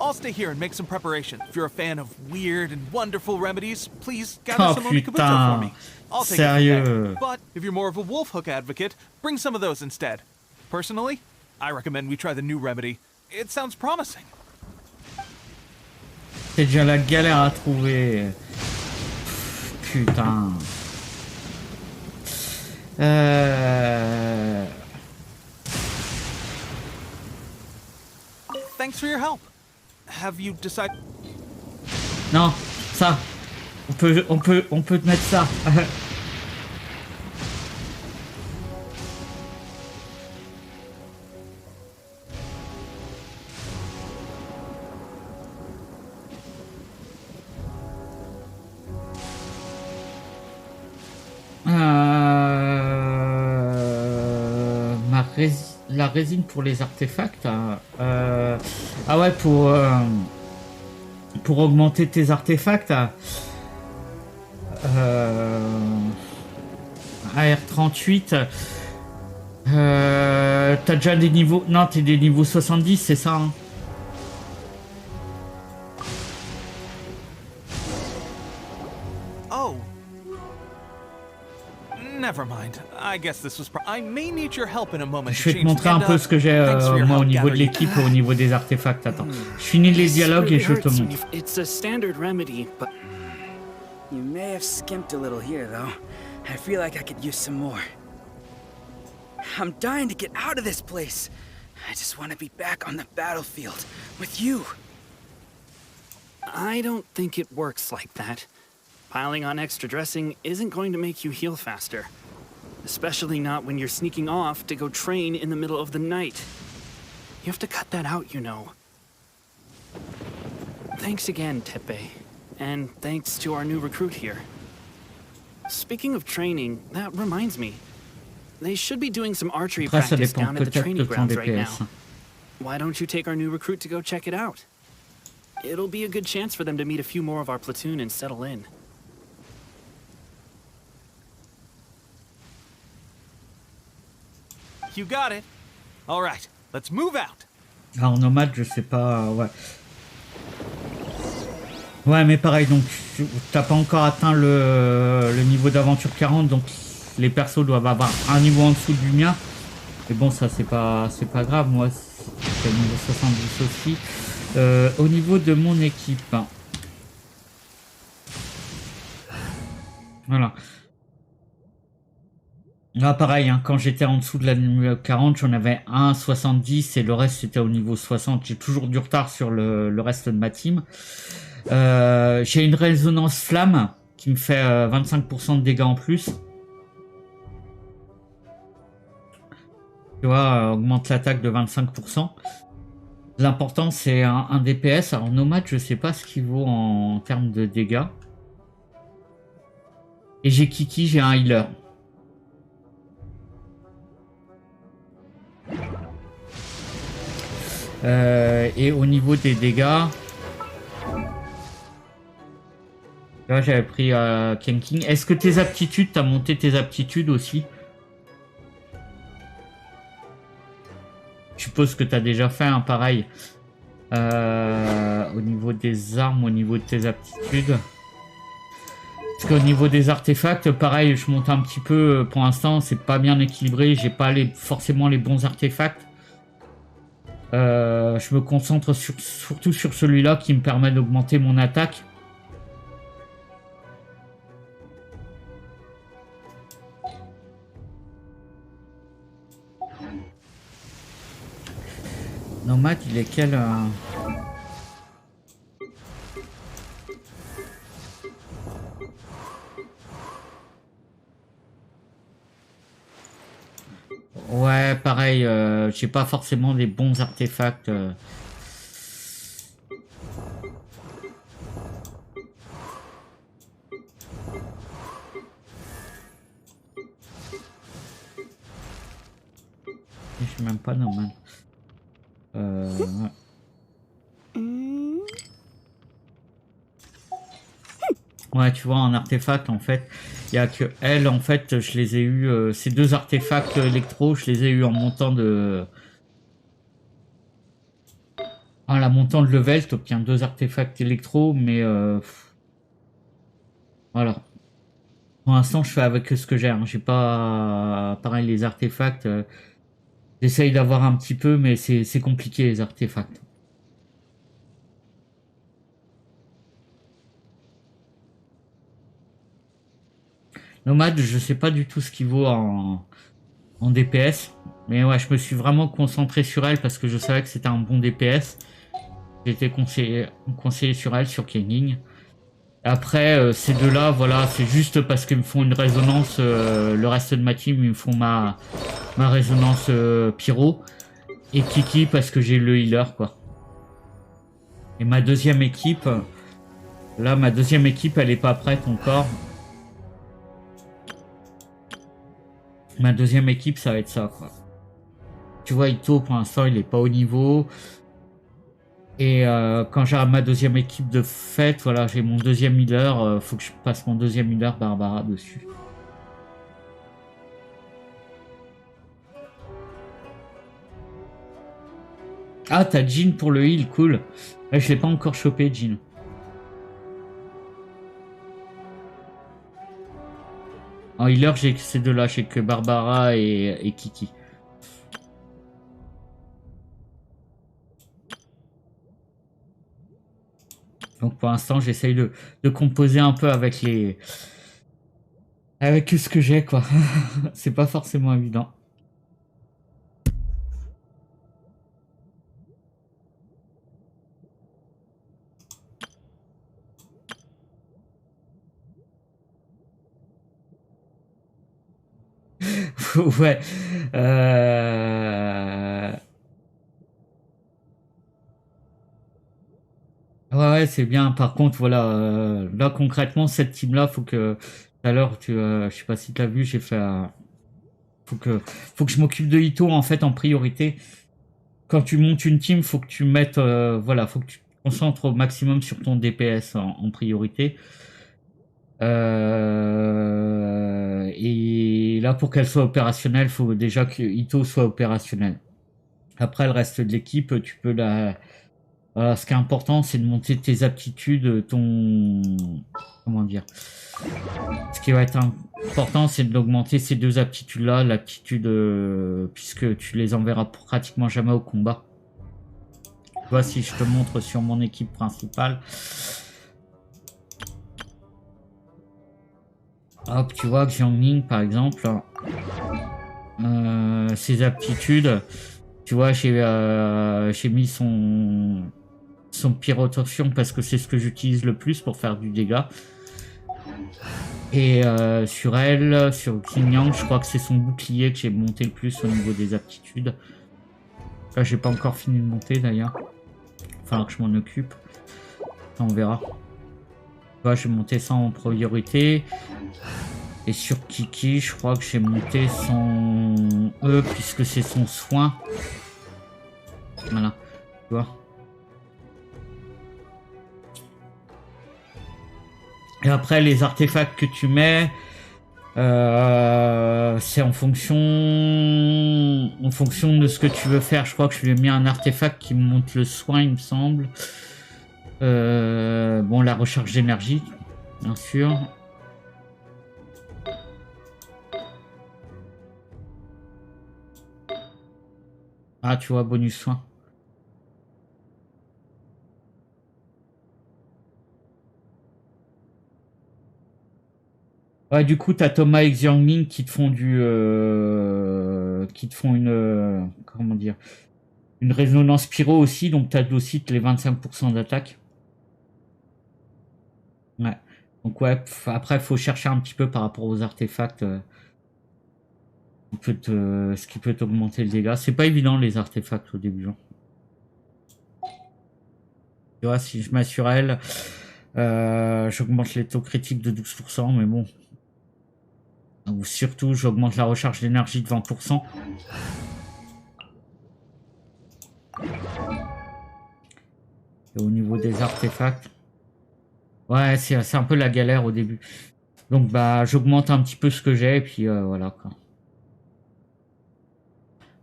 I'll stay here and make some preparation. If you're a fan of weird and wonderful remedies, please gather some Onikabuto for me. I'll take it from there. But if you're more of a wolf hook advocate, bring some of those instead. Personally, I recommend we try the new remedy. It sounds promising. C'est déjà la galère à trouver. Putain. Thanks for your help. Have you decided? Non, ça. On peut mettre ça. La résine pour les artefacts. Ah ouais, pour augmenter tes artefacts. AR43. T'as déjà des niveaux. Non, t'es des niveaux 70, c'est ça hein. Oh. Never mind. I guess this was. I may need your help in a moment. Je vais te montrer un peu ce que j'ai moi au niveau de l'équipe et au niveau des artefacts. Attends, je finis les dialogues et je te montre. It's a standard remedy, but you may have skimped a little here, though. I feel like I could use some more. I'm dying to get out of this place. I just want to be back on the battlefield with you. I don't think it works like that. Piling on extra dressing isn't going to make you heal faster. Especially not when you're sneaking off to go train in the middle of the night. You have to cut that out, you know. Thanks again, Tepe. And thanks to our new recruit here. Speaking of training, that reminds me. They should be doing some archery practice down at the training grounds right now. Why don't you take our new recruit to go check it out? It'll be a good chance for them to meet a few more of our platoon and settle in. You got it. All right, let's move out. Alors nomade, je sais pas, ouais. Ouais, mais pareil, donc t'as pas encore atteint le niveau d'aventure 40, donc les persos doivent avoir un niveau en dessous du mien. Mais bon, ça c'est pas grave. Moi, c'est au niveau 70 aussi. Au niveau de mon équipe, hein. Voilà. Là, pareil, hein, quand j'étais en dessous de la numéro 40, j'en avais un 70 et le reste c'était au niveau 60. J'ai toujours du retard sur le reste de ma team. J'ai une résonance flamme qui me fait 25% de dégâts en plus. Tu vois, augmente l'attaque de 25%. L'important c'est un DPS. Alors Nomade, je sais pas ce qu'il vaut en termes de dégâts. Et j'ai Kiki, j'ai un healer. Et au niveau des dégâts, là j'avais pris Kenking. Est-ce que tes aptitudes, t'as monté tes aptitudes aussi? Je suppose que t'as déjà fait un pareil. Au niveau des armes, au niveau de tes aptitudes. Parce qu'au niveau des artefacts, pareil, je monte un petit peu. Pour l'instant, c'est pas bien équilibré. J'ai pas forcément les bons artefacts. Je me concentre surtout sur celui-là qui me permet d'augmenter mon attaque. Nomade, il est quel Ouais, pareil, j'ai pas forcément des bons artefacts. Je suis même pas normal. Ouais. Ouais, tu vois, en artefact, en fait, il y a que elle, en fait, je les ai eu, ces deux artefacts électro, je les ai eu en montant de... En la montant de level, tu obtiens deux artefacts électro, mais... Voilà. Pour l'instant, je fais avec ce que j'ai, hein. J'ai pas... Pareil, les artefacts, j'essaye d'avoir un petit peu, mais c'est compliqué, les artefacts. Nomade, je sais pas du tout ce qu'il vaut en DPS. Mais ouais, je me suis vraiment concentré sur elle parce que je savais que c'était un bon DPS. J'ai été conseillé sur elle, sur Kenning. Après, ces deux-là, voilà, c'est juste parce qu'ils me font une résonance. Le reste de ma team, ils me font ma résonance pyro. Et Kiki parce que j'ai le healer, quoi. Et ma deuxième équipe... Là, ma deuxième équipe, elle est pas prête encore. Ma deuxième équipe, ça va être ça, quoi. Tu vois, Ito, pour l'instant, il est pas au niveau. Et quand j'ai ma deuxième équipe de fête, voilà, j'ai mon deuxième healer. Faut que je passe mon deuxième healer Barbara dessus. Ah, t'as Jean pour le heal, cool. Ouais, je l'ai pas encore chopé, Jean. En healer, j'ai que ces deux-là, j'ai que Barbara et Kiki. Donc pour l'instant, j'essaye de composer un peu avec avec ce que j'ai, quoi. C'est pas forcément évident. Ouais. Ouais, c'est bien. Par contre, voilà, là concrètement, cette team-là, faut que tout à l'heure, je sais pas si tu as vu, j'ai fait, faut que je m'occupe de Ito en fait en priorité. Quand tu montes une team, faut que tu mettes, voilà, faut que tu te concentres au maximum sur ton DPS en priorité. Et là, pour qu'elle soit opérationnelle, faut déjà que Ito soit opérationnel. Après, le reste de l'équipe, tu peux Ce qui est important, c'est de monter tes aptitudes, ton... Comment dire? Ce qui va être important, c'est d'augmenter ces deux aptitudes-là. L'aptitude, puisque tu les enverras pratiquement jamais au combat. Tu vois, si je te montre sur mon équipe principale... Hop, tu vois que Jiangling, par exemple, ses aptitudes, tu vois, j'ai mis son pyrotorsion parce que c'est ce que j'utilise le plus pour faire du dégât. Et sur elle, sur Xinjiang, je crois que c'est son bouclier que j'ai monté le plus au niveau des aptitudes. Là, j'ai pas encore fini de monter d'ailleurs. Il va falloir que je m'en occupe. Ça, on verra. Là, j'ai monté ça en priorité. Et sur Kiki, je crois que j'ai monté son E puisque c'est son soin. Voilà. Tu vois. Et après, les artefacts que tu mets, c'est en fonction de ce que tu veux faire. Je crois que je lui ai mis un artefact qui me monte le soin, il me semble. Bon, la recharge d'énergie, bien sûr. Ah, tu vois, bonus soin. Ouais, du coup, t'as Thomas et Xiangling qui te font une, comment dire, une résonance pyro aussi, donc t'as aussi les 25% d'attaque. Ouais. Donc ouais, après, faut chercher un petit peu par rapport aux artefacts, ce qui peut t'augmenter le dégât. C'est pas évident les artefacts au début. Hein. Tu vois, si je m'assure elle, j'augmente les taux critiques de 12%, mais bon. Ou surtout, j'augmente la recharge d'énergie de 20%. Et au niveau des artefacts, ouais, c'est un peu la galère au début. Donc bah, j'augmente un petit peu ce que j'ai et puis voilà quoi.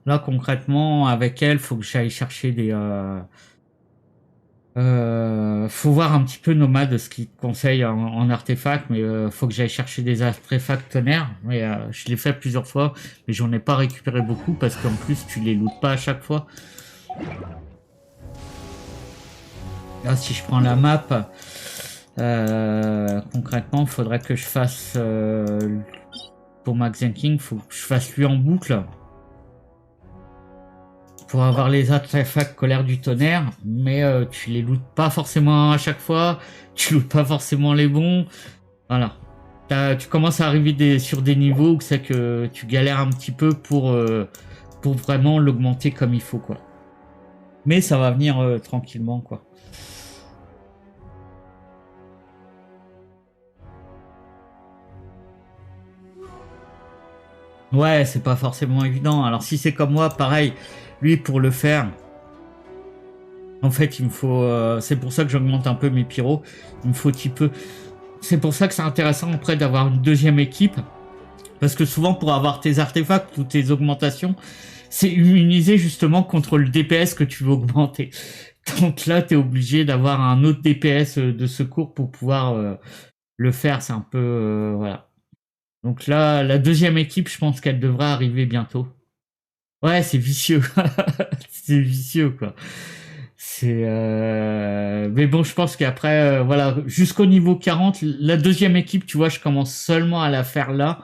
Là concrètement, avec elle, faut que j'aille chercher des. Faut voir un petit peu Nomade ce qu'il te conseille en artefact, mais faut que j'aille chercher des artefacts tonnerre. Mais je l'ai fait plusieurs fois, mais j'en ai pas récupéré beaucoup parce qu'en plus tu les lootes pas à chaque fois. Là, si je prends la map, concrètement, il faudrait que je fasse pour Max King, faut que je fasse lui en boucle pour avoir les artefacts colère du tonnerre, mais tu les lootes pas forcément à chaque fois, tu lootes pas forcément les bons, voilà. Tu commences à arriver sur des niveaux où c'est que tu galères un petit peu pour vraiment l'augmenter comme il faut quoi. Mais ça va venir tranquillement quoi. Ouais, c'est pas forcément évident. Alors si c'est comme moi, pareil, lui pour le faire, en fait il me faut... c'est pour ça que j'augmente un peu mes pyros. Il me faut un petit peu... C'est pour ça que c'est intéressant après d'avoir une deuxième équipe. Parce que souvent pour avoir tes artefacts ou tes augmentations, c'est immunisé justement contre le DPS que tu veux augmenter. Donc là, tu es obligé d'avoir un autre DPS de secours pour pouvoir le faire. C'est un peu... voilà. Donc là, la deuxième équipe, je pense qu'elle devrait arriver bientôt. Ouais, c'est vicieux. C'est vicieux, quoi. Mais bon, je pense qu'après, voilà, jusqu'au niveau 40, la deuxième équipe, tu vois, je commence seulement à la faire là.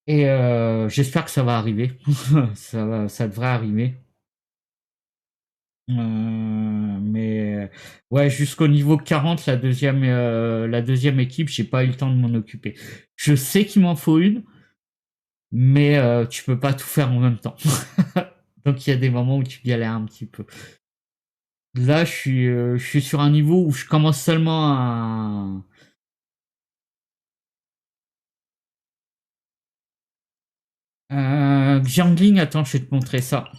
Et j'espère que ça va arriver. Ça devrait arriver. Mais ouais, jusqu'au niveau 40, la deuxième équipe, j'ai pas eu le temps de m'en occuper. Je sais qu'il m'en faut une, mais tu peux pas tout faire en même temps. Donc il y a des moments où tu galères un petit peu. Là, je suis sur un niveau où je commence seulement à... Jiangling, attends, je vais te montrer ça.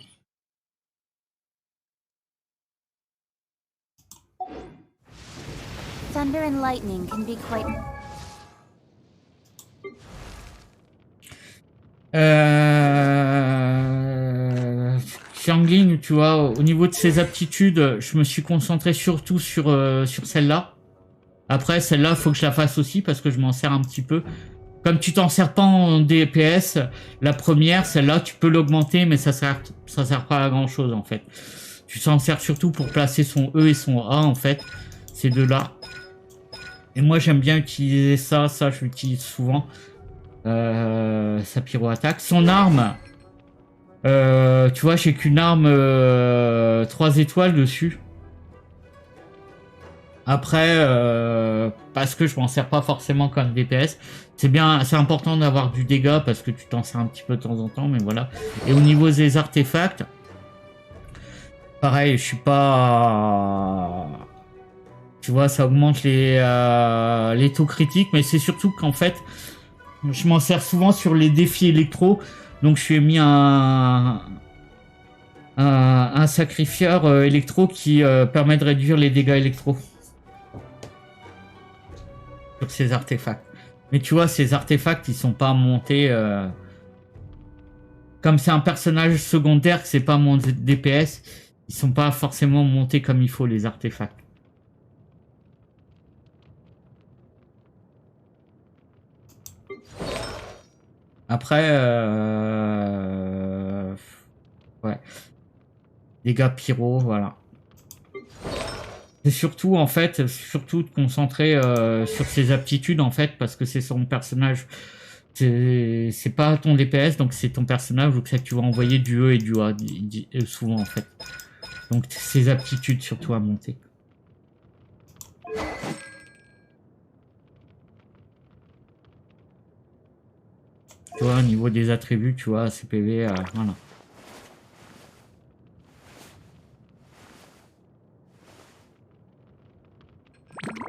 Thunder and lightning can be quite... Xiangling tu vois, au niveau de ses aptitudes, je me suis concentré surtout sur celle-là. Après, celle-là, faut que je la fasse aussi parce que je m'en sers un petit peu. Comme tu t'en sers pas en DPS, la première, celle-là, tu peux l'augmenter, mais ça sert pas à grand-chose, en fait. Tu s'en sers surtout pour placer son E et son A, en fait. Ces deux-là. Et moi, j'aime bien utiliser ça. Ça, je l'utilise souvent. Sa pyro-attaque. Son arme, tu vois, j'ai qu'une arme 3 étoiles dessus. Après, parce que je m'en sers pas forcément comme DPS. C'est important d'avoir du dégât parce que tu t'en sers un petit peu de temps en temps, mais voilà. Et au niveau des artefacts, pareil, je suis pas... Tu vois, ça augmente les taux critiques, mais c'est surtout qu'en fait, je m'en sers souvent sur les défis électro. Donc je lui ai mis un sacrifieur électro qui permet de réduire les dégâts électro sur ces artefacts. Mais tu vois, ces artefacts, ils sont pas montés... Comme c'est un personnage secondaire, que c'est pas mon DPS, ils sont pas forcément montés comme il faut, les artefacts. Après, ouais. Dégâts pyro, voilà. C'est surtout, en fait, surtout de concentrer sur ses aptitudes, en fait, parce que c'est son personnage. C'est pas ton DPS, donc c'est ton personnage, donc ça tu vas envoyer du E et du A, souvent, en fait. Donc ses aptitudes, surtout, à monter. Tu vois, au niveau des attributs, tu vois, CPV, voilà.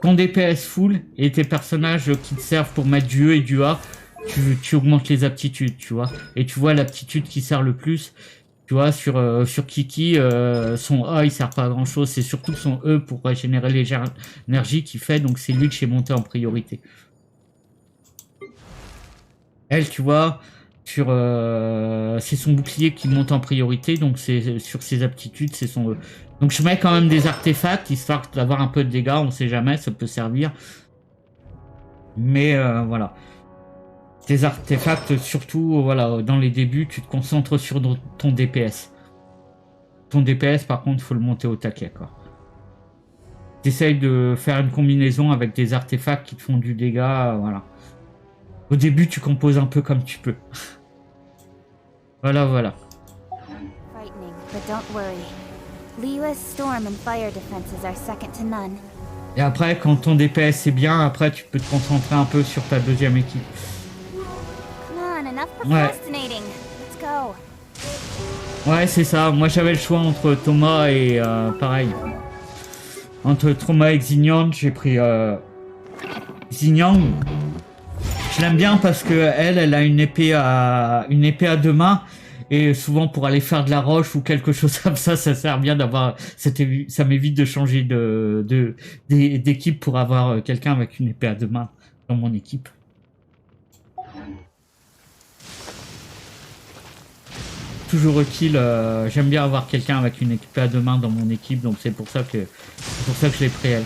Ton DPS full et tes personnages qui te servent pour mettre du E et du A, tu augmentes les aptitudes, tu vois. Et tu vois l'aptitude qui sert le plus, tu vois, sur Kiki, son A il sert pas à grand chose, c'est surtout son E pour régénérer l'énergie qu'il fait, donc c'est lui que j'ai monté en priorité. Elle, tu vois, c'est son bouclier qui monte en priorité, donc c'est sur ses aptitudes, c'est son E. Donc je mets quand même des artefacts, histoire d'avoir un peu de dégâts, on sait jamais, ça peut servir. Mais voilà. Tes artefacts, surtout, voilà, dans les débuts, tu te concentres sur ton DPS. Ton DPS, par contre, il faut le monter au taquet, quoi. T'essayes de faire une combinaison avec des artefacts qui te font du dégât, voilà. Au début, tu composes un peu comme tu peux. Voilà, voilà. Et après, quand ton DPS est bien, après, tu peux te concentrer un peu sur ta deuxième équipe. Ouais. Ouais, c'est ça. Moi, j'avais le choix entre Thomas et pareil. Entre Thomas et Xignan, j'ai pris Xignan. Je l'aime bien parce que elle a une épée à deux mains et souvent pour aller faire de la roche ou quelque chose comme ça sert bien d'avoir. Ça m'évite de changer d'équipe pour avoir quelqu'un avec une épée à deux mains dans mon équipe. Toujours utile, j'aime bien avoir quelqu'un avec une épée à deux mains dans mon équipe, donc c'est pour ça que je l'ai pris elle.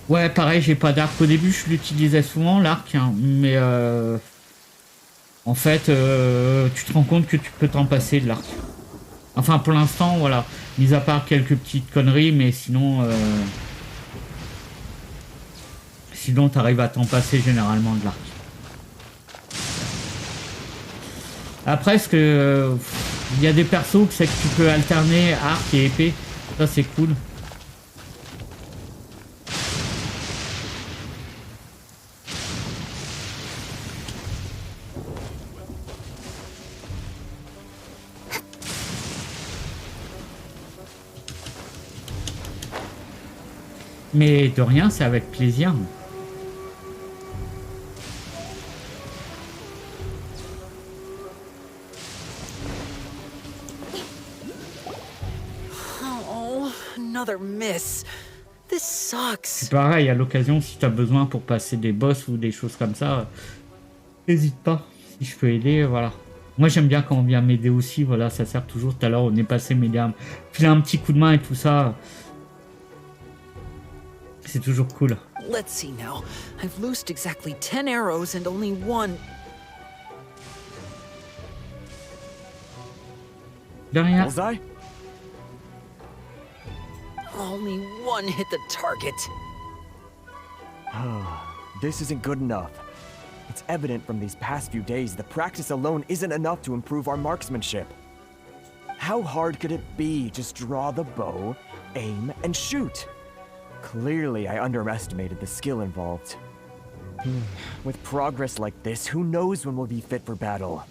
Ouais, pareil, j'ai pas d'arc. Au début, je l'utilisais souvent, l'arc, hein, mais en fait, tu te rends compte que tu peux t'en passer de l'arc. Enfin, pour l'instant, voilà. Mis à part quelques petites conneries, mais sinon... Sinon, t'arrives à t'en passer généralement de l'arc. Après, ce que... Il y a des persos que c'est que tu peux alterner arc et épée. Ça, c'est cool. Mais de rien, c'est avec plaisir. « Another miss. This sucks. C'est pareil, à l'occasion, si tu as besoin pour passer des boss ou des choses comme ça, n'hésite pas. Si je peux aider, voilà. Moi, j'aime bien quand on vient m'aider aussi, voilà, ça sert toujours. Tout à l'heure, on est passé filer un petit coup de main et tout ça. C'est toujours cool. Let's see now. I've loosed exactly 10 arrows and only one. De rien. Bullseye? Only one hit the target. This isn't good enough. It's evident from these past few days that practice alone isn't enough to improve our marksmanship. How hard could it be? Just draw the bow, aim, and shoot. Clearly, I underestimated the skill involved. With progress like this, who knows when we'll be fit for battle?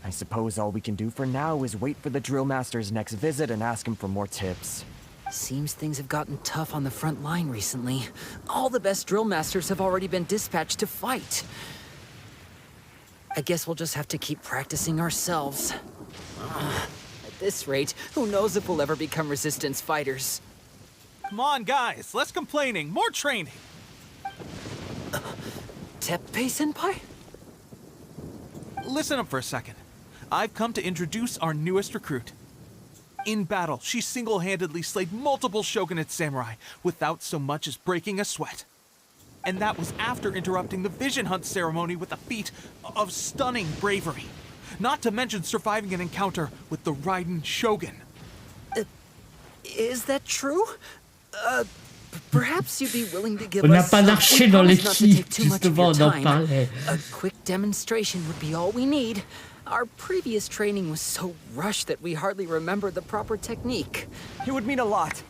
I suppose all we can do for now is wait for the drill master's next visit and ask him for more tips. Seems things have gotten tough on the front line recently. All the best drill masters have already been dispatched to fight. I guess we'll just have to keep practicing ourselves. At this rate, who knows if we'll ever become resistance fighters. Come on, guys, less complaining, more training. Teppei-senpai? Listen up for a second. I've come to introduce our newest recruit. In battle, she single-handedly slayed multiple shogunate samurai without so much as breaking a sweat. And that was after interrupting the vision hunt ceremony with a feat of stunning bravery. Not to mention surviving an encounter with the Raiden Shogun. Is that true? Perhaps you'd be willing to give On n'a us pas d'archer dans l'équipe, justement, on en time. parlait. A quick demonstration would be all we need. Our previous training was so rushed that we hardly remember the proper technique. It would mean a lot.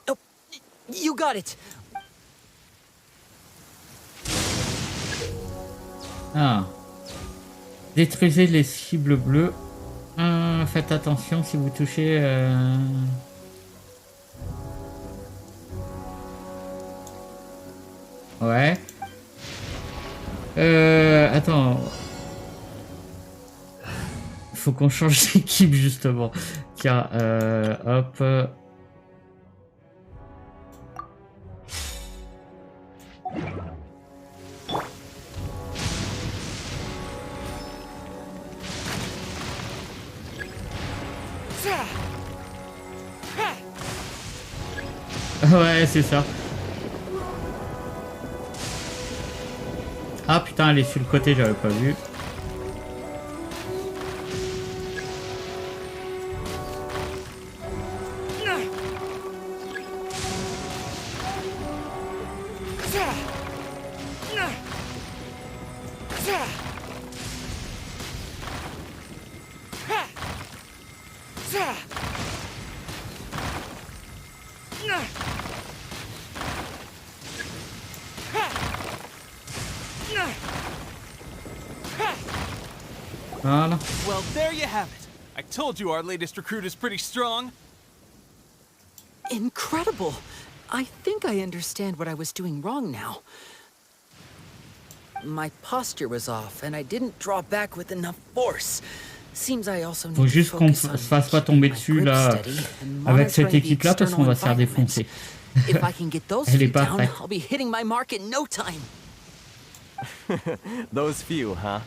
Oh, you got it. Ah. Détruisez les cibles bleues. Faites attention si vous touchez... Ouais. Attends. Faut qu'on change d'équipe justement. Tiens, hop. Ouais, c'est ça. Ah putain, elle est sur le côté, j'avais pas vu. Voilà. Well, there you have it. I told you our latest recruit is pretty strong. Incredible. I think I understand what I was doing wrong now. My posture was off, and I didn't draw back with enough force. Seems I also need Faut juste to qu'on focus on se fasse pas tomber dessus là avec cette équipe là parce qu'on va se faire défoncer. If I can get those Elle est feet pas down, prête. I'll be hitting my mark in no time. Those few, huh?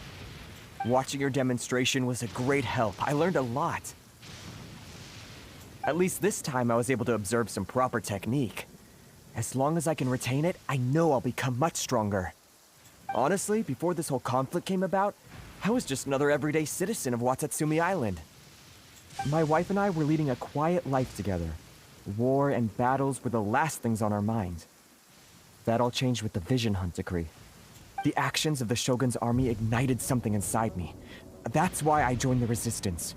Watching your demonstration was a great help. I learned a lot. At least this time I was able to observe some proper technique. As long as I can retain it, I know I'll become much stronger. Honestly, before this whole conflict came about, I was just another everyday citizen of Watatsumi Island. My wife and I were leading a quiet life together. War and battles were the last things on our mind. That all changed with the Vision Hunt decree. The actions of the Shogun's army ignited something inside me. That's why I joined the resistance.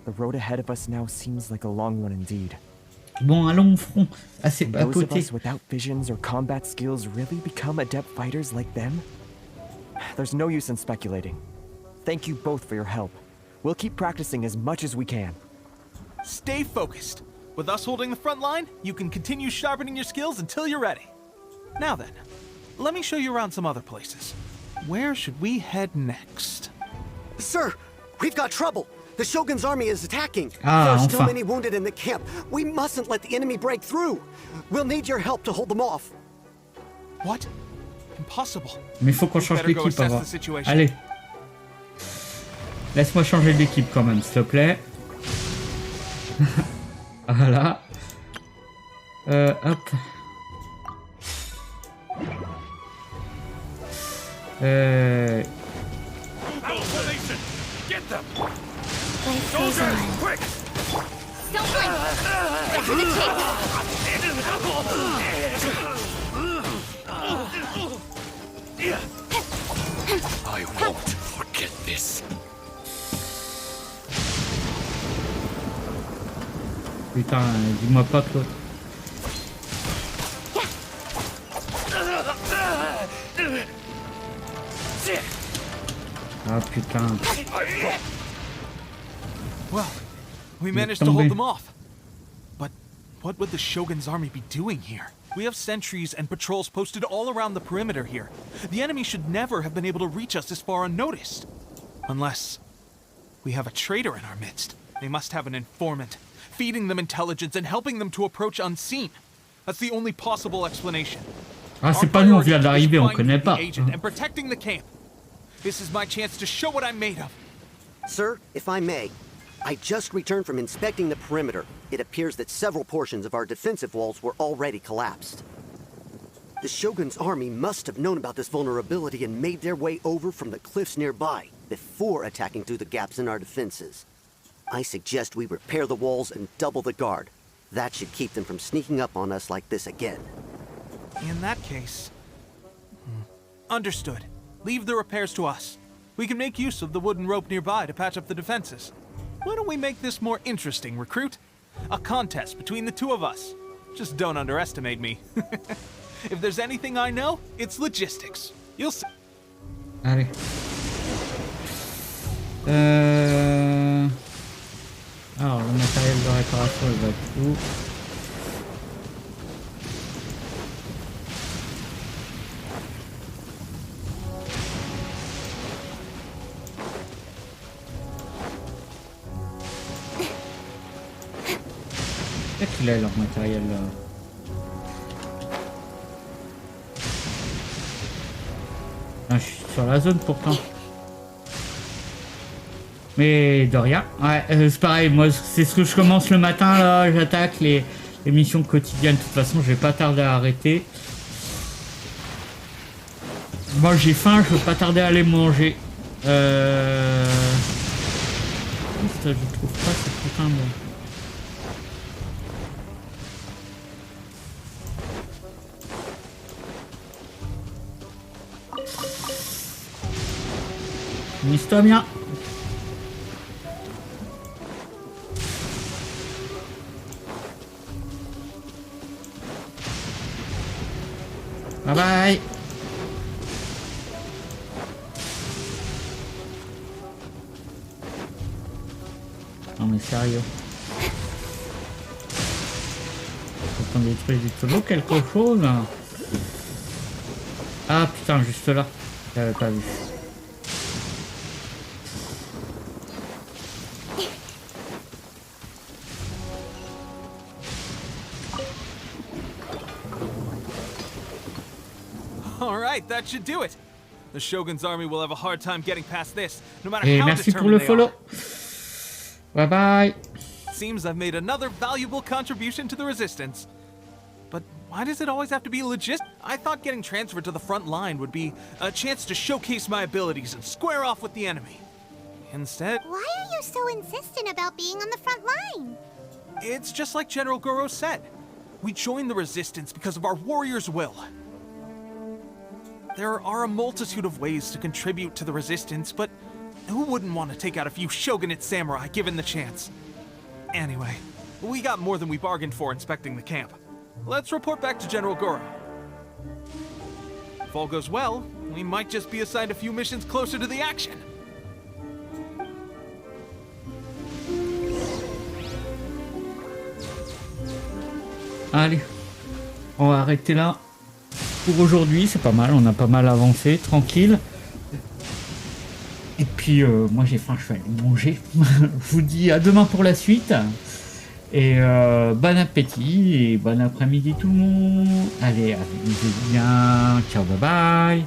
The road ahead of us now seems like a long one indeed. Bon, allons au front. Ah, c'est à Those of côté. us without visions or combat skills really become adept fighters like them? There's no use in speculating. Thank you both for your help. We'll keep practicing as much as we can. Stay focused. With us holding the front line, you can continue sharpening your skills until you're ready. Now then, let me show you around some other places. Where should we head next? Sir, we've got trouble. The Shogun's army is attacking. Ah, there are still enfin. many wounded in the camp. We mustn't let the enemy break through. We'll need your help to hold them off. What? Impossible. Mais faut qu'on change l'équipe avant. Allez. Laisse-moi changer d'équipe quand même, s'il te plaît. Voilà. Hop. Get them! Quick! Don't blink! Get to the chase! I won't forget this. Putain, dis-moi pas que l'autre. Ah putain. Well, we managed to hold them off. But what would the Shogun's army be doing here? We have sentries and patrols posted all around the perimeter here. The enemy should never have been able to reach us this far unnoticed. Unless we have a traitor in our midst. They must have an informant, feeding them intelligence and helping them to approach unseen. That's the only possible explanation. Ah, c'est pas nous, on vient d'arriver, on connaît pas. And protecting the camp. This is my chance to show what I'm made of. Sir, if I may, I just returned from inspecting the perimeter. It appears that several portions of our defensive walls were already collapsed. The Shogun's army must have known about this vulnerability and made their way over from the cliffs nearby before attacking through the gaps in our defenses. I suggest we repair the walls and double the guard. That should keep them from sneaking up on us like this again. In that case... Understood. Leave the repairs to us. We can make use of the wooden rope nearby to patch up the defenses. Why don't we make this more interesting, recruit? A contest between the two of us. Just don't underestimate me. If there's anything I know, it's logistics. You'll see. Allez. Alors, le matériel de réparation, il va être où? Qu'est-ce qu'il a leur matériel là? Ah, je suis sur la zone pourtant. Mais de rien. Ouais, c'est pareil, moi c'est ce que je commence le matin là, j'attaque les missions quotidiennes. De toute façon, je vais pas tarder à arrêter. Moi j'ai faim, je veux pas tarder à aller manger. Je trouve pas ce putain de... Mise-toi bien. Bye bye. Non mais sérieux. Faut qu'on détruise du tonneau quelque chose. Ah putain, juste là. J'avais pas vu. That should do it. The Shogun's army will have a hard time getting past this, no matter Et how merci pour le determined follow. Bye bye. Seems I've made another valuable contribution to the resistance. But why does it always have to be legit? I thought getting transferred to the front line would be a chance to showcase my abilities and square off with the enemy. Instead... Why are you so insistent about being on the front line? It's just like General Goro said. We joined the resistance because of our warrior's will. There are a multitude of ways to contribute to the resistance, but who wouldn't want to take out a few shogunate samurai given the chance? Anyway, we got more than we bargained for inspecting the camp. Let's report back to General Goro. If all goes well, we might just be assigned a few missions closer to the action. Allez, on va arrêter là. Pour aujourd'hui, c'est pas mal, on a pas mal avancé, tranquille. Et puis, moi j'ai faim, je vais aller manger. Je vous dis à demain pour la suite. Et bon appétit et bon après-midi tout le monde. Allez, amusez-vous bien. Ciao, bye bye.